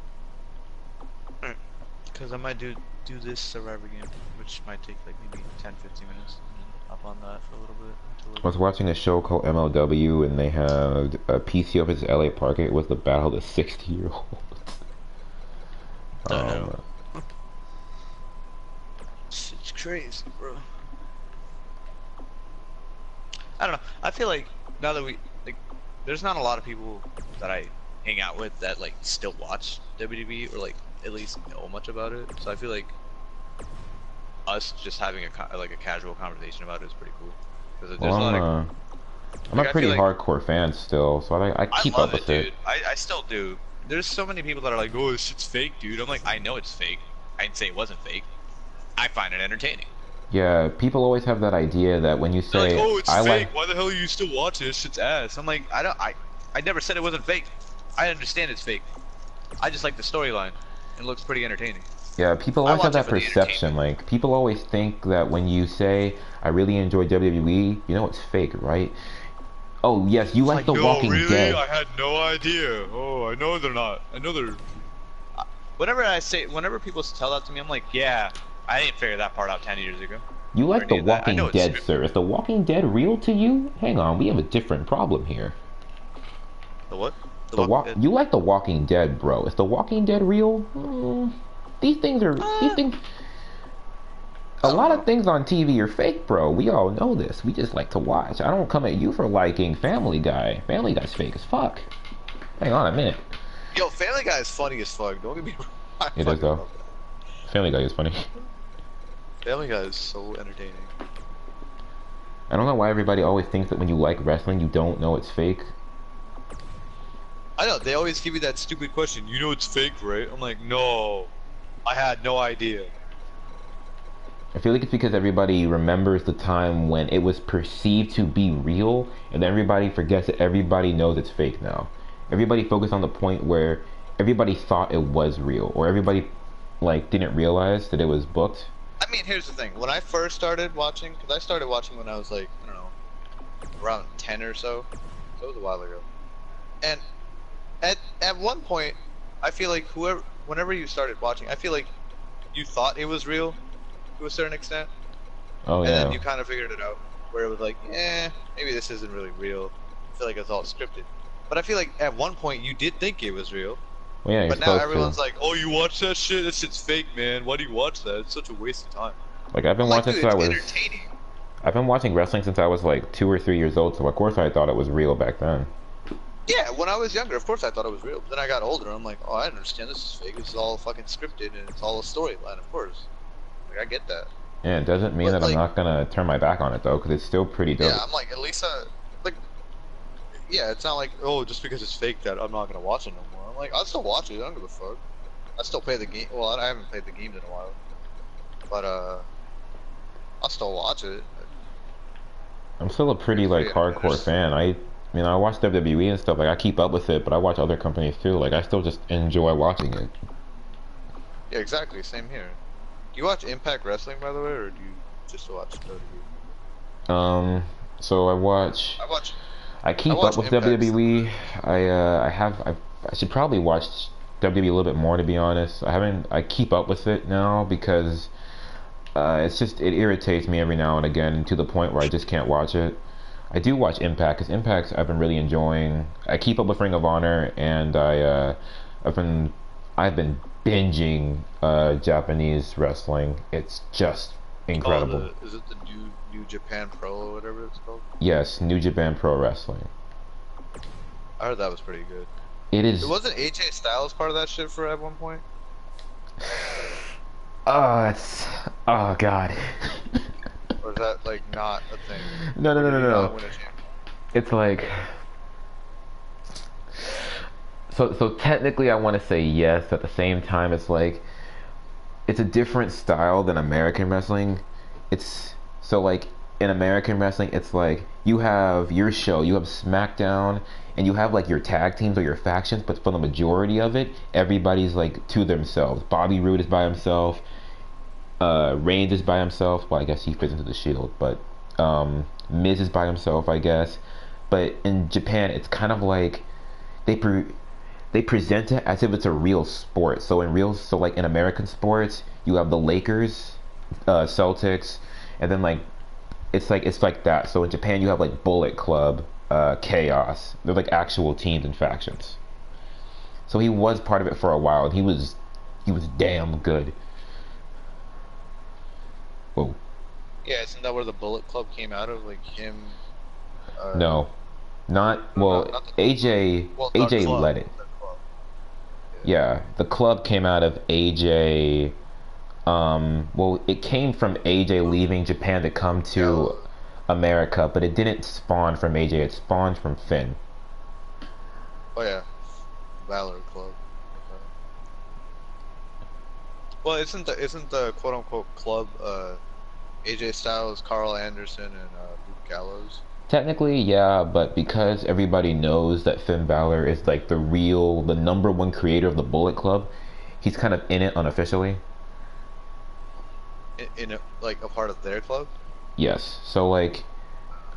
Because I might do this Survivor game, which might take like maybe 10-15 minutes, and then hop on that for a little bit. I was watching a show called MLW, and they had a PC of his LA Park. It was the battle of the 60-year-olds. It's crazy, bro. I don't know. I feel like now that there's not a lot of people that I hang out with that like still watch WWE or like at least know much about it. So I feel like us just having a casual conversation about it is pretty cool. Because there's a lot of, I'm a pretty hardcore fan still, so I keep up with it. I still do. There's so many people that are like, "Oh, this shit's fake, dude." I'm like, I know it's fake. I didn't say it wasn't fake. I find it entertaining. Yeah, people always have that idea that when you say, like, "Oh, it's fake. Why the hell are you still watching this? Shit's ass." I'm like, I never said it wasn't fake. I understand it's fake. I just like the storyline. It looks pretty entertaining. Yeah, people always have that perception. Like, people always think that when you say, I really enjoy WWE, you know it's fake, right? Oh, yes, you like The Walking Dead. I had no idea. Oh, I know they're not. I know they're... Whenever people tell that to me, I'm like, yeah, I didn't figure that part out 10 years ago. You like The Walking Dead, sir. Is The Walking Dead real to you? Hang on, we have a different problem here. The what? The Walking Dead. You like The Walking Dead, bro. Is The Walking Dead real? These things are these things. A lot of things on TV are fake, bro. We all know this. We just like to watch. I don't come at you for liking Family Guy. Family Guy's fake as fuck. Hang on a minute. Yo, Family Guy is funny as fuck. Don't get me wrong. It is though. Family Guy is funny. Family Guy is so entertaining. I don't know why everybody always thinks that when you like wrestling, you don't know it's fake. I know, they always give you that stupid question, you know it's fake, right? I'm like, no, I had no idea. I feel like it's because everybody remembers the time when it was perceived to be real, and then everybody forgets that everybody knows it's fake now. Everybody focused on the point where everybody thought it was real, or everybody, like, didn't realize that it was booked. I mean, here's the thing, when I first started watching, because I started watching when I was like, I don't know, around 10 or so it was a while ago. And at one point, I feel like whenever you started watching, I feel like you thought it was real to a certain extent. Oh yeah. And then you kind of figured it out, where it was like, maybe this isn't really real. I feel like it's all scripted. But I feel like at one point you did think it was real. Well, yeah, but now everyone's like, oh, you watch that shit? That shit's fake, man. Why do you watch that? It's such a waste of time. Like I've been watching since I was. I've been watching wrestling since I was like 2 or 3 years old, so of course I thought it was real back then. Yeah, when I was younger, of course I thought it was real. But then I got older, I'm like, oh, I understand this is fake. This is all fucking scripted, and it's all a storyline, of course. Like, I get that. Yeah, it doesn't mean that like, I'm not gonna turn my back on it though, because it's still pretty dope. Yeah, I'm like, at least, like, yeah, it's not like, oh, just because it's fake that I'm not gonna watch it no more. I'm like, I'll still watch it. I don't give a fuck. I still play the game. Well, I haven't played the games in a while, but I'll still watch it. I'm still a pretty like hardcore fan. I mean, I watch WWE and stuff. Like, I keep up with it, but I watch other companies too. Like, I still just enjoy watching it. Yeah, exactly. Same here. Do you watch Impact Wrestling, by the way, or do you just watch WWE? So I keep up with WWE. I should probably watch WWE a little bit more, to be honest. I keep up with it now because it irritates me every now and again to the point where I just can't watch it. I do watch Impact, because Impact I've been really enjoying. I keep up with Ring of Honor, and I've been binging Japanese wrestling. It's just incredible. Is it the New Japan Pro or whatever it's called? Yes, New Japan Pro Wrestling. I heard that was pretty good. It is. It wasn't AJ Styles part of that shit at one point? Oh god. Or is that like not a thing? No. It's like so technically I want to say yes. At the same time, it's like it's a different style than American wrestling. It's so like in American wrestling, it's like you have your show, you have SmackDown, and you have like your tag teams or your factions, but for the majority of it, everybody's like to themselves. Bobby Roode is by himself. Reigns is by himself. Well, I guess he fits into the Shield, but Miz is by himself, I guess. But in Japan, it's kind of like they present it as if it's a real sport. So like in American sports, you have the Lakers, Celtics, and then like it's like that. So in Japan, you have like Bullet Club, Chaos. They're like actual teams and factions. So he was part of it for a while, and he was damn good. Whoa. Yeah, isn't that where the Bullet Club came out of? Like him? No, not AJ. Well, AJ led it. Yeah, the club came out of AJ. Well, it came from AJ leaving Japan to come to America, but it didn't spawn from AJ. It spawned from Finn. Oh yeah, Valor Club. Well, isn't the quote unquote club AJ Styles, Carl Anderson, and Luke Gallows? Technically, yeah, but because everybody knows that Finn Balor is like the number one creator of the Bullet Club, he's kind of in it unofficially. Like a part of their club? Yes. So like,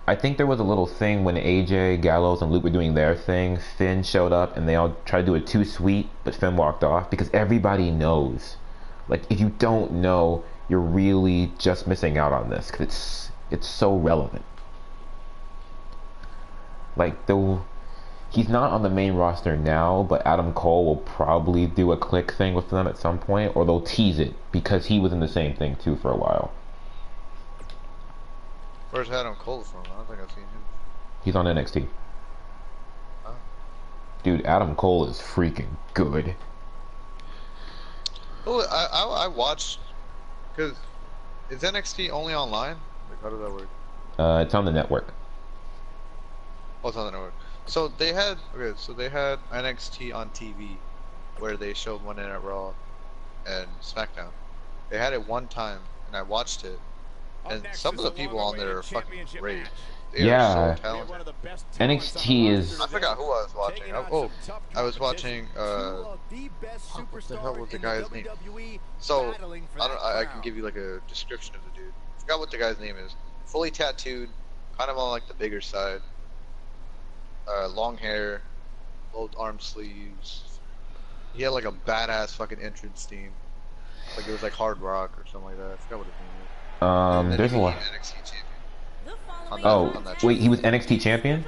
I think there was a little thing when AJ, Gallows, and Luke were doing their thing. Finn showed up and they all tried to do it too sweet, but Finn walked off because everybody knows. Like, if you don't know, you're really just missing out on this because it's so relevant. Like He's not on the main roster now, but Adam Cole will probably do a click thing with them at some point, or they'll tease it because he was in the same thing too for a while. Where's Adam Cole from? I don't think I've seen him. He's on NXT. Oh. Dude, Adam Cole is freaking good. Oh, I watched, because is NXT only online? Like, how does that work? It's on the network. Oh, it's on the network. So they had NXT on TV, where they showed Monday Night Raw and SmackDown. They had it one time, and I watched it, and some of the people on there are fucking great. They Yeah. are so talented. NXT is. I forgot who I was watching. I was watching. What the hell was the guy's name? So I can give you like a description of the dude. I forgot what the guy's name is. Fully tattooed, kind of on like the bigger side. Long hair, old arm sleeves. He had like a badass fucking entrance theme. Like it was like hard rock or something like that. I forgot what his name was. There's a lot. NXT champion. Oh, wait, he was NXT champion?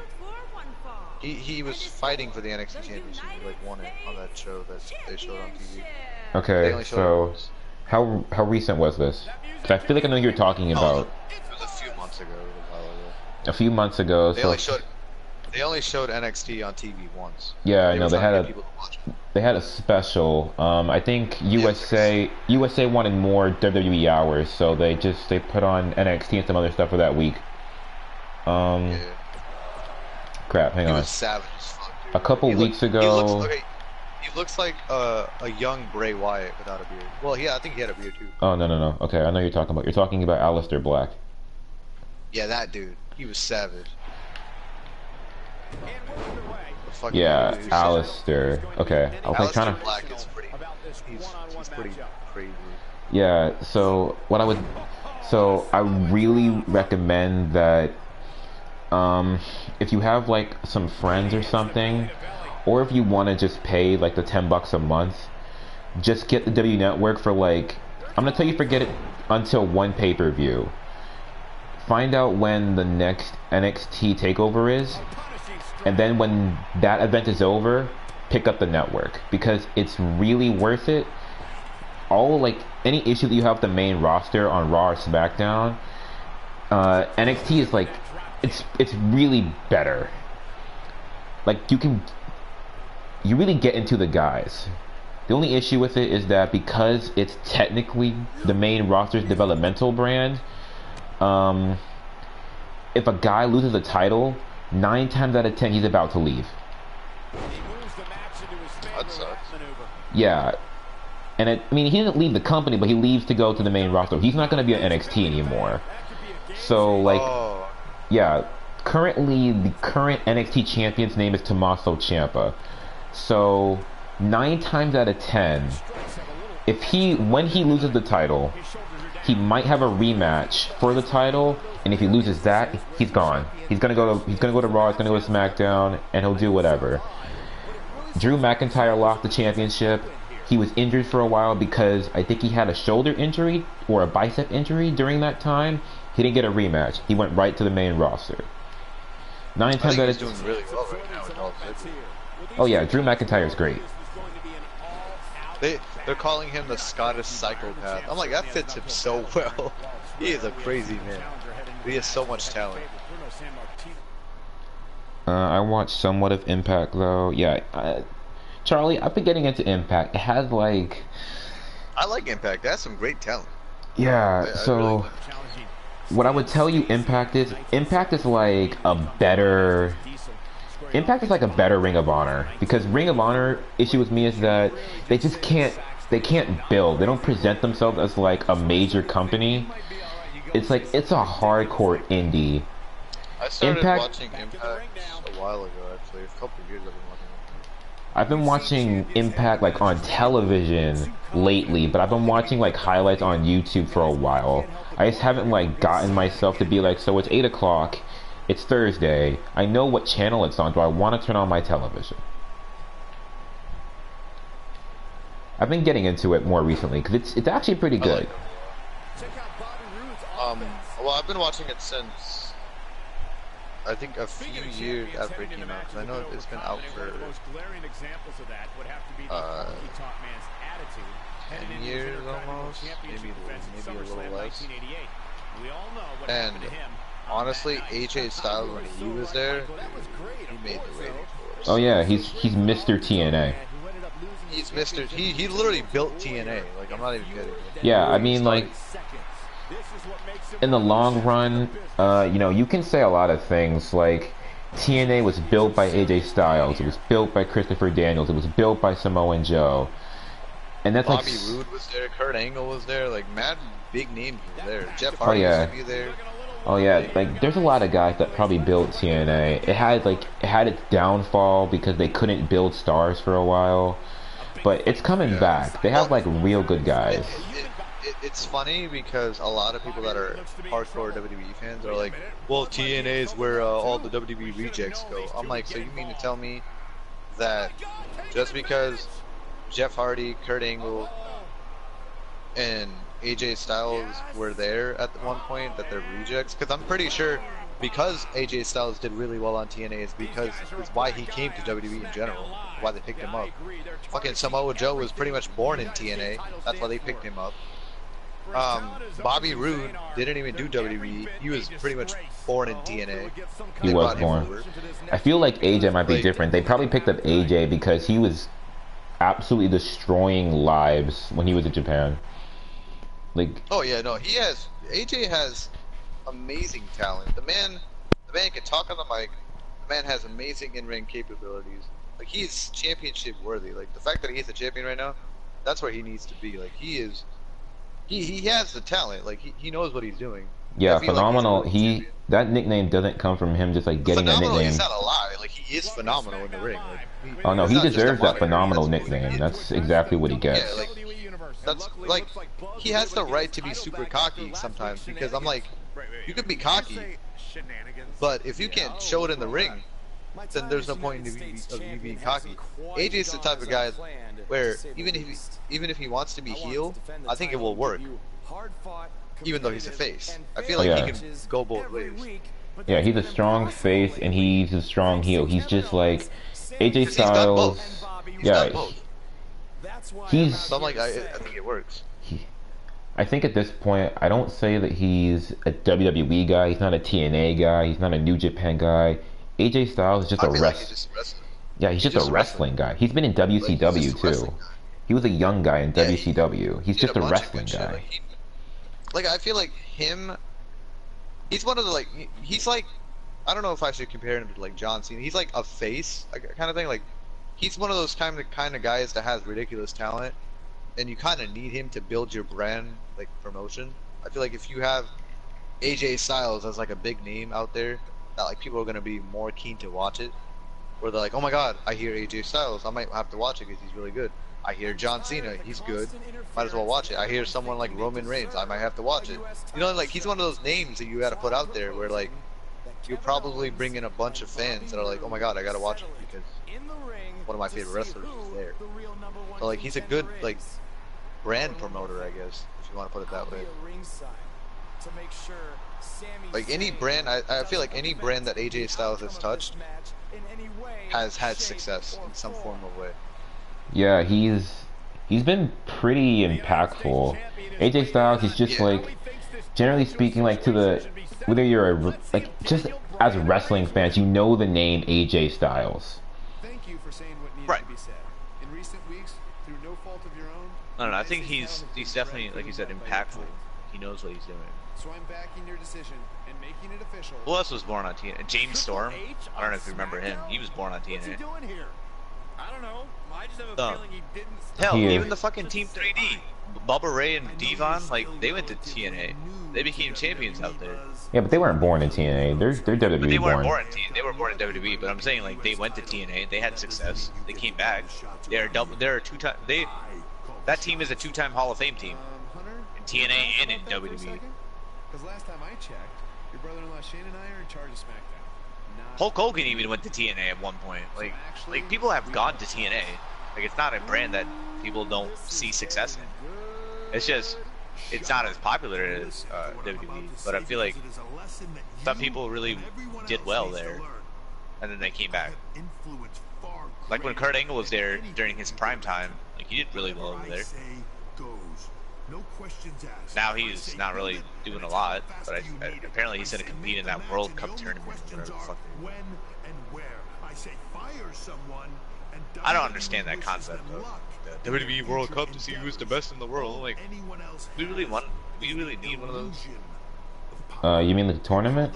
He was fighting for the NXT championship. He like won it on that show that they showed on TV. Okay, so how recent was this? Because I feel like I know who you're talking about. It was a few months ago. A while ago. A few months ago. They only showed NXT on TV once. Yeah, I know they had a special. I think USA wanted more WWE hours, so they put on NXT and some other stuff for that week. Yeah. Crap, hang on. He was savage as fuck, dude. A couple weeks ago. He looks like a young Bray Wyatt without a beard. Well, yeah, I think he had a beard too. Oh no. Okay, I know you're talking about. You're talking about Aleister Black. Yeah, that dude. He was savage. Yeah, Aleister. Okay, I was like trying to. Black is pretty. He's pretty crazy. Yeah. So I really recommend that. If you have like some friends or something, or if you want to just pay like the $10 a month, just get the W Network for like. I'm gonna tell you, forget it until one pay-per-view. Find out when the next NXT takeover is. And then when that event is over, pick up the network because it's really worth it. Any issue that you have with the main roster on Raw or SmackDown, NXT is like, it's really better. Like you really get into the guys. The only issue with it is that because it's technically the main roster's developmental brand, if a guy loses a title, 9 times out of 10 he's about to leave. That sucks. Yeah, and he didn't leave the company, but he leaves to go to the main roster. He's not going to be at NXT anymore. So yeah, currently the current NXT champion's name is Tommaso Ciampa. So 9 times out of 10, when he loses the title, he might have a rematch for the title, and if he loses that, he's gone. He's gonna go to Raw, he's gonna go to SmackDown, and he'll do whatever. Drew McIntyre lost the championship. He was injured for a while because I think he had a shoulder injury or a bicep injury during that time. He didn't get a rematch. He went right to the main roster. 9 times out of 10. He's doing really well right now in Dolph Ziggler. Oh yeah, Drew McIntyre's great. They're calling him the Scottish psychopath. I'm like, that fits him so well. He is a crazy man. He has so much talent. I watched somewhat of Impact though. Yeah, Charlie, I've been getting into Impact. It has like. I like Impact. It has some great talent. Yeah. So, what I would tell you, Impact is like a better. Impact is like a better Ring of Honor, because Ring of Honor issue with me is that they just can't build. They don't present themselves as like a major company. It's like it's a hardcore indie. I started watching Impact a while ago, actually. A couple of years I've been watching Impact like on television lately, but I've been watching like highlights on YouTube for a while. I just haven't like gotten myself to be like, so it's 8 o'clock. It's Thursday. I know what channel it's on. Do I want to turn on my television? I've been getting into it more recently because it's actually pretty good. Well, I've been watching it since I think a few years after it came out, because I know it's been out for 10 years almost, maybe a little less. And honestly, AJ Styles when he was there, he made the rating for us. Oh yeah, he's Mr. TNA. He's Mr. He literally built TNA. Like, I'm not even kidding. Yeah, I mean, like, in the long run, you know, you can say a lot of things. Like, TNA was built by AJ Styles. It was built by Christopher Daniels. It was built by Samoa Joe. And that's Bobby like, Roode was there. Kurt Angle was there. Like, mad big names were there. Jeff Hardy used to be there. Oh yeah, like there's a lot of guys that probably built TNA. It had its downfall because they couldn't build stars for a while, but it's coming back. They have like real good guys. It's funny because a lot of people that are hardcore WWE fans are like, well, TNA is where all the WWE rejects go. I'm like, so you mean to tell me that just because Jeff Hardy, Kurt Angle, and AJ Styles were there at one point that they're rejects? Because I'm pretty sure because AJ Styles did really well on TNA is because it's why he came to WWE in general, why they picked him up. Fucking Samoa Joe was pretty much born in TNA, that's why they picked him up. Bobby Roode didn't even do WWE, he was pretty much born in TNA. He was born. I feel like AJ might be different. They probably picked up AJ because he was absolutely destroying lives when he was in Japan. Like, oh yeah, no, AJ has amazing talent. The man can talk on the mic. The man has amazing in-ring capabilities. Like, he's championship worthy. Like, the fact that he's a champion right now, that's where he needs to be. Like, he has the talent. Like, he knows what he's doing. Yeah, phenomenal. Like that nickname doesn't come from him just like getting phenomenal, a nickname. It's not a lie. Like, he is phenomenal in the ring. Like, oh no, he deserves that phenomenal nickname. That's exactly what he gets. Yeah, like, that's like, he has the right to be super cocky sometimes, because I'm like, you could be cocky, but if you can't show it in the ring, then there's no point in you being cocky. AJ's the type of guy where even if he wants to be heel, I think it will work, even though he's a face. I feel like he can go both ways. Yeah, he's a strong face and he's a strong heel. He's just like AJ Styles. Yeah. So I'm like, I think it works. I think at this point, I don't say that he's a WWE guy. He's not a TNA guy. He's not a New Japan guy. AJ Styles is just a wrestler. Yeah, he's just a wrestling guy. He's been in WCW too. He was a young guy in WCW. He's just a wrestling guy. Like, I feel like him. He's one of the he's like, I don't know if I should compare him to like John Cena. He's like a face, like, kind of thing. Like, he's one of those kind of guys that has ridiculous talent, and you kind of need him to build your brand, like, promotion. I feel like if you have AJ Styles as like a big name out there, that like people are gonna be more keen to watch it. Where they're like, oh my god, I hear AJ Styles, I might have to watch it because he's really good. I hear John Cena, he's good, might as well watch it. I hear someone like Roman Reigns, I might have to watch it. You know, like, he's one of those names that you gotta put out there where, like, you'll probably bring in a bunch of fans that are like, oh my god, I gotta watch it because one of my favorite wrestlers is there. So, like, he's a good, like, brand promoter, I guess, if you want to put it that way. Like, any brand, I feel like any brand that AJ Styles has touched has had success in some form of way. Yeah, he's been pretty impactful. AJ Styles is just like, generally speaking, like, to the, whether you're a, like, just as wrestling fans, you know the name AJ Styles. Thank you for saying what needs to be said. In recent weeks, through no fault of your own, I don't know, I think he's definitely, like you said, impactful. He knows what he's doing. So I'm backing your decision and making it official. Who else was born on TNA? James Storm? I don't know if you remember him. He was born on TNA. What's he doing here? I don't know. I just have a feeling he didn't. Hell, even the fucking Team 3D, Bubba Ray and Devon, like, they went to TNA. They became champions out there. Yeah, but they weren't born in TNA. They're WWE but they weren't born. They were born in WWE. But I'm saying, like, they went to TNA. They had success. They came back. They're a two-time. That team is a two-time Hall of Fame team in TNA and in WWE. Because last time I checked, your brother-in-law Shane and I are in charge of SmackDown. Hulk Hogan even went to TNA at one point. Like people have gone to TNA. Like, it's not a brand that people don't see success in. It's just it's not as popular as WWE, but I feel like some people really did well there, and then they came back. Like when Kurt Angle was there during his prime time, like he did really well over there. Now he's not really doing a lot, but apparently he's going to compete in that World Cup tournament. I don't understand that concept though. The WWE World Cup to see who's the best in the world. Like, we really need one of those. You mean the tournament?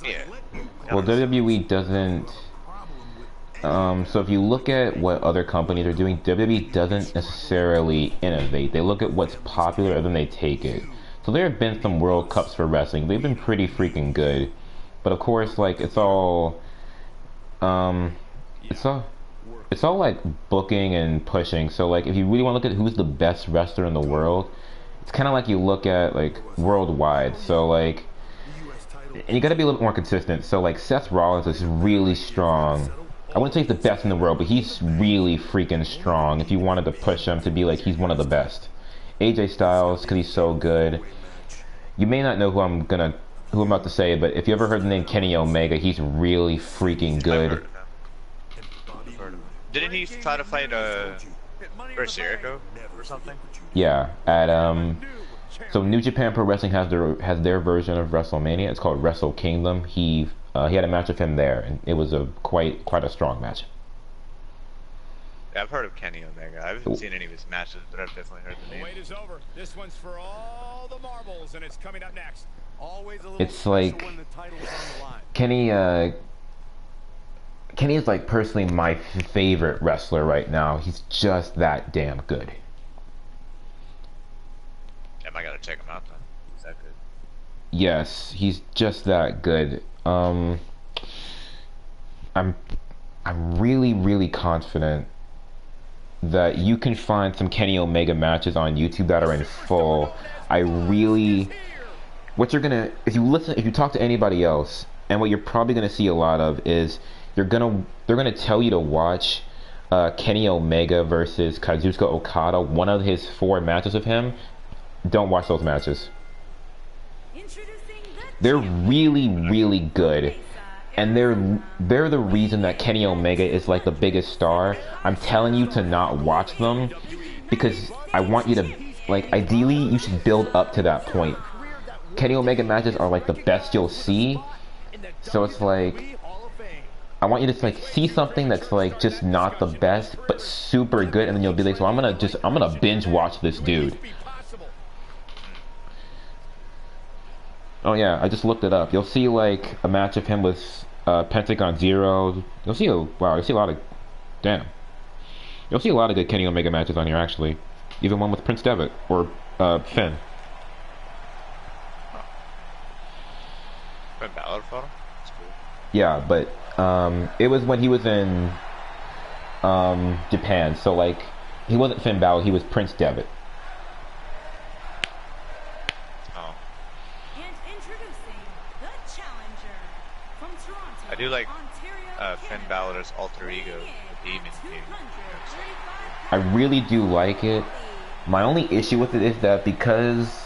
Yeah. Well, WWE doesn't. So if you look at what other companies are doing, WWE doesn't necessarily innovate. They look at what's popular and then they take it. So there have been some World Cups for wrestling. They've been pretty freaking good. But of course, like, it's all like booking and pushing. So like, if you really want to look at who's the best wrestler in the world, it's kind of like you look at like worldwide. So like, and you got to be a little bit more consistent. So like, Seth Rollins is really strong. I wouldn't say he's the best in the world, but he's really freaking strong. If you wanted to push him to be like, he's one of the best. AJ Styles, because he's so good. You may not know who I'm about to say, but if you ever heard the name Kenny Omega, he's really freaking good. Didn't he try to fight versus Jericho or something? Yeah, at so New Japan Pro Wrestling has their version of WrestleMania. It's called Wrestle Kingdom. He had a match with him there, and it was a quite a strong match. Yeah, I've heard of Kenny Omega. I haven't seen any of his matches, but I've definitely heard the name. Wait is over. This one's for all the marbles, and it's coming up next. Always a little it's like when the title's on the line. Kenny is like personally my favorite wrestler right now. He's just that damn good. I gotta check him out then. Is that good? Yes, he's just that good. I'm really confident that you can find some Kenny Omega matches on YouTube that are in full. What you're gonna, if you talk to anybody else, and what you're probably gonna see a lot of is they're gonna tell you to watch Kenny Omega versus Kazuchika Okada, one of his 4 matches of him. Don't watch those matches. They're really good, and they're the reason that Kenny Omega is like the biggest star. I'm telling you to not watch them because I want you to, like, ideally you should build up to that point. Kenny Omega matches are like the best you'll see, so it's like I want you to like see something that's like just not the best but super good, and then you'll be like, so I'm gonna binge watch this dude. Oh yeah, I just looked it up. You'll see like a match of him with Pentagon Zero. You'll see a lot of good Kenny Omega matches on here actually. Even one with Prince Devitt or Finn. Finn Balor fought him? That's cool. Yeah, but it was when he was in Japan. So like, he wasn't Finn Balor. He was Prince Devitt. I do like Finn Balor's alter ego, the Demon King. I really do like it. My only issue with it is that because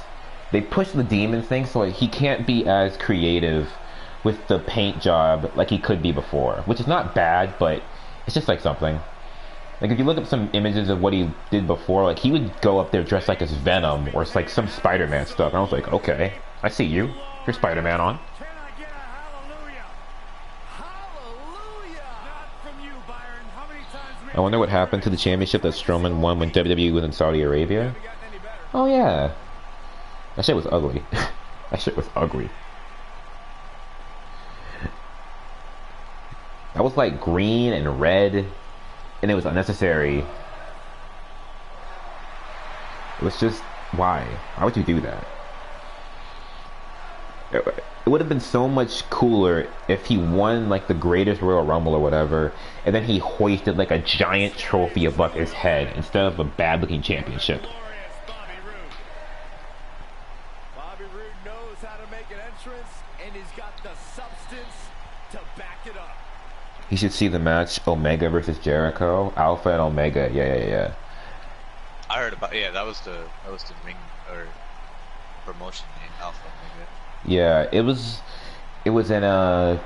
they push the demon thing, so like, he can't be as creative with the paint job like he could be before, which is not bad, but it's just like something. Like if you look up some images of what he did before, like he would go up there dressed like as Venom or it's like some Spider-Man stuff, and I was like, okay, I see you. You're Spider-Man on. I wonder what happened to the championship that Strowman won when WWE was in Saudi Arabia. Oh yeah. That shit was ugly. That shit was ugly. That was like green and red, and it was unnecessary. It was just, why? Why would you do that? It would have been so much cooler if he won like the greatest Royal Rumble or whatever, and then he hoisted like a giant trophy above his head instead of a bad looking championship. Bobby Roode knows how to make an entrance, and he's got the substance to back it up. You should see the match Omega versus Jericho. Alpha and Omega, yeah. I heard about, yeah, that was the ring or promotion name, Alpha Omega. Yeah, it was in a,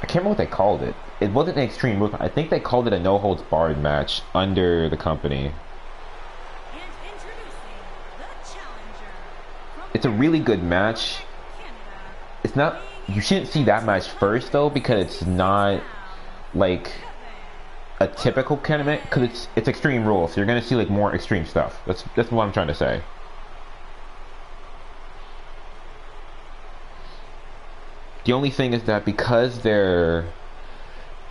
I can't remember what they called it. It wasn't an Extreme Rules. I think they called it a no holds barred match under the company. It's a really good match. It's not, you shouldn't see that match first though, because it's not like a typical kind of match, because it's Extreme Rules, so you're gonna see like more extreme stuff. That's what I'm trying to say. The only thing is that because they're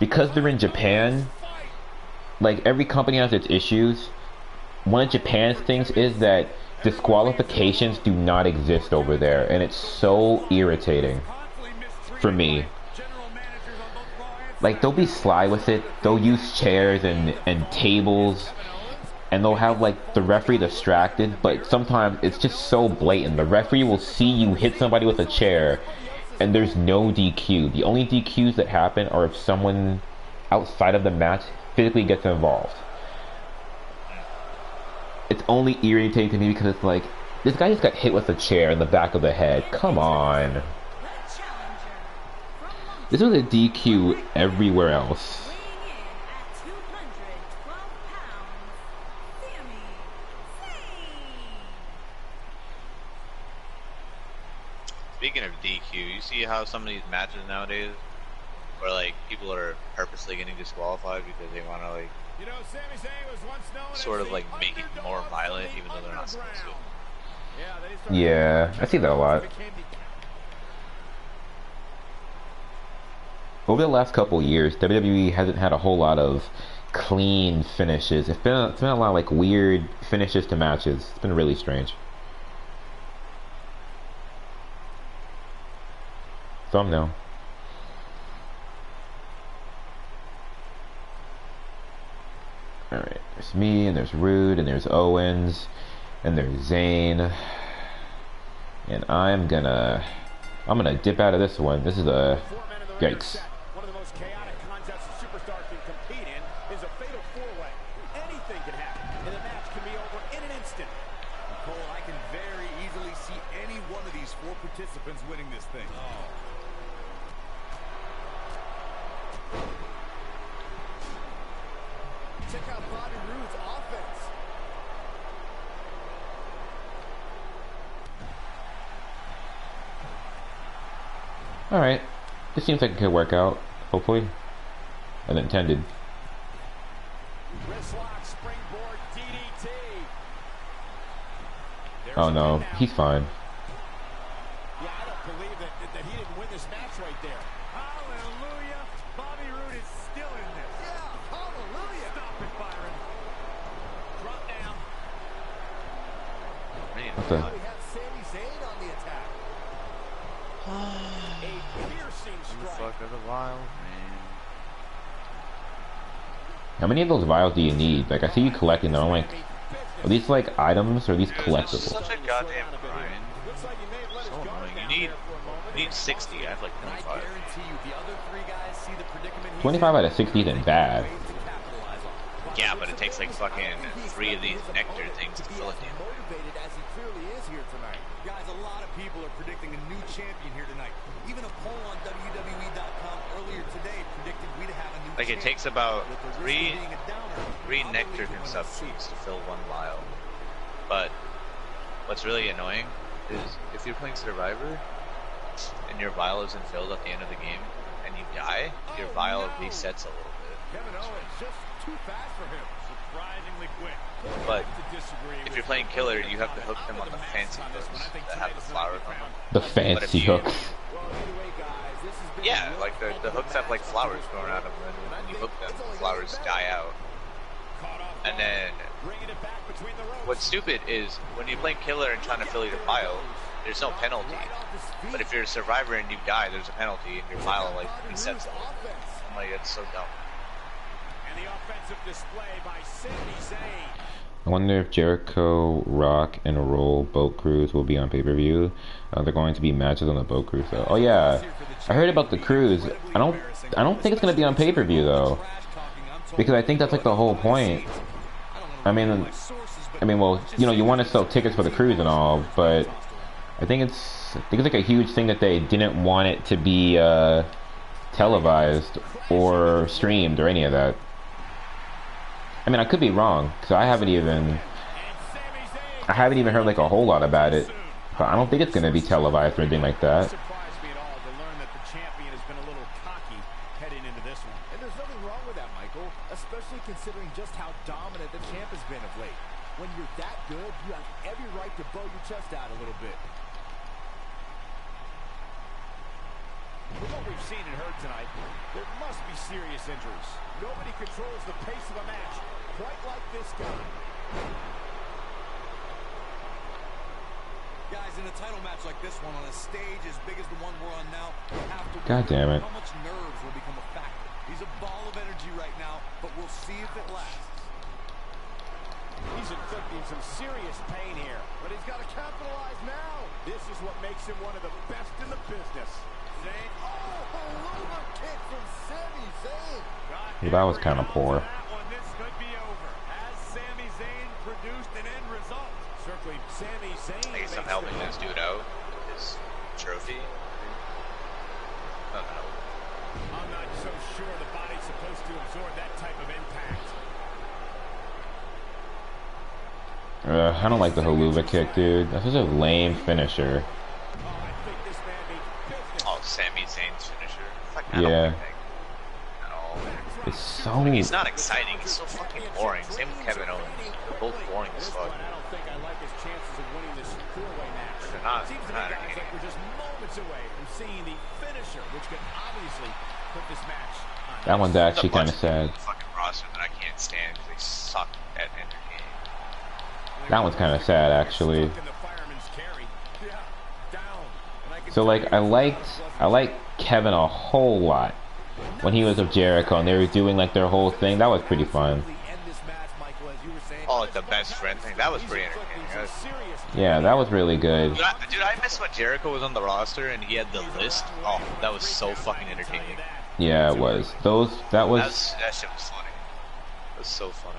in Japan, like every company has its issues. One of Japan's things is that disqualifications do not exist over there, and it's so irritating for me. Like, they'll be sly with it. They'll use chairs and tables, and they'll have like the referee distracted, but sometimes it's just so blatant. The referee will see you hit somebody with a chair and there's no DQ. The only DQs that happen are if someone outside of the match physically gets involved. It's only irritating to me because it's like, this guy just got hit with a chair in the back of the head. Come on. This was a DQ everywhere else. Speaking of DQ, you see how some of these matches nowadays, where like people are purposely getting disqualified because they want to like, You know, Sami Zayn was once known sort as of the like make it more underdog violent, of the even though they're not supposed to. underground. Yeah, I see that a lot. Over the last couple years, WWE hasn't had a whole lot of clean finishes. It's been a lot of like weird finishes to matches. It's been really strange. Thumbnail. Alright, there's me, and there's Rude, and there's Owens, and there's Zayn. And I'm gonna dip out of this one. This is a yikes. One of the most chaotic contests a superstar can compete in is a fatal four-way. Anything can happen, and the match can be over in an instant. Cole, I can very easily see any one of these four participants winning this thing. Check out Bobby Roode's offense. Alright. This seems like it could work out, hopefully. As intended. Wristlock, springboard, DDT. Oh no, he's fine. Yeah, I don't believe that he didn't win this match right there. Hallelujah. Bobby Roode is still in this. Yeah, hallelujah. Stop it, Byron. Drop down. What the? Now we have Sami Zayn on the attack. A piercing strike. Fuck of the wild man. How many of those vials do you need? Like, I see you collecting them. I'm like, are these like items or are these Dude, this is collectibles? such a goddamn grind. Looks like you may have let So his guard annoying. down You there for a moment. need 60. I have like And I 25. guarantee you the other three guys see the predicament he's 25 out of in. 60 isn't bad. Ways to capitalize on. Yeah, but it takes like fucking 3 of these nectar things to fill it in. Motivated as he clearly is here tonight. Guys, a lot of people are predicting a new champion here tonight. Even a poll on WWE.com earlier today predicted we'd have a new Like it champion. takes about With the risk of three being a downer, nectar I'll believe you when I see consumptions it. to fill 1 vial. But what's really annoying is if you're playing Survivor and your vial isn't filled at the end of the game and you die, your vial resets a little bit. Kevin Owens just too fast for him. Surprisingly quick. But To disagree if with you're playing you. Killer, you have to hook them on the fancy hooks that have the flowers on them. The But if fancy you- hooks. Well, either way, guys, this has been Yeah, a real like the ultimate hooks have like match. flowers growing out of them, and when you hook them, the flowers die out. Caught off And guard. then Bringing it back between the ropes. what's stupid is when you're playing Killer and trying to fill your vial, there's no penalty. Right off his feet. But if you're a Survivor and you die, there's a penalty, and your vial like resets a little bit. I'm like, it's so dumb. And the offensive display by Sami Zayn. I wonder if Jericho, Rock, and Roll boat cruise will be on pay-per-view. They're going to be matches on the boat cruise though. Oh yeah, I heard about the cruise. I don't think it's gonna be on pay-per-view though, because I think that's like the whole point. I mean, I mean, well, you know, you want to sell tickets for the cruise and all, but I think it's like a huge thing that they didn't want it to be televised or streamed or any of that. I mean, I could be wrong because I haven't even heard like a whole lot about it, but I don't think it's gonna be televised or anything like that. Especially considering just how dominant the champ has been of late. When you're that good, you have every right to bow your chest out a little bit. With what we've seen and heard tonight, there must be serious injuries. Nobody controls the pace of a match quite like this guy. Guys, in a title match like this one, on a stage as big as the one we're on now, you have to God damn it. how much nerves will become a factor. He's a ball of energy right now, but we'll see if it lasts. He's inflicting some serious pain here, but he's got to capitalize now. This is what makes him one of the best in the business. Zayn, oh, a kick from Sami Zayn. Well, that was kind of poor. This could be over. Has Sami Zayn produced an end result? Certainly, Sami Zayn. I guess I'm helping this dude out. His trophy. Oh no. I'm not so sure the body's supposed to absorb that type of impact. I don't like the haluva kick, dude. That's such a lame finisher. Oh, Sami Zayn's finisher. Fuck, Yeah. At all. It's so... He's not exciting. He's so fucking boring. Same with Kevin Owens. They're both boring as fuck. I don't think I like his chances of winning this four-way match. They're not. Seems to me, guys, like we're just moments away from seeing the finisher, which could obviously put this match on. That one's actually kind of sad. Fucking roster that I can't stand because they suck at entertaining. That one's kind of sad, actually. So like, I liked Kevin a whole lot when he was with Jericho and they were doing like their whole thing. That was pretty fun. Oh, like the best friend thing. That was pretty entertaining. Yeah, that was really good. Dude, I miss when Jericho was on the roster and he had the list. Oh, that was so fucking entertaining. Yeah, it was. That shit was funny. It was so funny.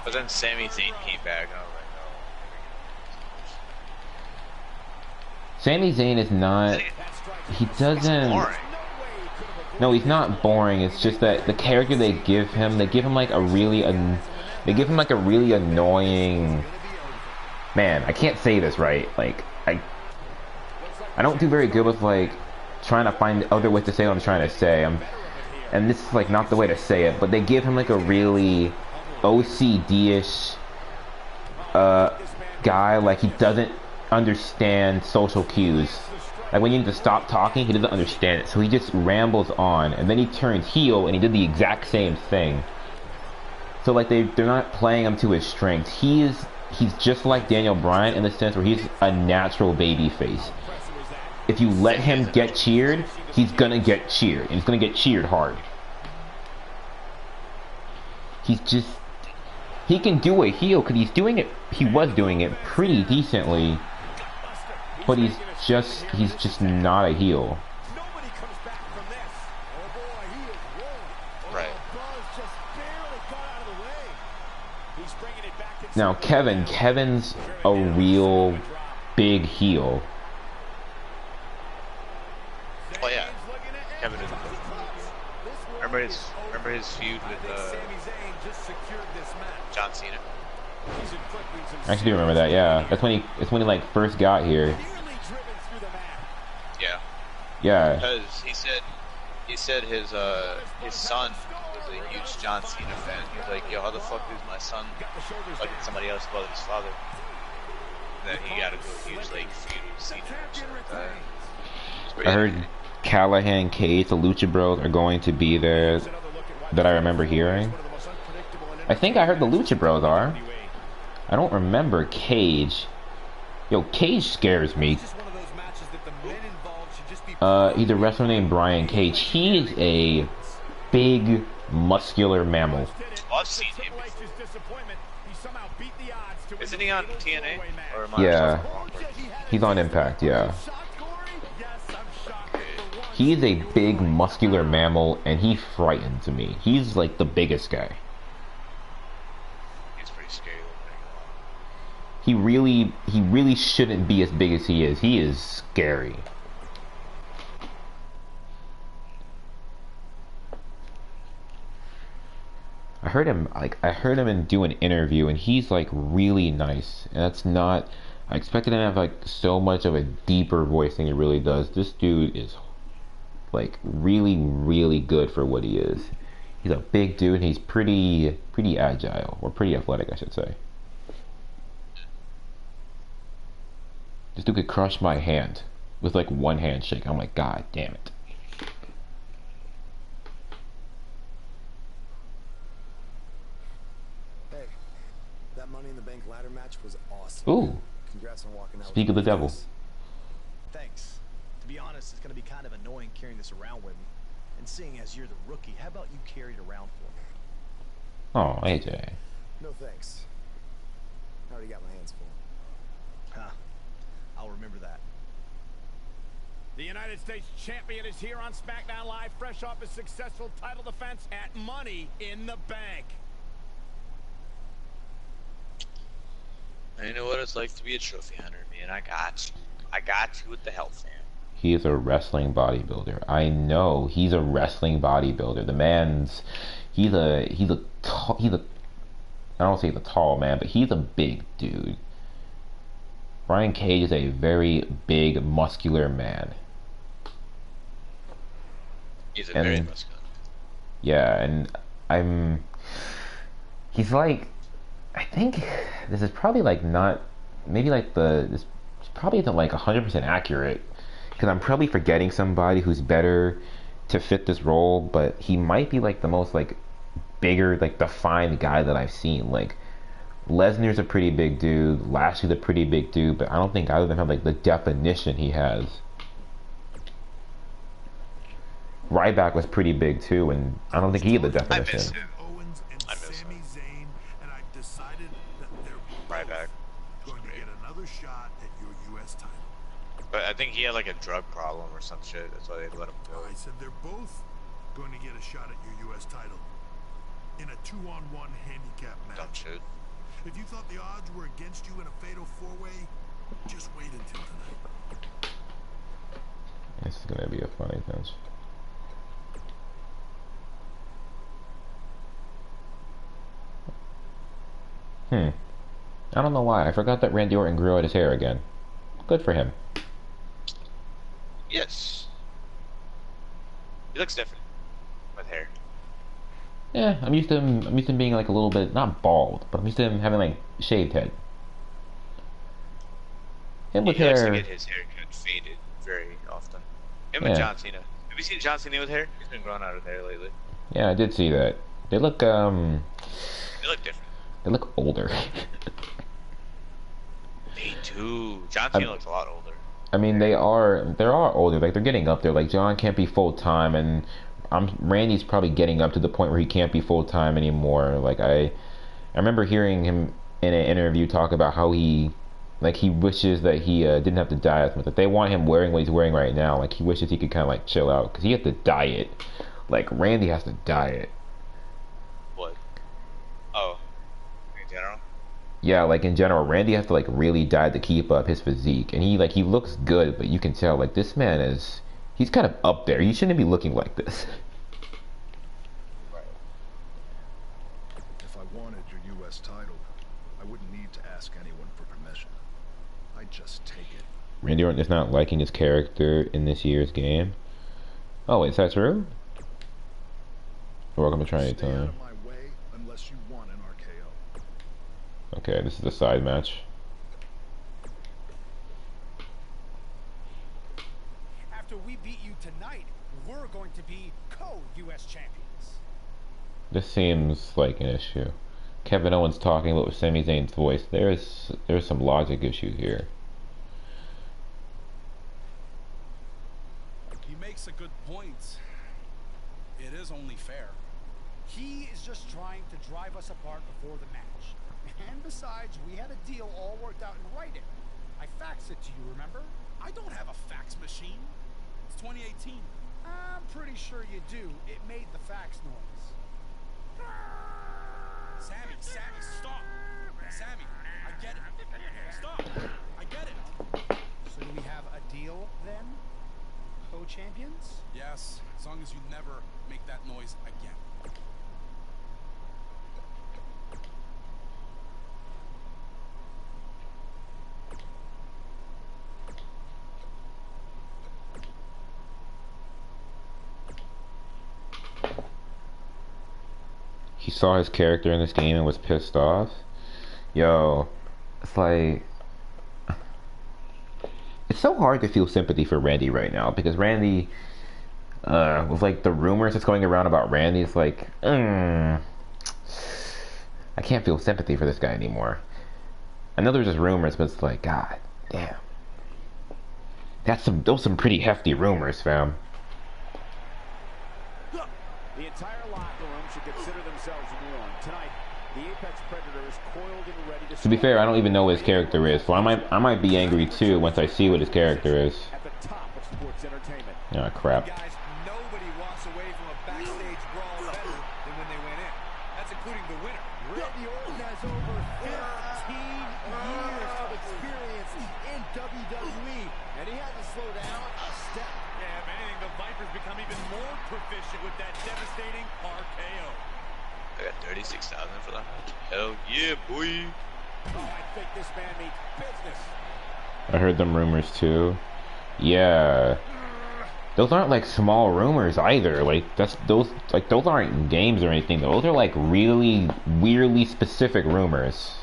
But then Sami Zayn came back and I was like, no. Sami Zayn is not... He doesn't... No, he's not boring. It's just that the character they give him like a really annoying... Man, I can't say this right. Like, I don't do very good with like trying to find other ways to say what I'm trying to say. And this is like not the way to say it, but they give him like a really OCD-ish guy. Like, he doesn't understand social cues. Like, when you need to stop talking, he doesn't understand it, so he just rambles on, and then he turns heel and he did the exact same thing. So like, they're not playing him to his strengths. He's just like Daniel Bryan in the sense where he's a natural baby face. If you let him get cheered, he's gonna get cheered, and he's gonna get cheered hard. He can do a heel because he was doing it pretty decently, but he's just not a heel. Right. Now Kevin's a real big heel. Oh yeah, Kevin is. Remember his feud with John Cena. I actually do remember that. Yeah, it's when he like first got here. Yeah. Yeah. Because he said his son was a huge John Cena fan. He was like, yo, how the fuck is my son like somebody else above his father? And then he got into a huge like feud with Cena and shit like that. I heard Callahan, Cage, the Lucha Bros are going to be there. That I remember hearing. I think I heard the Lucha Bros are. I don't remember Cage. Yo, Cage scares me. He's a wrestler named Brian Cage. He is a big, muscular mammal. Oh, I've seen him. Isn't he on TNA? Or am I yeah. He's on Impact, yeah. He's a big, muscular mammal, and he frightens me. He's like the biggest guy. He's pretty scary looking. He really shouldn't be as big as he is. He is scary. I heard him do an interview, and he's like really nice. And that's not. I expected him to have like so much of a deeper voice than he really does. This dude is like really, really good for what he is. He's a big dude, and he's pretty agile, or pretty athletic, I should say. This dude could crush my hand with like one handshake. I'm like, God damn it. Hey, that Money in the Bank ladder match was awesome. Ooh. Congrats on walking out. Speak of the devil. Thanks. To be honest, it's going to be kind of annoying carrying this around with me. And seeing as you're the rookie, how about you carry it around for me? Oh, AJ. No thanks. I already got my hands full. Huh. I'll remember that. The United States champion is here on SmackDown Live, fresh off his successful title defense at Money in the Bank. I know what it's like to be a trophy hunter, man. I got you. I got you with the health, man. He is a wrestling bodybuilder. I know he's a wrestling bodybuilder. The man's, he's a I don't say he's a tall man, but he's a big dude. Brian Cage is a very big, muscular man. He's a very muscular. Yeah, and he's like, I think this is probably like not, maybe like this probably isn't like 100% accurate, because I'm probably forgetting somebody who's better to fit this role, but he might be like the most like bigger, like defined guy that I've seen. Like Lesnar's a pretty big dude, Lashley's a pretty big dude, but I don't think either of them have like the definition he has. Ryback was pretty big too, and I don't think he had the definition. I miss him. I miss him. And I decided that they're Ryback going to get another shot at your U.S. title. But I think he had like a drug problem or some shit. That's why they let him go. I said they're both going to get a shot at your U.S. title in a 2-on-1 handicap match. Dumb shit. If you thought the odds were against you in a fatal four-way, just wait until tonight. This is gonna be a funny match. I don't know why. I forgot that Randy Orton grew out his hair again. Good for him. Yes. He looks different with hair. Yeah, I'm used to him being like a little bit, not bald, but I'm used to him having like shaved head. Him with He likes to hair. get his haircut faded very often. Him and John Cena. Have you seen John Cena with hair? He's been growing out of hair lately. Yeah, I did see that. They look They look different. they look older. They do. John Cena looks a lot older. I mean, they are older. Like they're getting up there. Like John can't be full time, and Randy's probably getting up to the point where he can't be full time anymore. Like I remember hearing him in an interview talk about how he wishes that he didn't have to diet as much. Like they want him wearing what he's wearing right now. Like he wishes he could kind of like chill out because he has to diet. Like Randy has to diet. What? Oh, in general. Yeah, like in general, Randy has to like really diet to keep up his physique, and he looks good, but you can tell like this man he's kind of up there. He shouldn't be looking like this. Right. If I wanted your U.S. title, I wouldn't need to ask anyone for permission. I'd just take it. Randy Orton is not liking his character in this year's game. Oh, is that true? Welcome to Trinity Stay out Time. of my way unless you want an RKO. Okay, this is a side match. After we beat you tonight, we're going to be co-U.S. champions. This seems like an issue. Kevin Owens talking, but with Sami Zayn's voice. There's some logic issue here. He makes a good point. It is only fair. He is just trying to drive us apart before the match. And besides, we had a deal all worked out in writing. I faxed it to you, remember? I don't have a fax machine. It's 2018. I'm pretty sure you do. It made the fax noise. Sammy, stop. Sammy, I get it. Stop. I get it. So do we have a deal then? Co-champions? Yes, as long as you never make that noise again. He saw his character in this game and was pissed off. Yo, it's like, it's so hard to feel sympathy for Randy right now, because Randy, with like the rumors that's going around about Randy, it's like, I can't feel sympathy for this guy anymore. I know there's just rumors, but it's like, god damn, those some pretty hefty rumors, fam. The entire locker room should consider themselves warned. Tonight, the Apex Predator is coiled and ready to be fair, I don't even know what his character is, so I might be angry too once I see what his character is. At the top of sports entertainment. Oh crap. Guys, nobody walks away from a backstage brawl better than when they went in. That's including the winner. Randy Orton has over 15 years of experience in WWE, and he had to slow down a step. Yeah, if anything, the Vipers become even more proficient with that devastating RKO. I got 36,000 for that match. Hell yeah, boy. Oh, I think this man means business. I heard them rumors too. Yeah. Those aren't like small rumors either. Like those aren't games or anything. Those are like really weirdly specific rumors.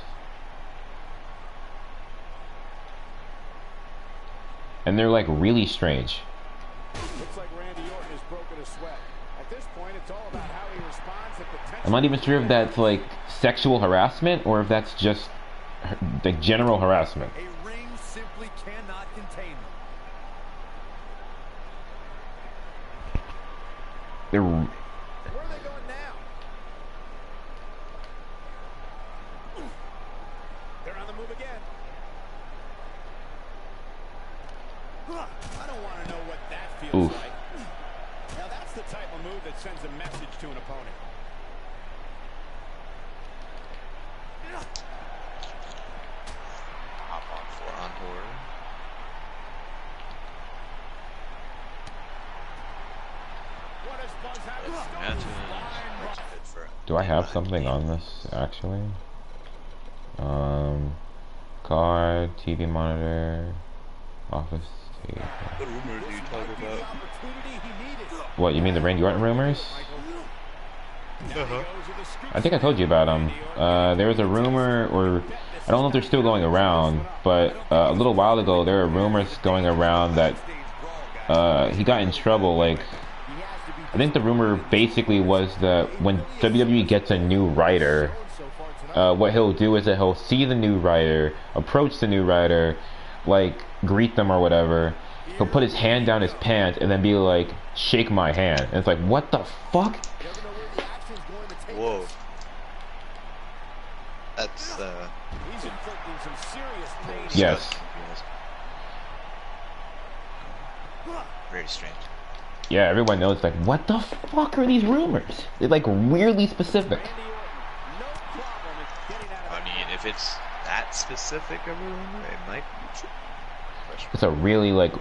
And they're like really strange. Looks like Randy Orton has broken a sweat. At this point, it's all about how he responds to potential. I'm not even sure if that's like sexual harassment or if that's just like general harassment. A ring simply cannot contain them. They're Where are they going now? They're on the move again. I don't want to know what that feels like. Now that's the type of move that sends a message to an opponent. Hop on for Encore. What does Buzz have in store? Do I have something on this actually? Card, TV monitor, office table. What rumors are you talking about? What, you mean the Randy Orton rumors? I think I told you about them. There was a rumor, or I don't know if they're still going around, but a little while ago there were rumors going around that he got in trouble. Like, I think the rumor basically was that when WWE gets a new writer, what he'll do is that he'll see the new writer, approach the new writer, like greet them or whatever. He'll put his hand down his pants and then be like, "Shake my hand." And it's like, what the fuck? Whoa. That's He's inflicting some serious pain. Yes. Very strange. Yeah, everyone knows, like, what the fuck are these rumors? They're like weirdly specific. I mean, if it's that specific of a rumor, it might be true. It's a really, like,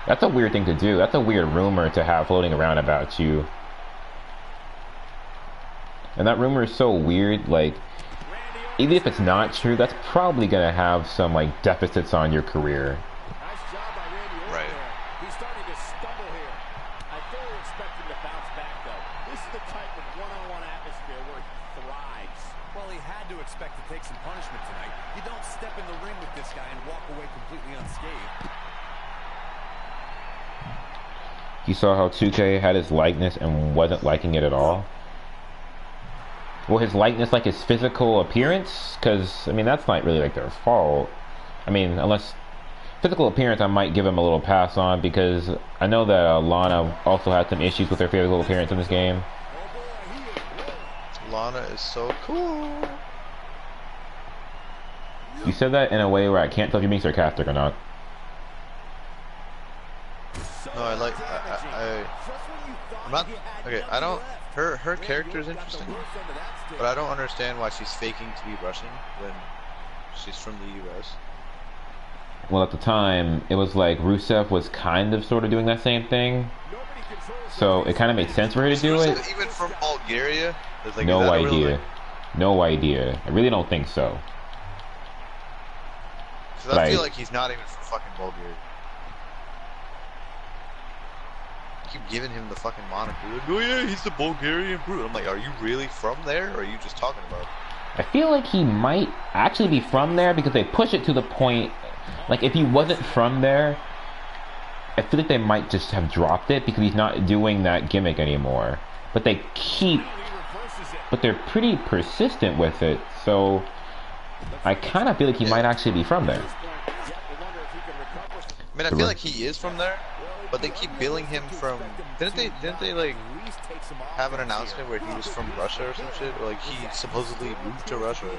that's a weird thing to do. That's a weird rumor to have floating around about you. And that rumor is so weird, like, even if it's not true, that's probably gonna have some, like, deficits on your career. Nice job by Randy Orton Right. there. He's starting to stumble here. I fully expect him to bounce back, though. This is the type of one-on-one atmosphere where he thrives. Well, he had to expect to take some punishment tonight. You don't step in the ring with this guy and walk away completely unscathed. You saw how 2K had his likeness and wasn't liking it at all? Well, his likeness, like his physical appearance? Because, I mean, that's not really like their fault. I mean, unless physical appearance, I might give him a little pass on, because I know that Lana also had some issues with her physical appearance in this game. Lana is so cool. You said that in a way where I can't tell if you're being sarcastic or not. No, I I'm not okay. I don't. Her character is interesting, but I don't understand why she's faking to be Russian when she's from the U.S. Well, at the time, it was like Rusev was kind of sort of doing that same thing, so it kind of made sense for her to do it. Even from Bulgaria? Like, no idea. No idea. I really don't think so. Because I feel like he's not even from fucking Bulgaria. Keep giving him the fucking moniker. Like, oh yeah, he's the Bulgarian brute. I'm like, are you really from there, or are you just talking about it? I feel like he might actually be from there because they push it to the point. Like, if he wasn't from there, I feel like they might just have dropped it because he's not doing that gimmick anymore. But they keep, but they're pretty persistent with it, so I kind of feel like he might actually be from there. I mean, I feel like he is from there, but they keep billing him from. Didn't they like have an announcement where he was from Russia or some shit? Or like he supposedly moved to Russia,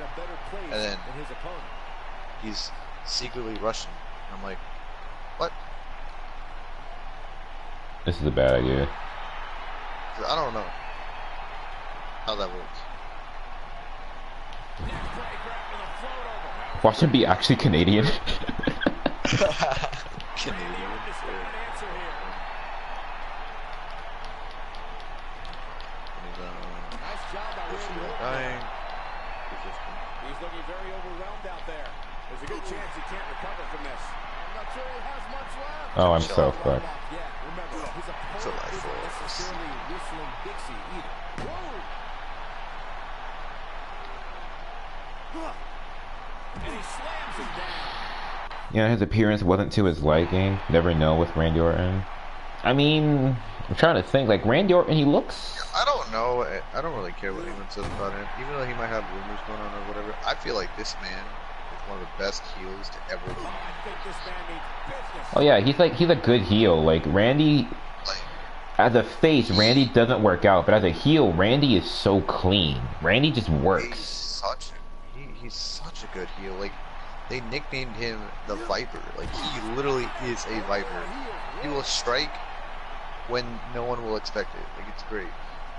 and then he's secretly Russian. I'm like, what? This is a bad idea. I don't know how that works. Watch him be actually Canadian. Canadian. He's looking very overwhelmed out there. There's a good chance he can't recover from this. I'm not sure he has much left. Oh, I'm so fucked. Yeah, remember, his opponent isn't necessarily whistling Dixie either. Whoa! And he slams him down. Yeah, his appearance wasn't to his liking. Never know with Randy Orton. I mean, I'm trying to think. Like, Randy Orton, he looks... I don't know. I don't really care what anyone says about him. Even though he might have rumors going on or whatever, I feel like this man is one of the best heels to ever be. Oh yeah, he's a good heel. Like, Randy... As a face, Randy doesn't work out, but as a heel, Randy is so clean. Randy just works. He's such a good heel. Like, they nicknamed him the Viper. Like, he literally is a Viper. He will strike when no one will expect it. Like, it's great.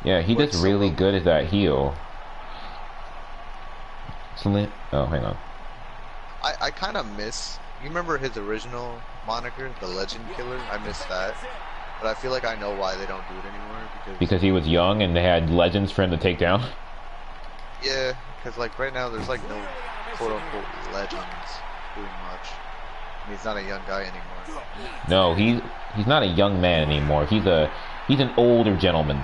Yeah, he does really good as that heel. Oh, hang on. I kind of miss... You remember his original moniker, the Legend Killer? I miss that. But I feel like I know why they don't do it anymore. Because he was young and they had legends for him to take down? Yeah, because like right now there's like no quote-unquote legends doing much. I mean, he's not a young guy anymore. No, he's not a young man anymore. He's an older gentleman.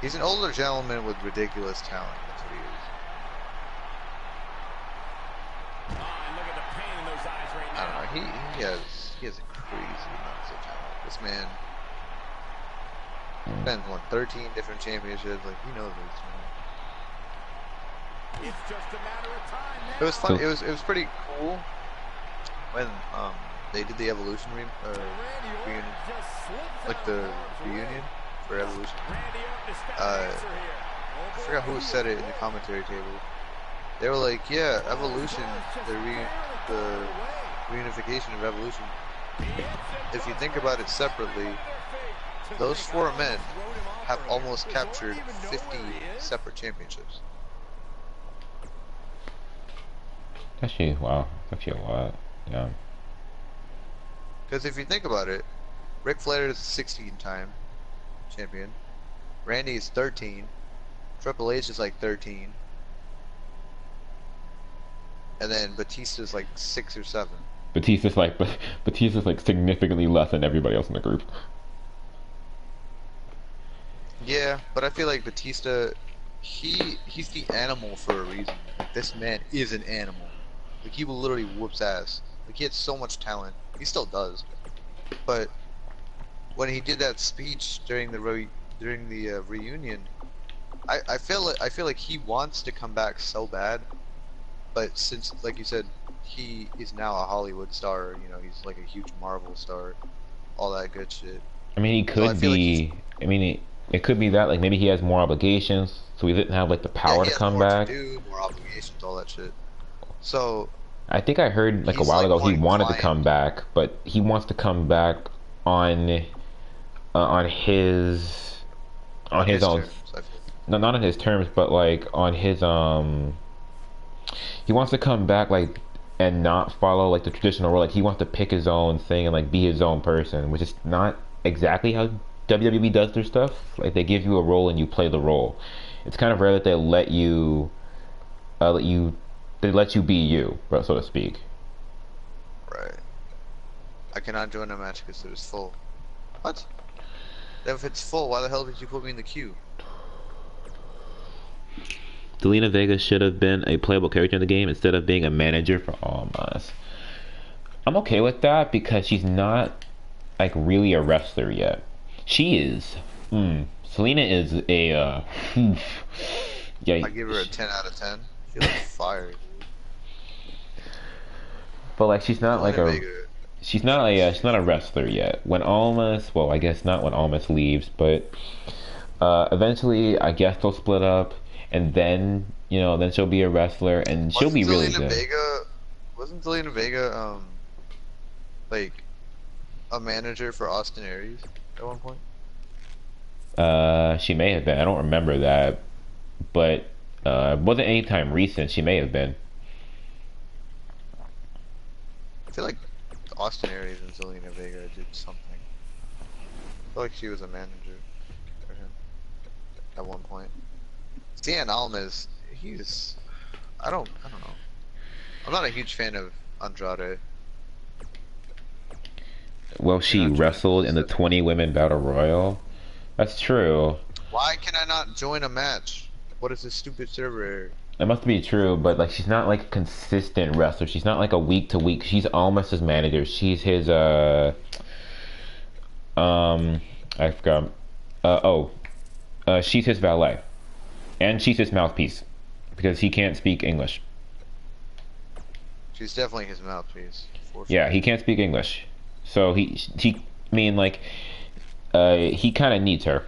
He's an older gentleman with ridiculous talent. That's what he is. I don't know. He has a crazy amount of talent. This man has won 13 different championships. Like, he knows what he's doing. It's just a matter of time now. It was fun. It was pretty cool when they did the Evolution reunion, like the reunion for Evolution. I forgot who said it in the commentary table. They were like, yeah, Evolution, the reunification of Evolution. If you think about it separately, those four men have almost captured 50 separate championships. Actually, wow, actually a lot. Yeah. Because if you think about it, Ric Flair is 16-time champion. Randy is 13. Triple H is like 13. And then Batista's like 6 or 7. Batista's like significantly less than everybody else in the group. Yeah, but I feel like Batista, he's the animal for a reason. Like, this man is an animal. Like, he will literally whoops ass. Like, he had so much talent. He still does. But when he did that speech during the reunion, I feel like he wants to come back so bad. But since, like you said, he is now a Hollywood star, you know, he's like a huge Marvel star, all that good shit. I mean, he could be. I mean, it could be that, like, maybe he has more obligations, so he didn't have like the power to come back. More obligations, all that shit. So I think I heard like a while ago he wanted to come back, but he wants to come back on on his own. Terms, I feel. No, not on his terms, but like on his he wants to come back like and not follow like the traditional role. Like he wants to pick his own thing and like be his own person, which is not exactly how WWE does their stuff. Like they give you a role and you play the role. It's kind of rare that they let you be you, so to speak. Right. I cannot join a match because it is full. What? Then if it's full, why the hell did you put me in the queue? Zelina Vega should have been a playable character in the game instead of being a manager for all of us. I'm okay with that because she's not like really a wrestler yet. She is. Selena is a yeah. I give her a 10 out of 10. She looks fire, dude. But like she's not like Vega. she's not a wrestler yet. When Almas, well, I guess not when Almas leaves, but eventually I guess they'll split up. And then, then she'll be a wrestler, and she'll be really good. Wasn't Zelina Vega, like, a manager for Austin Aries at one point? She may have been. I don't remember that. But, it wasn't any time recent. She may have been. I feel like Austin Aries and Zelina Vega did something. I feel like she was a manager for him at one point. Cien Almas, I don't know. I'm not a huge fan of Andrade. Well, she wrestled in the 20 women battle royal. That's true. Why can I not join a match? What is this stupid server error? It must be true, but like she's not like a consistent wrestler. She's not like a week to week. She's Almas's manager. She's his I forgot. She's his valet. And she's his mouthpiece, because he can't speak English. She's definitely his mouthpiece. Yeah, he can't speak English, so he kind of needs her.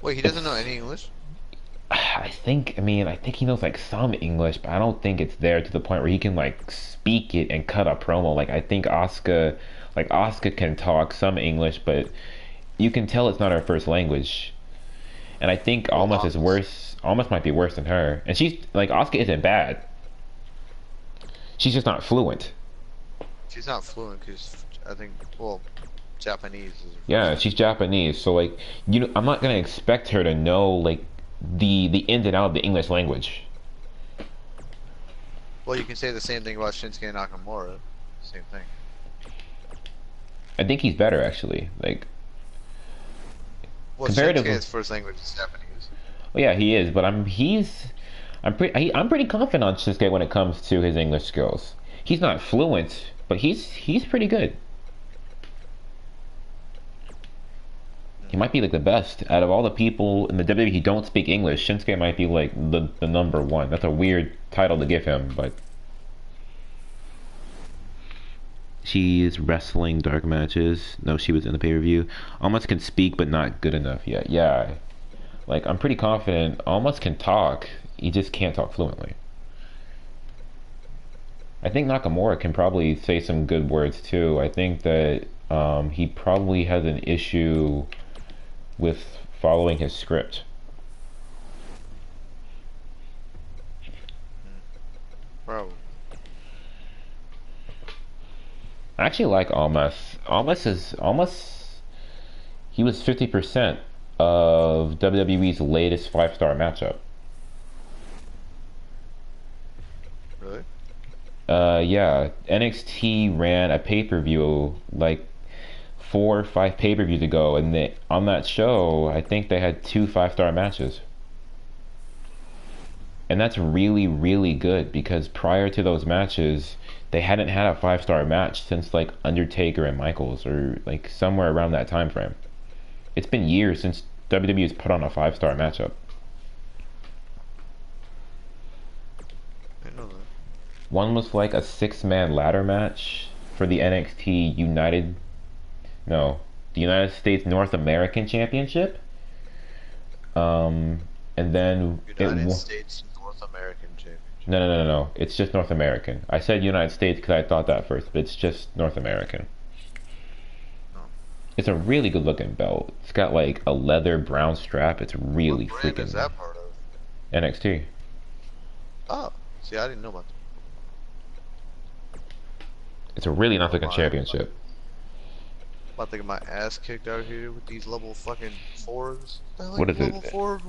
Wait, he doesn't know any English? I think he knows like some English, but I don't think it's there to the point where he can like speak it and cut a promo. Like I think Asuka can talk some English, but you can tell it's not her first language. And I think Almas is worse. Almas might be worse than her. And she's like, Asuka isn't bad. She's just not fluent. She's not fluent because I think, well, Japanese is. Yeah, she's Japanese. So like, I'm not gonna expect her to know like the ins and outs of the English language. Well, you can say the same thing about Shinsuke Nakamura. Same thing. I think he's better actually. Like. Well, Shinsuke's first language is Japanese. Well, yeah, he is, but I'm pretty confident on Shinsuke when it comes to his English skills. He's not fluent, but he's pretty good. He might be like the best out of all the people in the WWE who don't speak English. Shinsuke might be like the number one. That's a weird title to give him, but she's wrestling dark matches. No, she was in the pay-per-view. Almas can speak, but not good enough yet. Yeah, like I'm pretty confident Almas can talk. He just can't talk fluently. I think Nakamura can probably say some good words too. I think that he probably has an issue with following his script. Bro. I actually like Almas. He was 50% of WWE's latest 5-star matchup. Really? Yeah. NXT ran a pay-per-view like 4 or 5 pay-per-views ago, and on that show, I think they had 2 5-star matches. And that's really, really good because prior to those matches, they hadn't had a 5-star match since like Undertaker and Michaels, or like somewhere around that time frame. It's been years since WWE has put on a 5-star matchup. I know that. One was like a 6-man ladder match for the NXT the United States North American Championship. And then United States North American Championship. No. It's just North American. I said United States because I thought that first, but it's just North American. It's a really good looking belt. It's got like a leather brown strap. It's really What brand freaking is that part of? NXT. Oh, see, I didn't know about that. It's a really nice looking championship. I'm about to get my ass kicked out here with these level fucking 4s. What is level it? 4?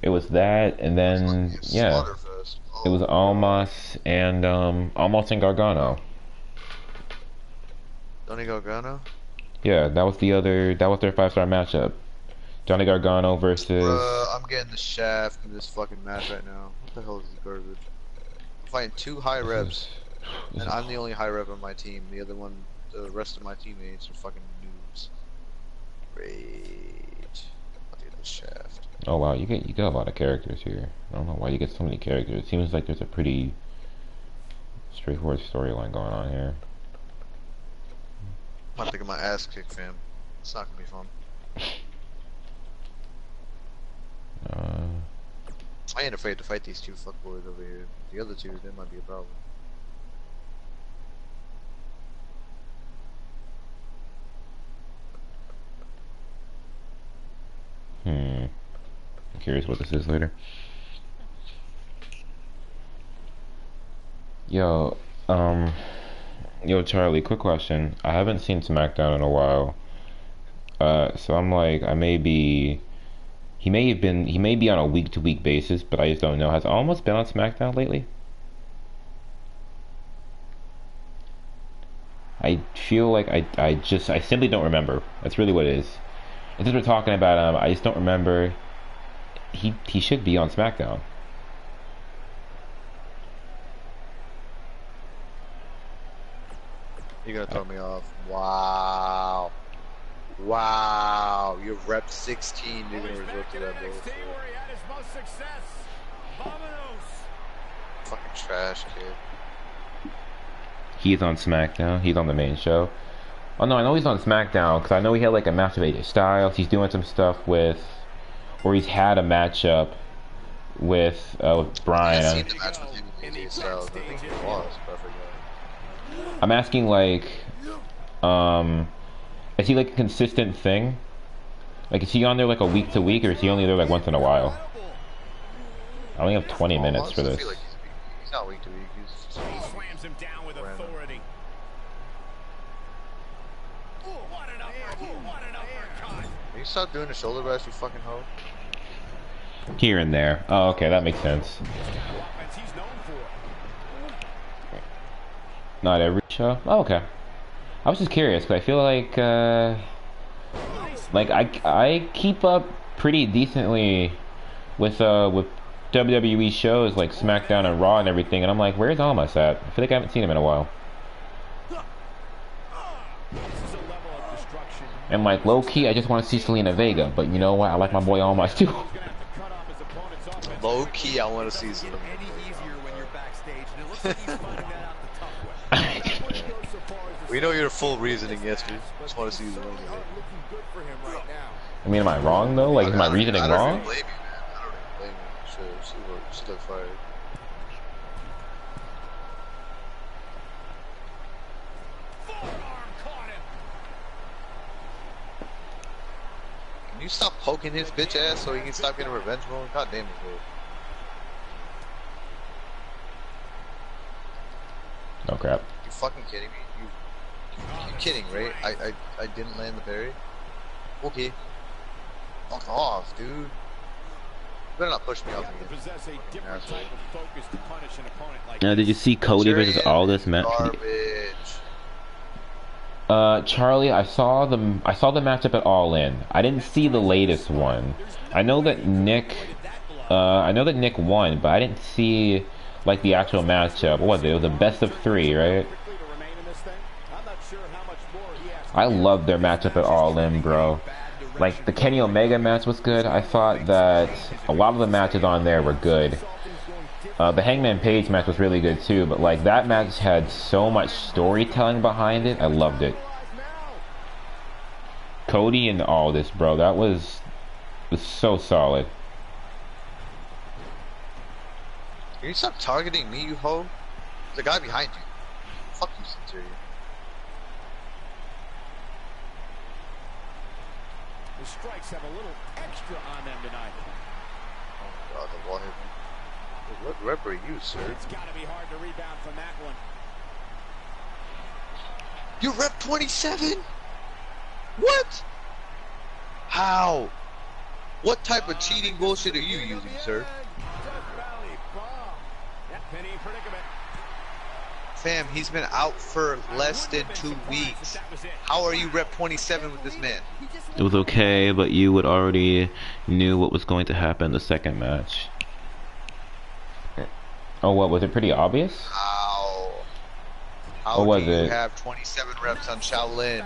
It was that, and then yeah, it was Almas and Almas and Gargano. Johnny Gargano? Yeah, that was the other. That was their 5-star matchup. Johnny Gargano versus. I'm getting the shaft in this fucking match right now. What the hell is this garbage? I'm fighting 2 high reps, and I'm the only high rep on my team. The other one, the rest of my teammates are fucking noobs. Great. I'll get the shaft. Oh wow, you got a lot of characters here. I don't know why you get so many characters. It seems like there's a pretty straightforward storyline going on here. I'm about to get my ass kicked, fam. It's not gonna be fun. I ain't afraid to fight these 2 fuckboys over here. The other 2, that might be a problem. I'm curious what this is later. Yo, Charlie, quick question. I haven't seen SmackDown in a while. So I'm like, he may be on a week-to-week basis, but I just don't know. Has Almas been on SmackDown lately? I feel like I simply don't remember. That's really what it is. And since we're talking about him, I just don't remember. He should be on SmackDown. You're gonna throw me off. Wow. Wow. You're rep 16. You're gonna resort to that bullshit. Fucking trash, kid. He's on SmackDown. He's on the main show. Oh no, I know he's on SmackDown because I know he had like a match with AJ Styles. He's doing some stuff with, or he's had a matchup with Brian. I've seen the match with him and AJ Styles. I think he lost, but I forgot. I'm asking like, is he like a consistent thing? Like, is he on there like a week to week, or is he only there like once in a while? I only have 20 minutes for this. I feel like he's not week to week. He's slams him down with authority. Can you stop doing the shoulder bash, you fucking hoe? Here and there. Oh, okay, that makes sense. Not every show? Oh, okay. I was just curious, because I feel like I keep up pretty decently with WWE shows like SmackDown and Raw and everything, and I'm like, where's Almas at? I feel like I haven't seen him in a while. And like, low-key, I just want to see Selena Vega, but you know what? I like my boy Almas too. Low-key, I want to see Selena Vega. We know your full reasoning, Yester. Just want to see Selena Vega. I mean, am I wrong though? Like, is my reasoning wrong? I don't blame you, man. I don't blame you. She got fired. Can you stop poking his bitch ass so he can stop getting revenge mode? God damn it, bro. Oh crap. You fucking kidding me? You kidding, right? I didn't land the parry? Okay. Fuck off, dude. You better not push me off again. Did you see Cody versus Aldis match? Charlie, I saw the matchup at All In. I didn't see the latest one. I know that Nick won, but I didn't see like the actual matchup. What was it? It was a best of 3, right? I loved their matchup at All In, bro. Like, the Kenny Omega match was good. I thought that a lot of the matches on there were good. The Hangman Page match was really good too, but like, that match had so much storytelling behind it. I loved it. Cody and Aldis, bro, that was so solid. Can you stop targeting me, you hoe? There's a guy behind you. Fuck you, Centurion. The strikes have a little extra on them tonight. Oh God, the wall hit me. What rep are you, sir? It's got to be hard to rebound from that one. You rep 27? What? How? What type of cheating bullshit are you using, sir? Fam, he's been out for less than 2 weeks. How are you rep 27 with this man? It was okay, but you would already knew what was going to happen in the second match. Oh, what, was it pretty obvious? How was do you it? have 27 reps on Shaolin?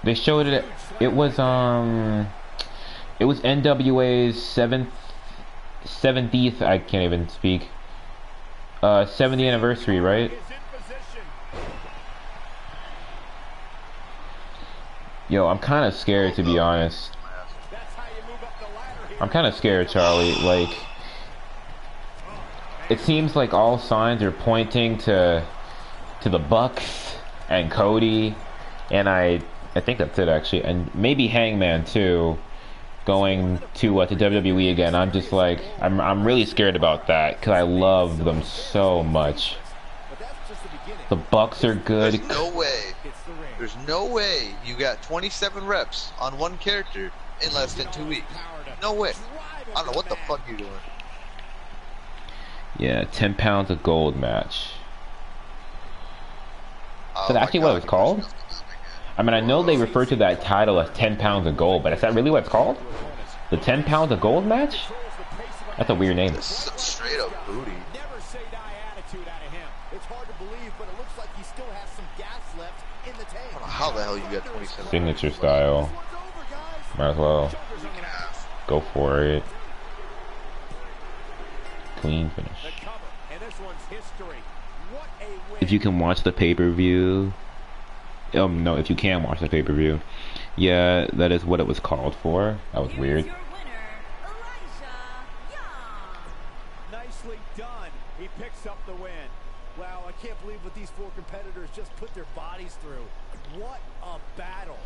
They showed it. It was NWA's 70th. I can't even speak. 70th anniversary, right? Yo, I'm kind of scared, to be honest. I'm kind of scared, Charlie. Like, it seems like all signs are pointing to the Bucks and Cody, and I think that's it, actually, and maybe Hangman too, going to WWE again. I'm just like, I'm really scared about that because I love them so much. The Bucks are good. There's no way you got 27 reps on one character in less than 2 weeks. No way. I don't know what the fuck you're doing. Yeah, 10 pounds of gold match. Oh, Is that actually what it was called? I mean, I know they refer to that title as 10 pounds of gold, but is that really what it's called? The 10 pounds of gold match? That's a weird name. This is some straight up booty. Never say die attitude out of him. It's hard to believe, but it looks like he still has some gas left in the tank. I don't know how the hell you got 27. Signature style. Might as well. Go for it. Clean finish. If you can watch the pay-per-view. No, if you can watch the pay-per-view. Yeah, that is what it was called for. That was weird. Nicely done. He picks up the win. Wow, I can't believe what these four competitors just put their bodies through. What a battle.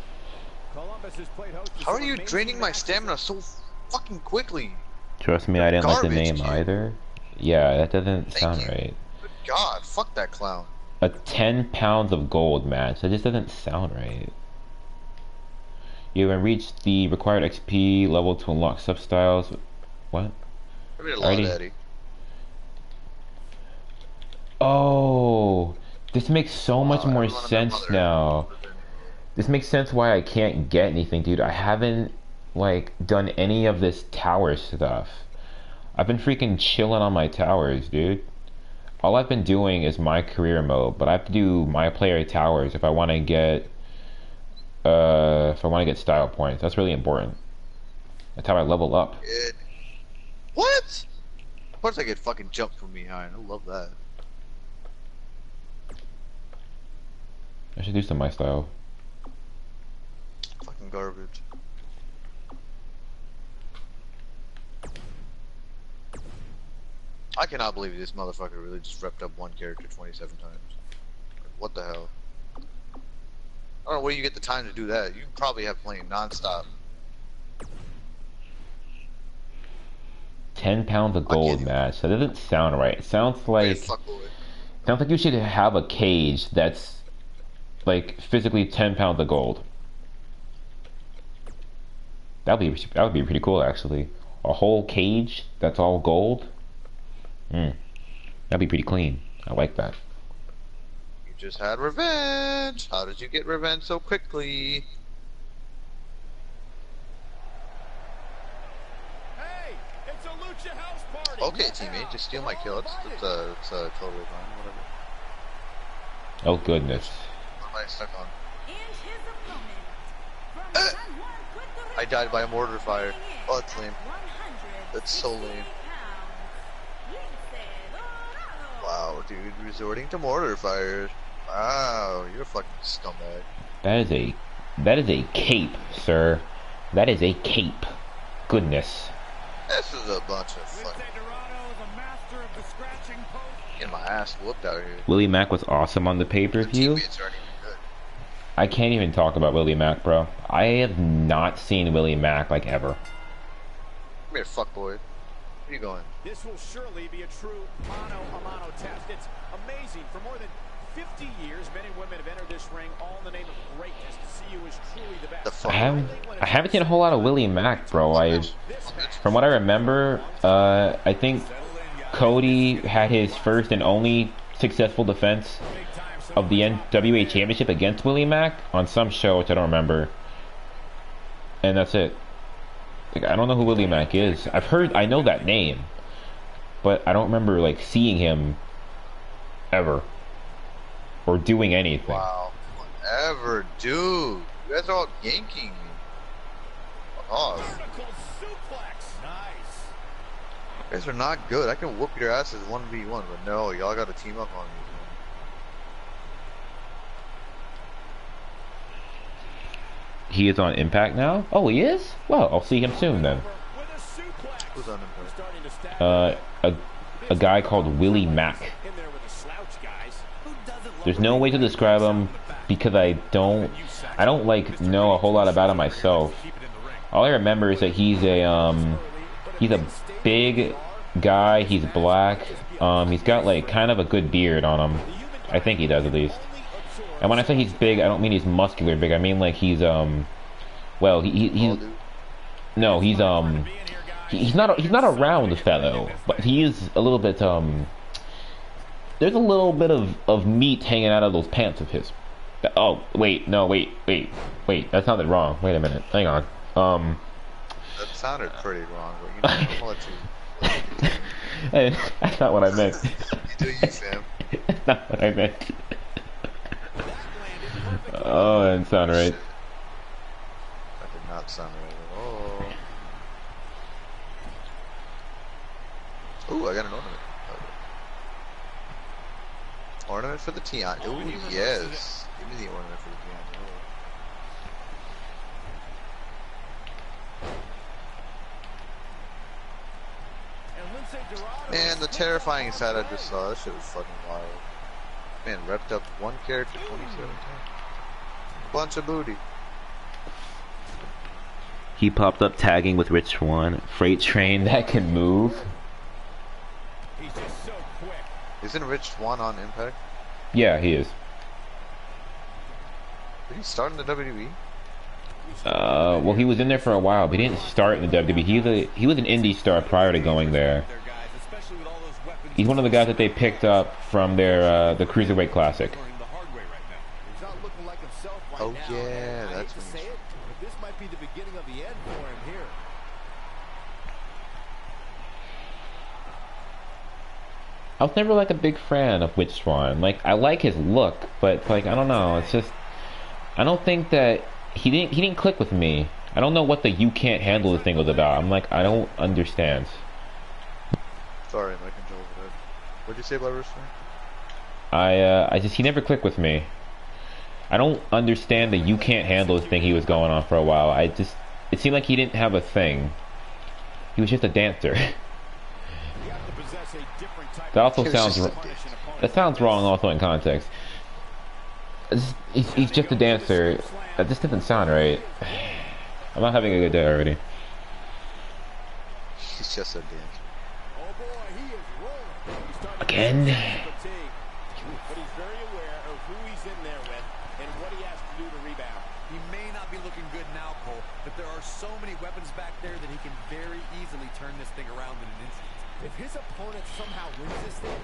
Columbus has played host. How are you draining my stamina so fucking quickly? Trust me, I didn't like the name either. Yeah, that doesn't sound right. Good God, fuck that clown. A 10 pounds of gold match. That just doesn't sound right. You have reached the required XP level to unlock sub-styles. What? I mean, a lot, Eddie. Oh, this makes so much more sense now. This makes sense why I can't get anything, dude. I haven't, like, done any of this tower stuff. I've been freaking chilling on my towers, dude. All I've been doing is my career mode, but I have to do my player towers if I want to get style points. That's really important. That's how I level up. What? Of course I get fucking jumped from behind. I love that. I should do some of my style. Fucking garbage. I cannot believe this motherfucker really just repped up one character 27 times. What the hell? I don't know where you get the time to do that. You probably have playing non-stop. 10 pounds of gold match. That doesn't sound right. It sounds like you should have a cage that's like physically 10 pounds of gold. That would be pretty cool, actually. A whole cage that's all gold. That'd be pretty clean. I like that. You just had revenge. How did you get revenge so quickly? Hey, it's a Lucha House party. Okay, teammate, just steal my kill. It's totally fine. Whatever. Oh goodness. What am I stuck on? I died by a mortar fire. Oh, that's lame. That's so lame. Wow, dude, resorting to mortar fires. Wow, you're a fucking scumbag. That is a cape, sir. That is a cape. Goodness. This is a bunch of fucking getting my ass whooped out here. Willie Mack was awesome on the pay-per-view. I can't even talk about Willie Mack, bro. I have not seen Willie Mack like ever. Come here, fuckboy. Where are you going? This will surely be a true mano-a-mano test. It's amazing. For more than 50 years, men and women have entered this ring all in the name of greatness to see who is truly the best. I haven't seen a whole lot of Willie Mack, bro. From what I remember, I think Cody had his first and only successful defense of the NWA Championship against Willie Mack on some show, which I don't remember. And that's it. Like, I don't know who Willie Mack is. I know that name, but I don't remember like seeing him ever or doing anything. Wow, whatever, dude. You guys are all yanking me. Fuck off. You guys are not good. I can whoop your asses 1v1, but no, y'all got to team up on me. He is on Impact now? Oh, he is? Well, I'll see him soon then. Who's on Impact? A guy called Willie Mack. There's no way to describe him because I don't like know a whole lot about him myself. All I remember is that he's a big guy. He's black. He's got like kind of a good beard on him. I think he does at least. And when I say he's big, I don't mean he's muscular big. I mean like he's well, he's not a round fellow, but he is a little bit there's a little bit of meat hanging out of those pants of his. Oh, wait, no, wait, that sounded wrong. Wait a minute. Hang on. That sounded pretty wrong, but you know, I'll let you. Hey, that's not what I meant. You do you, Sam. That's not what I meant. Oh, that didn't sound right. That did not sound right at all. Ooh, I got an ornament. Ornament for the Tian. Ooh, yes. Give me the ornament for the Tian. Man, the terrifying side I just saw, that shit was fucking wild. Man, repped up one character 27 times. Bunch of booty. He popped up tagging with Rich Swann. Freight train that can move. He's just so quick. Isn't Rich Swann on Impact? Yeah, he is. Did he start in the WWE? Well, he was in there for a while, but he didn't start in the WWE. He was an indie star prior to going there. He's one of the guys that they picked up from their the Cruiserweight Classic. Oh yeah, that's when say it, but this might be the beginning of the end for him here. I was never like a big fan of Rich Swann. Like I like his look, but like I don't know. It's just I don't think that he didn't click with me. I don't know what the "you can't handle this" thing was about. I'm like I don't understand. Sorry, my controls are dead. What'd you say about Rich Swann? I just he never clicked with me. I don't understand the "you can't handle this" thing he was going on for a while. It seemed like he didn't have a thing. He was just a dancer. That also sounds wrong also in context. He's just a dancer. That just doesn't sound right. I'm not having a good day already. He's just a dancer. Again? But he's very aware of who he's in there with and what he has to do to rebound. He may not be looking good now, Cole, but there are so many weapons back there that he can very easily turn this thing around in an instant. If his opponent somehow wins this thing,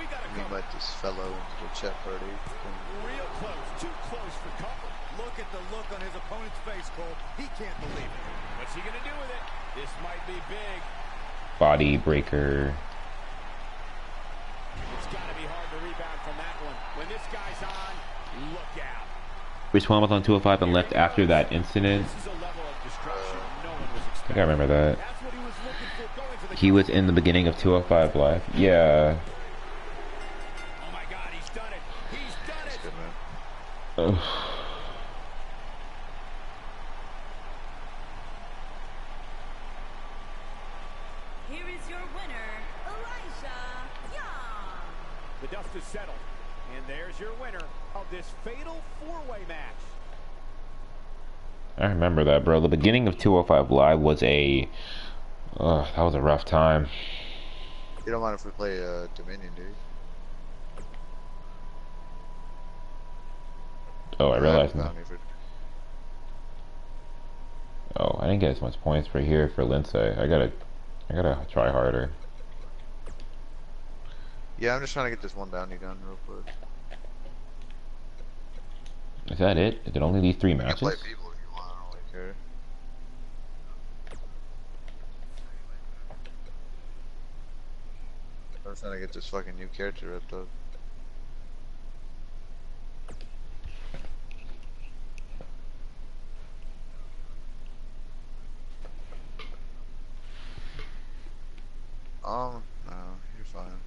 we gotta go. Invite this fellow into the chat party. Real close, too close for cover. Look at the look on his opponent's face, Cole. He can't believe it. What's he gonna do with it? This might be big. Body breaker. It's gotta be hard to rebound from that one. When this guy's on, look out. Rich Swann was on 205 and left after that incident. This is a level of destruction no one was I think I remember that. That's what he was looking for going for the He was in the beginning of 205 Live. Yeah. Oh my god, he's done it. He's done it. Good, man. Ugh. Here is your winner, Elijah Young. The dust is settled, and there's your winner, of this fatal four-way match. I remember that, bro. The beginning of 205 Live was that was a rough time. You don't mind if we play Dominion, do you? Oh, I realized now. Oh, I didn't get as much points for here for Lindsay. I gotta try harder. Yeah, I'm just trying to get this one bounty done real quick. Is that it? Is it only these 3 matches? You can play people if you want, I don't really care. I'm just trying to get this fucking new character ripped up. No, you're fine.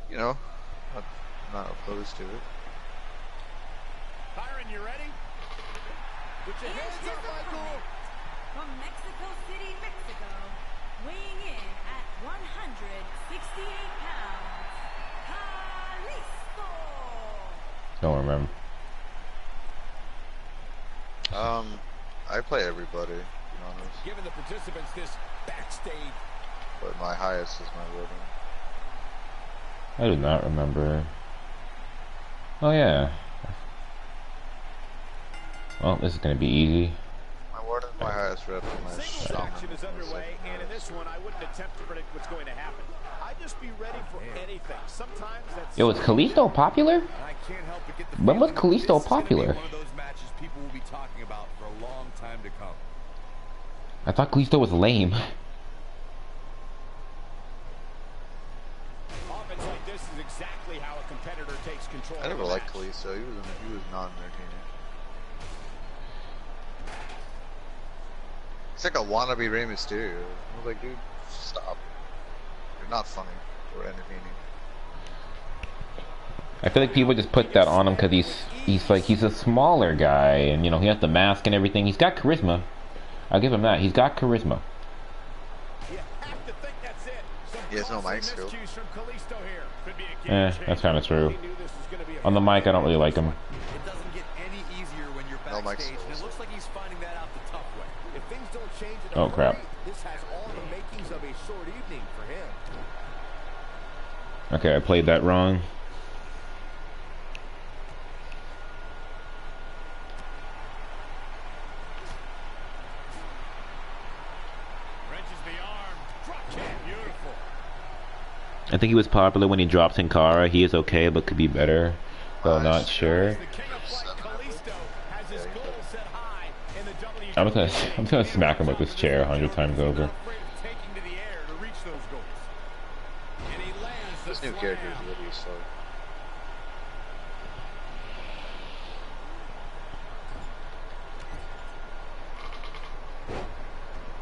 You know, I'm not opposed to it. Byron, you ready? Put your hands up, Michael. From Mexico City, Mexico, weighing in at 168 pounds, Kalisto. Don't remember. I play everybody, to be honest. Giving the participants this backstage. But my highest is my rhythm. I do not remember. Oh yeah. Well, this is gonna be easy. My warden is my highest rep and my Singles action is underway, and in this one, I wouldn't attempt to predict what's going to happen. I'd just be ready for anything. Sometimes that's. Yo, was Kalisto popular? I can't help but get the When was feeling that Kalisto this is gonna be popular? one of those matches people will be talking about for a long time to come. I thought Kalisto was lame. Offense like this is exactly how a competitor takes control. I never liked Kalisto. He was non-entertaining. It's like a wannabe Rey Mysterio. I was like, dude, stop. You're not funny or entertaining. I feel like people just put that on him because he's a smaller guy, and you know, he has the mask and everything. He's got charisma. I'll give him that. He's got charisma. You have to think that's it. He has no mic skill. That's kind of true. On the mic, I don't really like him. It doesn't get any easier when you're No mic backstage, and it skills. looks like he's finding that out the tough way. If things don't change in a Oh crap. hurry, this has all the makings of a short evening for him. Okay, I played that wrong. Wrenches the arm. Drop kick. Beautiful. I think he was popular when he dropped Sin Cara. He is okay, but could be better. Though not sure. The king of flight, Kalisto, has his goal set high in the WWE. I'm gonna smack him with this chair 100 times over. Afraid of taking to the air to reach those goals. And he lands the This new slam. character is really slow.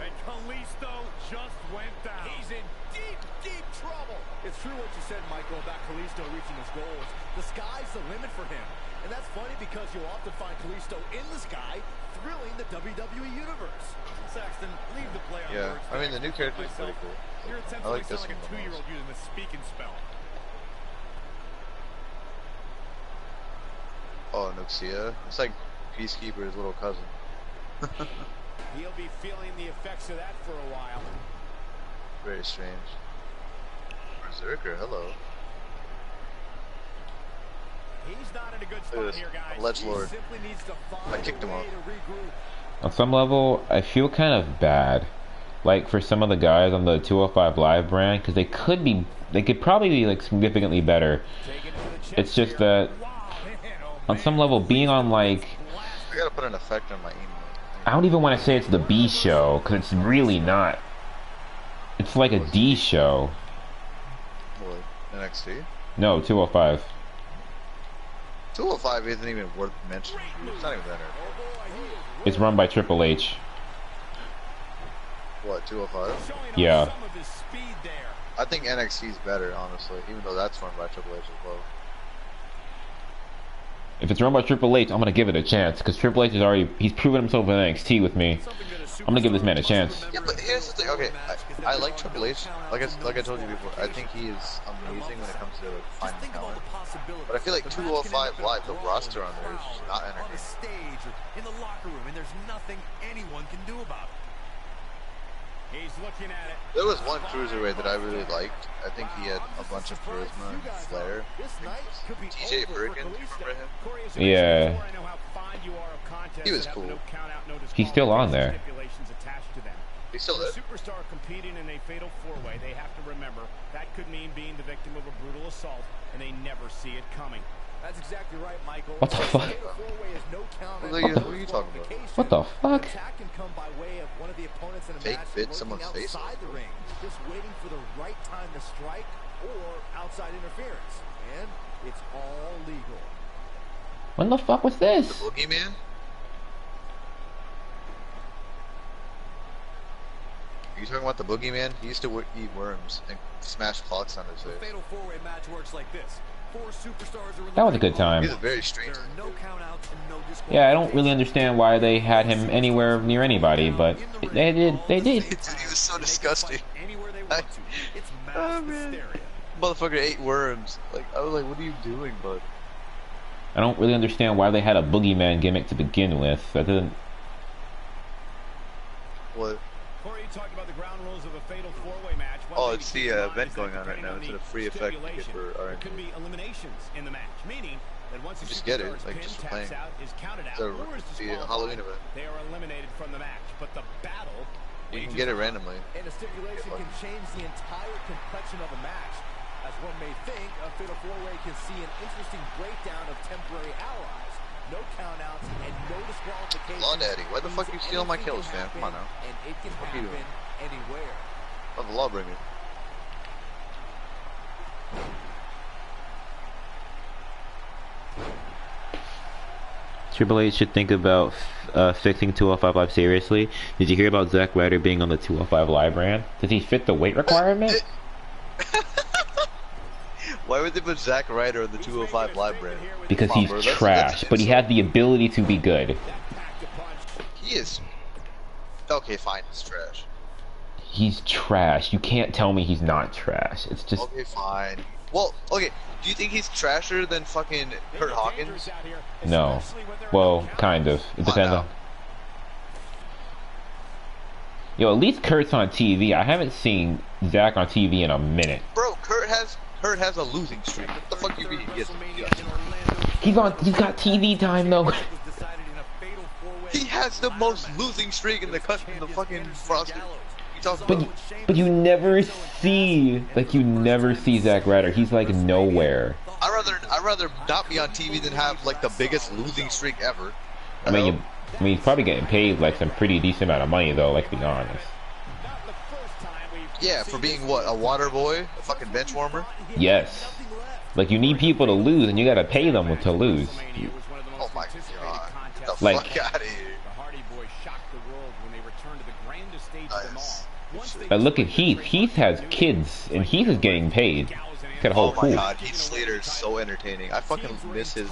And Kalisto just went down. He's in deep, deep trouble. It's true what you said, Michael, about Kalisto reaching his goals. The sky's the limit for him. And that's funny because you'll often find Kalisto in the sky, thrilling the WWE Universe. Saxton, leave the play on Yeah, words. I mean the new character is pretty cool. You're I essentially like this like one a the most. 2-year-old using the speaking spell. Oh, Nuxia. It's like Peacekeeper's little cousin. He'll be feeling the effects of that for a while. Very strange. Berserker, hello. He's not in a good Look spot at this. here, guys. Ledgelord. He simply needs to find I kicked him a way off. to regroup. On some level, I feel kind of bad, like for some of the guys on the 205 Live brand, because they could probably be like significantly better. Taking it to the chest It's just here. that Wow, man, oh, on man. some level, being on like, I gotta put an effect on my email. I don't even want to say it's the B show, because it's really not. It's like a D show. What? NXT? No, 205. 205 isn't even worth mentioning. It's not even that. It's run by Triple H. What, 205? Showing off Yeah. some of his speed there. I think NXT is better, honestly, even though that's run by Triple H as well. If it's run by Triple H, I'm gonna give it a chance, because Triple H he's proven himself in NXT with me. I'm gonna give this man a chance. Yeah, but here's the thing. Okay, I like Triple H. Like I told you before, I think he is amazing when it comes to finding talent. But I feel like 205 Live, the roster on there is just not entertaining. On the stage or in the locker room, and there's nothing anyone can do about it. He's looking at it. There was one cruiserweight that I really liked. I think he had a bunch of charisma and flair. TJ Bergen, remember him? Yeah. He was cool. He's still on there. He's still there. Superstar competing in a fatal four-way, they have to remember that could mean being the victim of a brutal assault, and they never see it coming. That's exactly right, Michael. What the fuck? What are you talking about? What the fuck? Fake bit someone's face. The ring, just waiting for the right time to strike or outside interference, and it's all legal. When the fuck was this? The Boogeyman? Are you talking about the Boogeyman? He used to eat worms and smash clocks on his face. Fatal four-way match works like this. Four superstars are in That was a good time. He's a very strange. Yeah, I don't really understand why they had him anywhere near anybody, but they did. They did. He was so disgusting. Oh man, motherfucker ate worms. Like I was like, what are you doing, bud? I don't really understand why they had a boogeyman gimmick to begin with. That didn't. What? Corey, you talked about the ground rules of a fatal four-way match. Oh, it's the event going on right now. It's a free effect to get for There R&D. could be eliminations in the match, meaning that once a You just get it, superstar's like pin just for taps playing. out, is counted out, So or is it's the disqualified, Halloween event. they are eliminated from the match. But the battle You can get it randomly. And a stipulation can change the entire complexion of a match. As one may think, a fatal four-way can see an interesting breakdown of temporary allies. No countouts and no disqualifications. Law Daddy, why the fuck you stealing my kills, fam? Come on now. And it can What are you happen doing? anywhere. I'm the Lawbringer. Triple H should think about fixing 205 Live seriously. Did you hear about Zack Ryder being on the 205 Live brand? Does he fit the weight requirement? Why would they put Zack Ryder on the 205 Live brand? Because Come on, he's bro, trash, but he has the ability to be good. He is. Okay, fine, he's trash. He's trash. You can't tell me he's not trash. It's just. Okay, fine. Well, okay, do you think he's trasher than fucking Kurt Hawkins? No. Well, kind of. It depends on. Yo, at least Kurt's on TV. I haven't seen Zack on TV in a minute. Bro, Kurt has a losing streak. What the fuck you mean? Yes. He's got TV time though. He has the most losing streak in the fucking roster. But you never see Zack Ryder. He's like nowhere. I'd rather not be on TV than have like the biggest losing streak ever. I mean, he's probably getting paid like some pretty decent amount of money though. Let's be honest. Yeah, for being what, a water boy, a fucking bench warmer. Yes. Like you need people to lose, and you gotta pay them to lose. Oh my god! Get the Like, fuck out of here! Nice. But look at Heath. Heath has kids, and Heath is getting paid. Got a whole Oh my pool. god, Heath Slater is so entertaining. I fucking miss his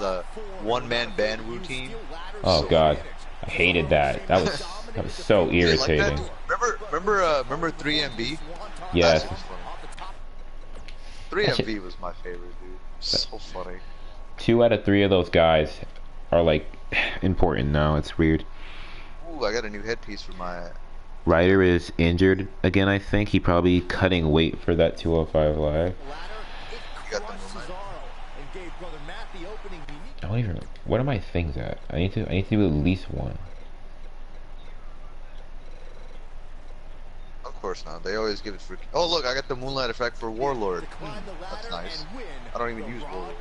one-man band routine. Oh god, I hated that. That was so irritating. Remember 3MB? Yes. 3MB was my favorite, dude. So funny. 2 out of 3 of those guys are like important now. It's weird. Ooh, I got a new headpiece for my. Ryder is injured again. I think he probably cutting weight for that 205 Live. You got the movement. I don't even. What are my things at? I need to do at least one. Of course not. They always give it for. Oh look, I got the Moonlight Effect for Warlord. That's nice. I don't even use Warlord.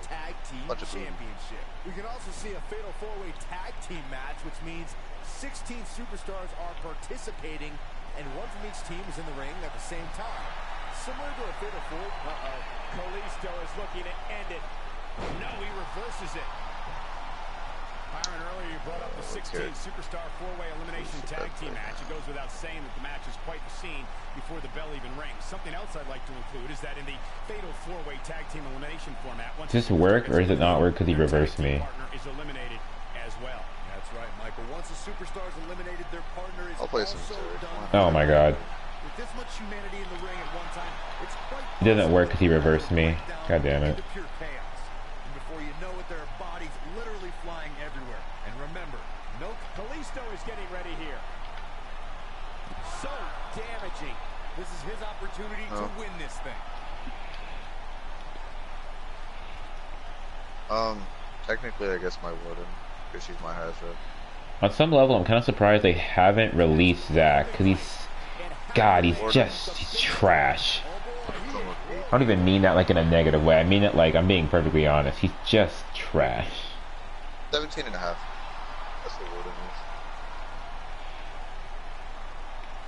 Bunch of Championship. We can also see a fatal four-way tag team match, which means 16 superstars are participating, and one from each team is in the ring at the same time. Similar to a fatal four. Kalisto is looking to end it. No, he reverses it. Byron, earlier you brought up the 16 superstar four-way elimination tag team match. It goes without saying that the match is quite the scene before the bell even rings. Something else I'd like to include is that in the fatal four-way tag team elimination format, Does this work or does it not work because he reversed me? Partner is eliminated as well. That's right, Michael. Once a superstar is eliminated, their partner is I'll play some also Zerg. done. Oh my god. With this much humanity in the ring at one time, it's quite It doesn't work because he reversed me. God damn it. into pure chaos. And before you know it, there are bodies literally flying everywhere. And remember, no Kalisto is getting ready here. So damaging. This is his opportunity to win this thing. Technically, I guess my Warden, because she's my Hydra. On some level, I'm kind of surprised they haven't released Zach, because he's... God, he's trash. I don't even mean that like in a negative way. I mean it like, I'm being perfectly honest. He's just trash. 17 and a half. That's the Warden is.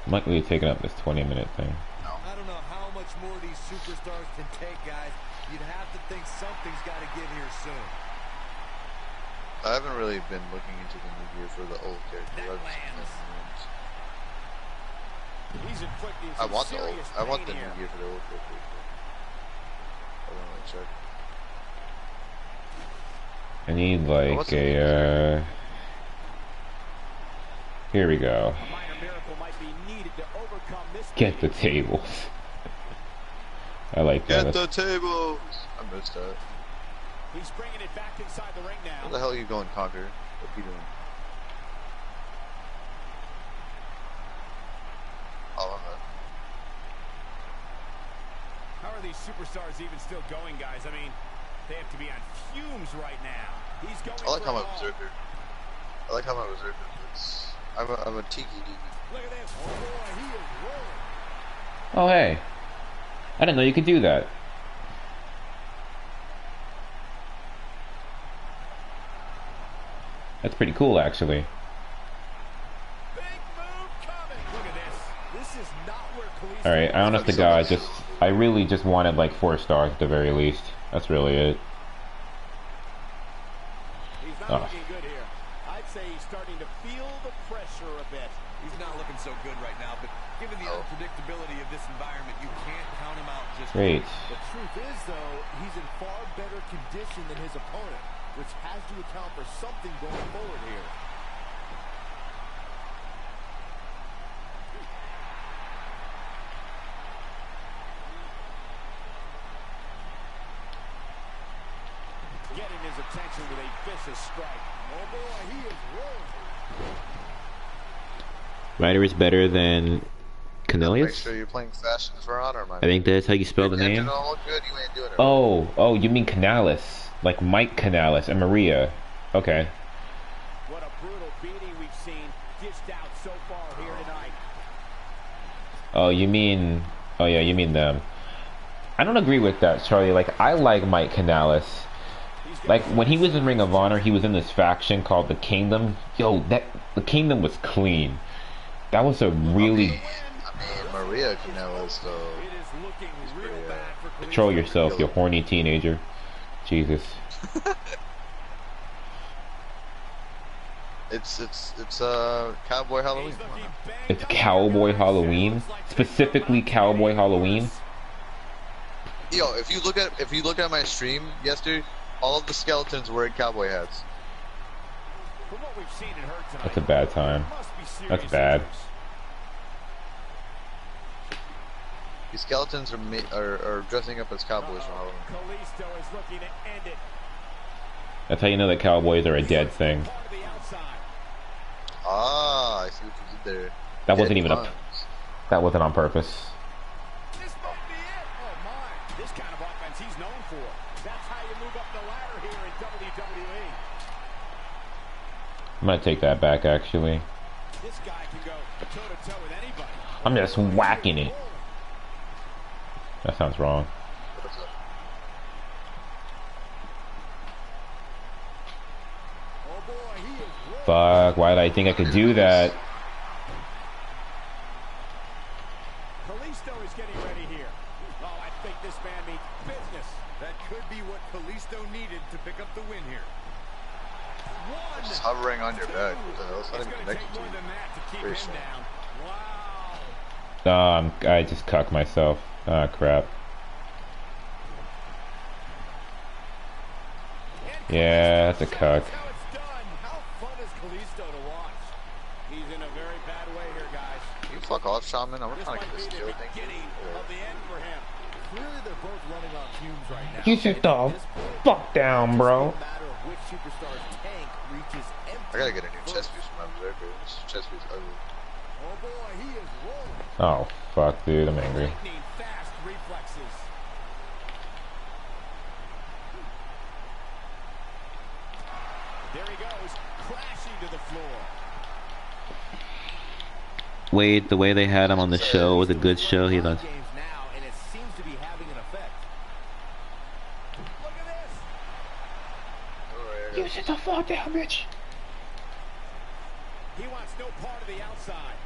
I'm not really taking up this 20-minute thing. I don't know how much more these superstars can take, guys. You'd have to think something's got to give here soon. I haven't really been looking into the new gear for the old character. He's inflicting I want the serious I want the pain new here. gear for the old character. I don't really check. I need like a, here we go. A minor miracle might be needed to overcome this. Get the tables. I like that. Get the tables! I missed that. He's bringing it back inside the ring now. Where the hell are you going, Conquer? What are you doing? Oh, How are these superstars even still going, guys? I mean, they have to be on fumes right now. He's going I like for how my it all. Berserker. I like how my Berserker looks. I'm a Tiki Diki. Look at this. Oh boy, he is rolling. Oh hey. I didn't know you could do that. That's pretty cool actually. Big move coming. Look at this. This is not where Kalisto Alright, I honest to God, I really just wanted like 4 stars at the very least. That's really it. He's not looking good here. I'd say he's starting to feel the pressure a bit. He's not looking so good right now, but given the unpredictability of this environment, you can't count him out just Great. The truth is, though, he's in far better condition than his opponent, which has to account for something going forward here. Getting his attention with a vicious strike. Oh boy, he is rolling. Ryder is better than Cornelius? Make sure you're playing Fashion for Honor, my I think that's how you spell the name. Don't look good, you ain't doing it. Oh, you mean Canales. Like Mike Canales and Maria. Okay. What a brutal beating we've seen dished out so far here tonight. Oh, you mean them. I don't agree with that, Charlie. Like, I like Mike Canales. Like, when he was in Ring of Honor, he was in this faction called the Kingdom. Yo, the Kingdom was clean. That was a really... I mean, Maria Canales, though. It is looking real bad for Kalisto. Control yourself, you horny teenager. Jesus. It's Cowboy Halloween. It's Cowboy Halloween? Specifically Cowboy Halloween? Yo, if you look at my stream yesterday, all of the skeletons were in cowboy hats. From what we've seen and heard tonight, That's a bad time. That's bad. These skeletons are dressing up as cowboys for Halloween. Kalisto is looking to end it. That's how you know that cowboys are a dead thing. Part of the outside. Ah, I see what you did there. That wasn't even puns. that wasn't on purpose. This might be it. Oh my. This kind of offense he's known for. That's how you move up the ladder here in WWE. I'm gonna take that back actually. This guy can go toe-to-toe with anybody. I'm just whacking it. That sounds wrong. What's up? Oh boy, he is rolling. Fuck, why did I think I could do that? Kalisto is getting ready here. Oh, I think this man means business. That could be what Kalisto needed to pick up the win here. One, Just hovering on your back. What the hell? It's not It's even going to connected take to more you. than that to keep Very him strong. down. Wow. I just cucked myself. Ah, crap. Yeah, that's a cuck. That's how it's done. How fun is Kalisto fuck off, Shaman. I'm trying to get this kill thing. Clearly they're both running on fumes right now. You sit the fuck down, bro. I gotta get a new chest piece from my Berserker. This chest piece is ugly. Oh boy, he is rolling. Oh, fuck, dude. I'm angry. Fast reflexes. There he goes, crashing to the floor. Wade, the way they had him on the show was a good show. He's on. You sit the fuck down, bitch. He wants no part of the outside.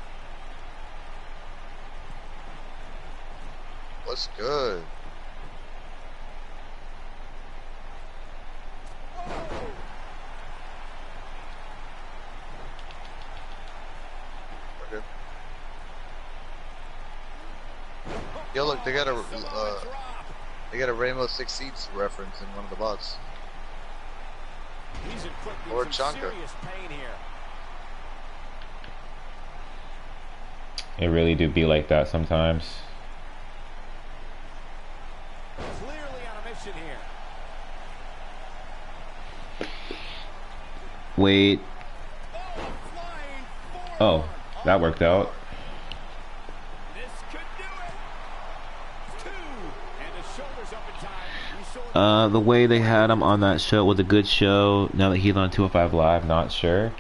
What's good? Okay. Yo, look, they got a Rainbow Six Siege reference in one of the bots. He's inflicting Or some Chonka. serious pain here. It really do be like that sometimes. Clearly on a mission here. Wait. Oh, that worked out. This could do it. 2. And the shoulders up in time. The way they had him on that show was a good show. Now that he's on 205 Live, not sure.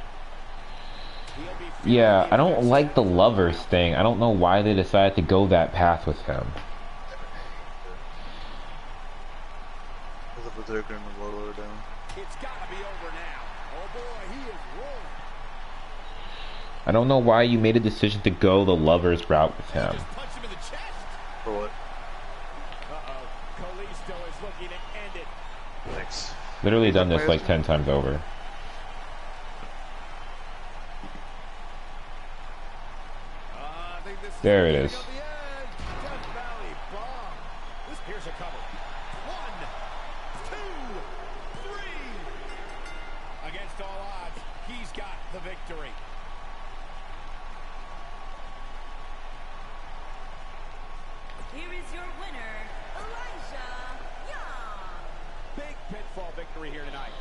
Yeah, I don't like the lovers thing. I don't know why they decided to go that path with him. There's a Berserker in the Warlord down. It's gotta be over now. Oh boy, he is rolling. I don't know why you made a decision to go the lovers route with him. Just punch him in the chest. For what? Uh-oh. Kalisto is looking to end it. Thanks. Literally done this like 10 times over. There it is. Here's a cover. 1, 2, 3. Against all odds, he's got the victory. Here is your winner, Elijah Young. Big pinfall victory here tonight.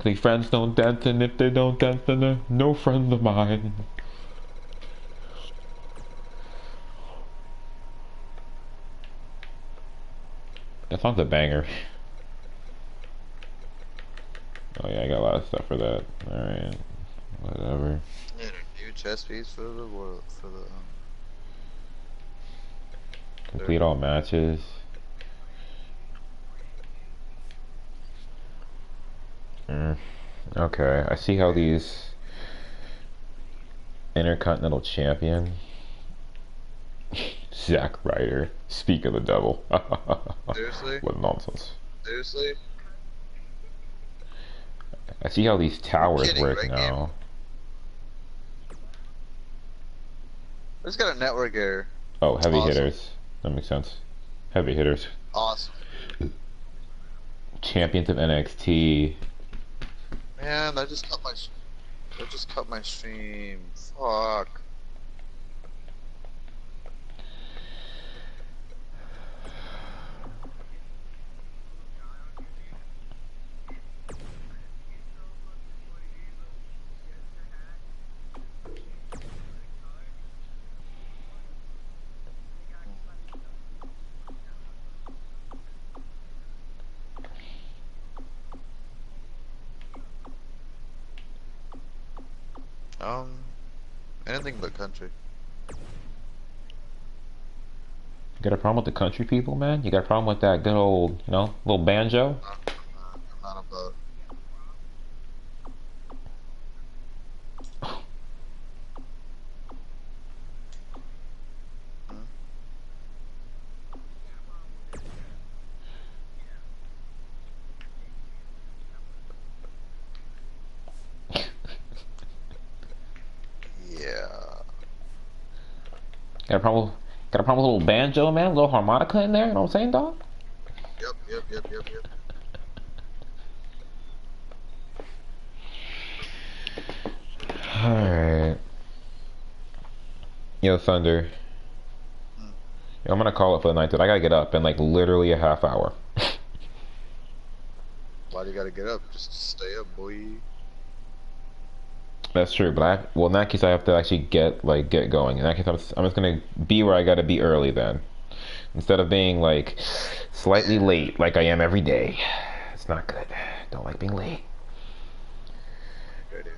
Like friends don't dance, and if they don't dance, then they're no friends of mine. That song's a banger. Oh yeah, I got a lot of stuff for that. Alright. Whatever. Yeah, new chest piece for the world, for the Complete all matches. Okay, I see how these Intercontinental Champion Zack Ryder, speak of the devil. Seriously? What nonsense. Seriously? I see how these towers work right, now. It's got a network error. Oh, heavy awesome. hitters. That makes sense. Heavy hitters. Awesome. Champions of NXT. Man, I just cut my stream. Fuck. Anything but country. You got a problem with the country people, man? You got a problem with that good old, you know, little banjo? I'm not about. Got a problem with a little banjo, man? A little harmonica in there? You know what I'm saying, dog? Yep. Alright. Yo, Thunder. Yo, I'm gonna call it for the night, dude. I gotta get up in like literally a half hour. Why do you gotta get up? Just stay up, boy. That's true, but well, in that case, I have to actually get going. In that case, I'm just gonna be where I gotta be early then, instead of being like slightly late like I am every day. It's not good. Don't like being late. Good.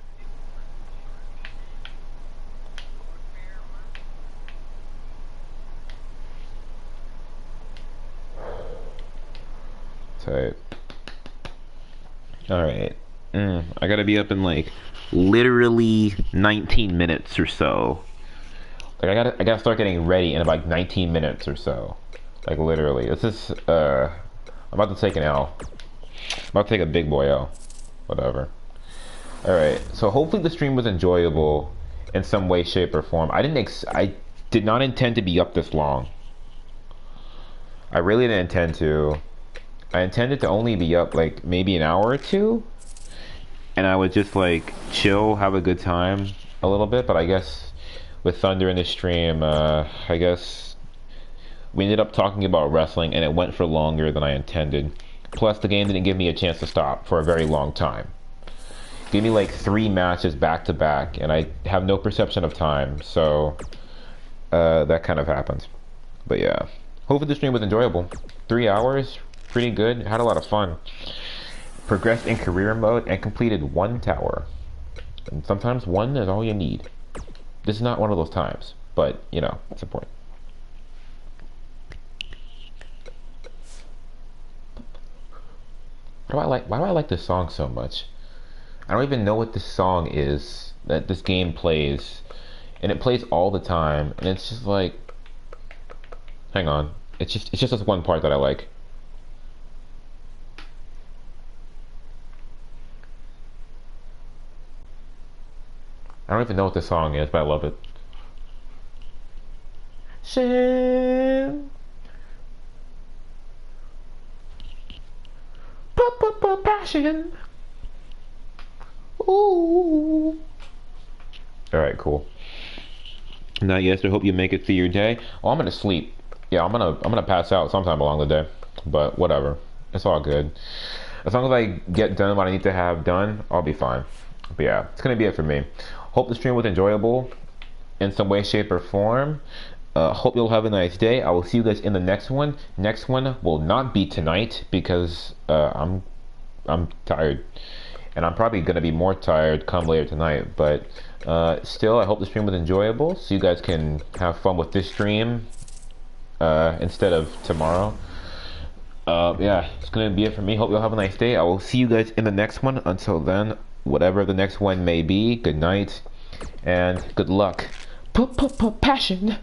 Tight. All right. I gotta be up in like literally 19 minutes or so. Like I gotta start getting ready in about 19 minutes or so. Like literally. It's just I'm about to take an L. I'm about to take a big boy L. Whatever. Alright, so hopefully the stream was enjoyable in some way, shape, or form. I did not intend to be up this long. I really didn't intend to. I intended to only be up like maybe an hour or two. And I would just like chill, have a good time a little bit. But I guess with Thunder in the stream, I guess we ended up talking about wrestling and it went for longer than I intended. Plus the game didn't give me a chance to stop for a very long time. Give me like 3 matches back to back and I have no perception of time. So that kind of happened. But yeah, hopefully the stream was enjoyable. 3 hours, pretty good. Had a lot of fun. Progressed in career mode and completed 1 tower. And sometimes 1 is all you need. This is not one of those times, but you know, it's important. Why do I like this song so much? I don't even know what this song is that this game plays. And it plays all the time, and it's just like, hang on. It's just this one part that I like. I don't even know what this song is, but I love it. Shame. Passion. Ooh. Alright, cool. Now, Yester, hope you make it through your day. Oh, I'm gonna sleep. Yeah, I'm gonna pass out sometime along the day. But whatever. It's all good. As long as I get done what I need to have done, I'll be fine. But yeah, it's gonna be it for me. Hope the stream was enjoyable in some way, shape, or form. Hope you'll have a nice day. I will see you guys in the next one. Next one will not be tonight because I'm tired. And I'm probably going to be more tired come later tonight. But still, I hope the stream was enjoyable. So you guys can have fun with this stream instead of tomorrow. Yeah, it's going to be it for me. Hope you'll have a nice day. I will see you guys in the next one. Until then, whatever the next one may be, good night and good luck. Passion.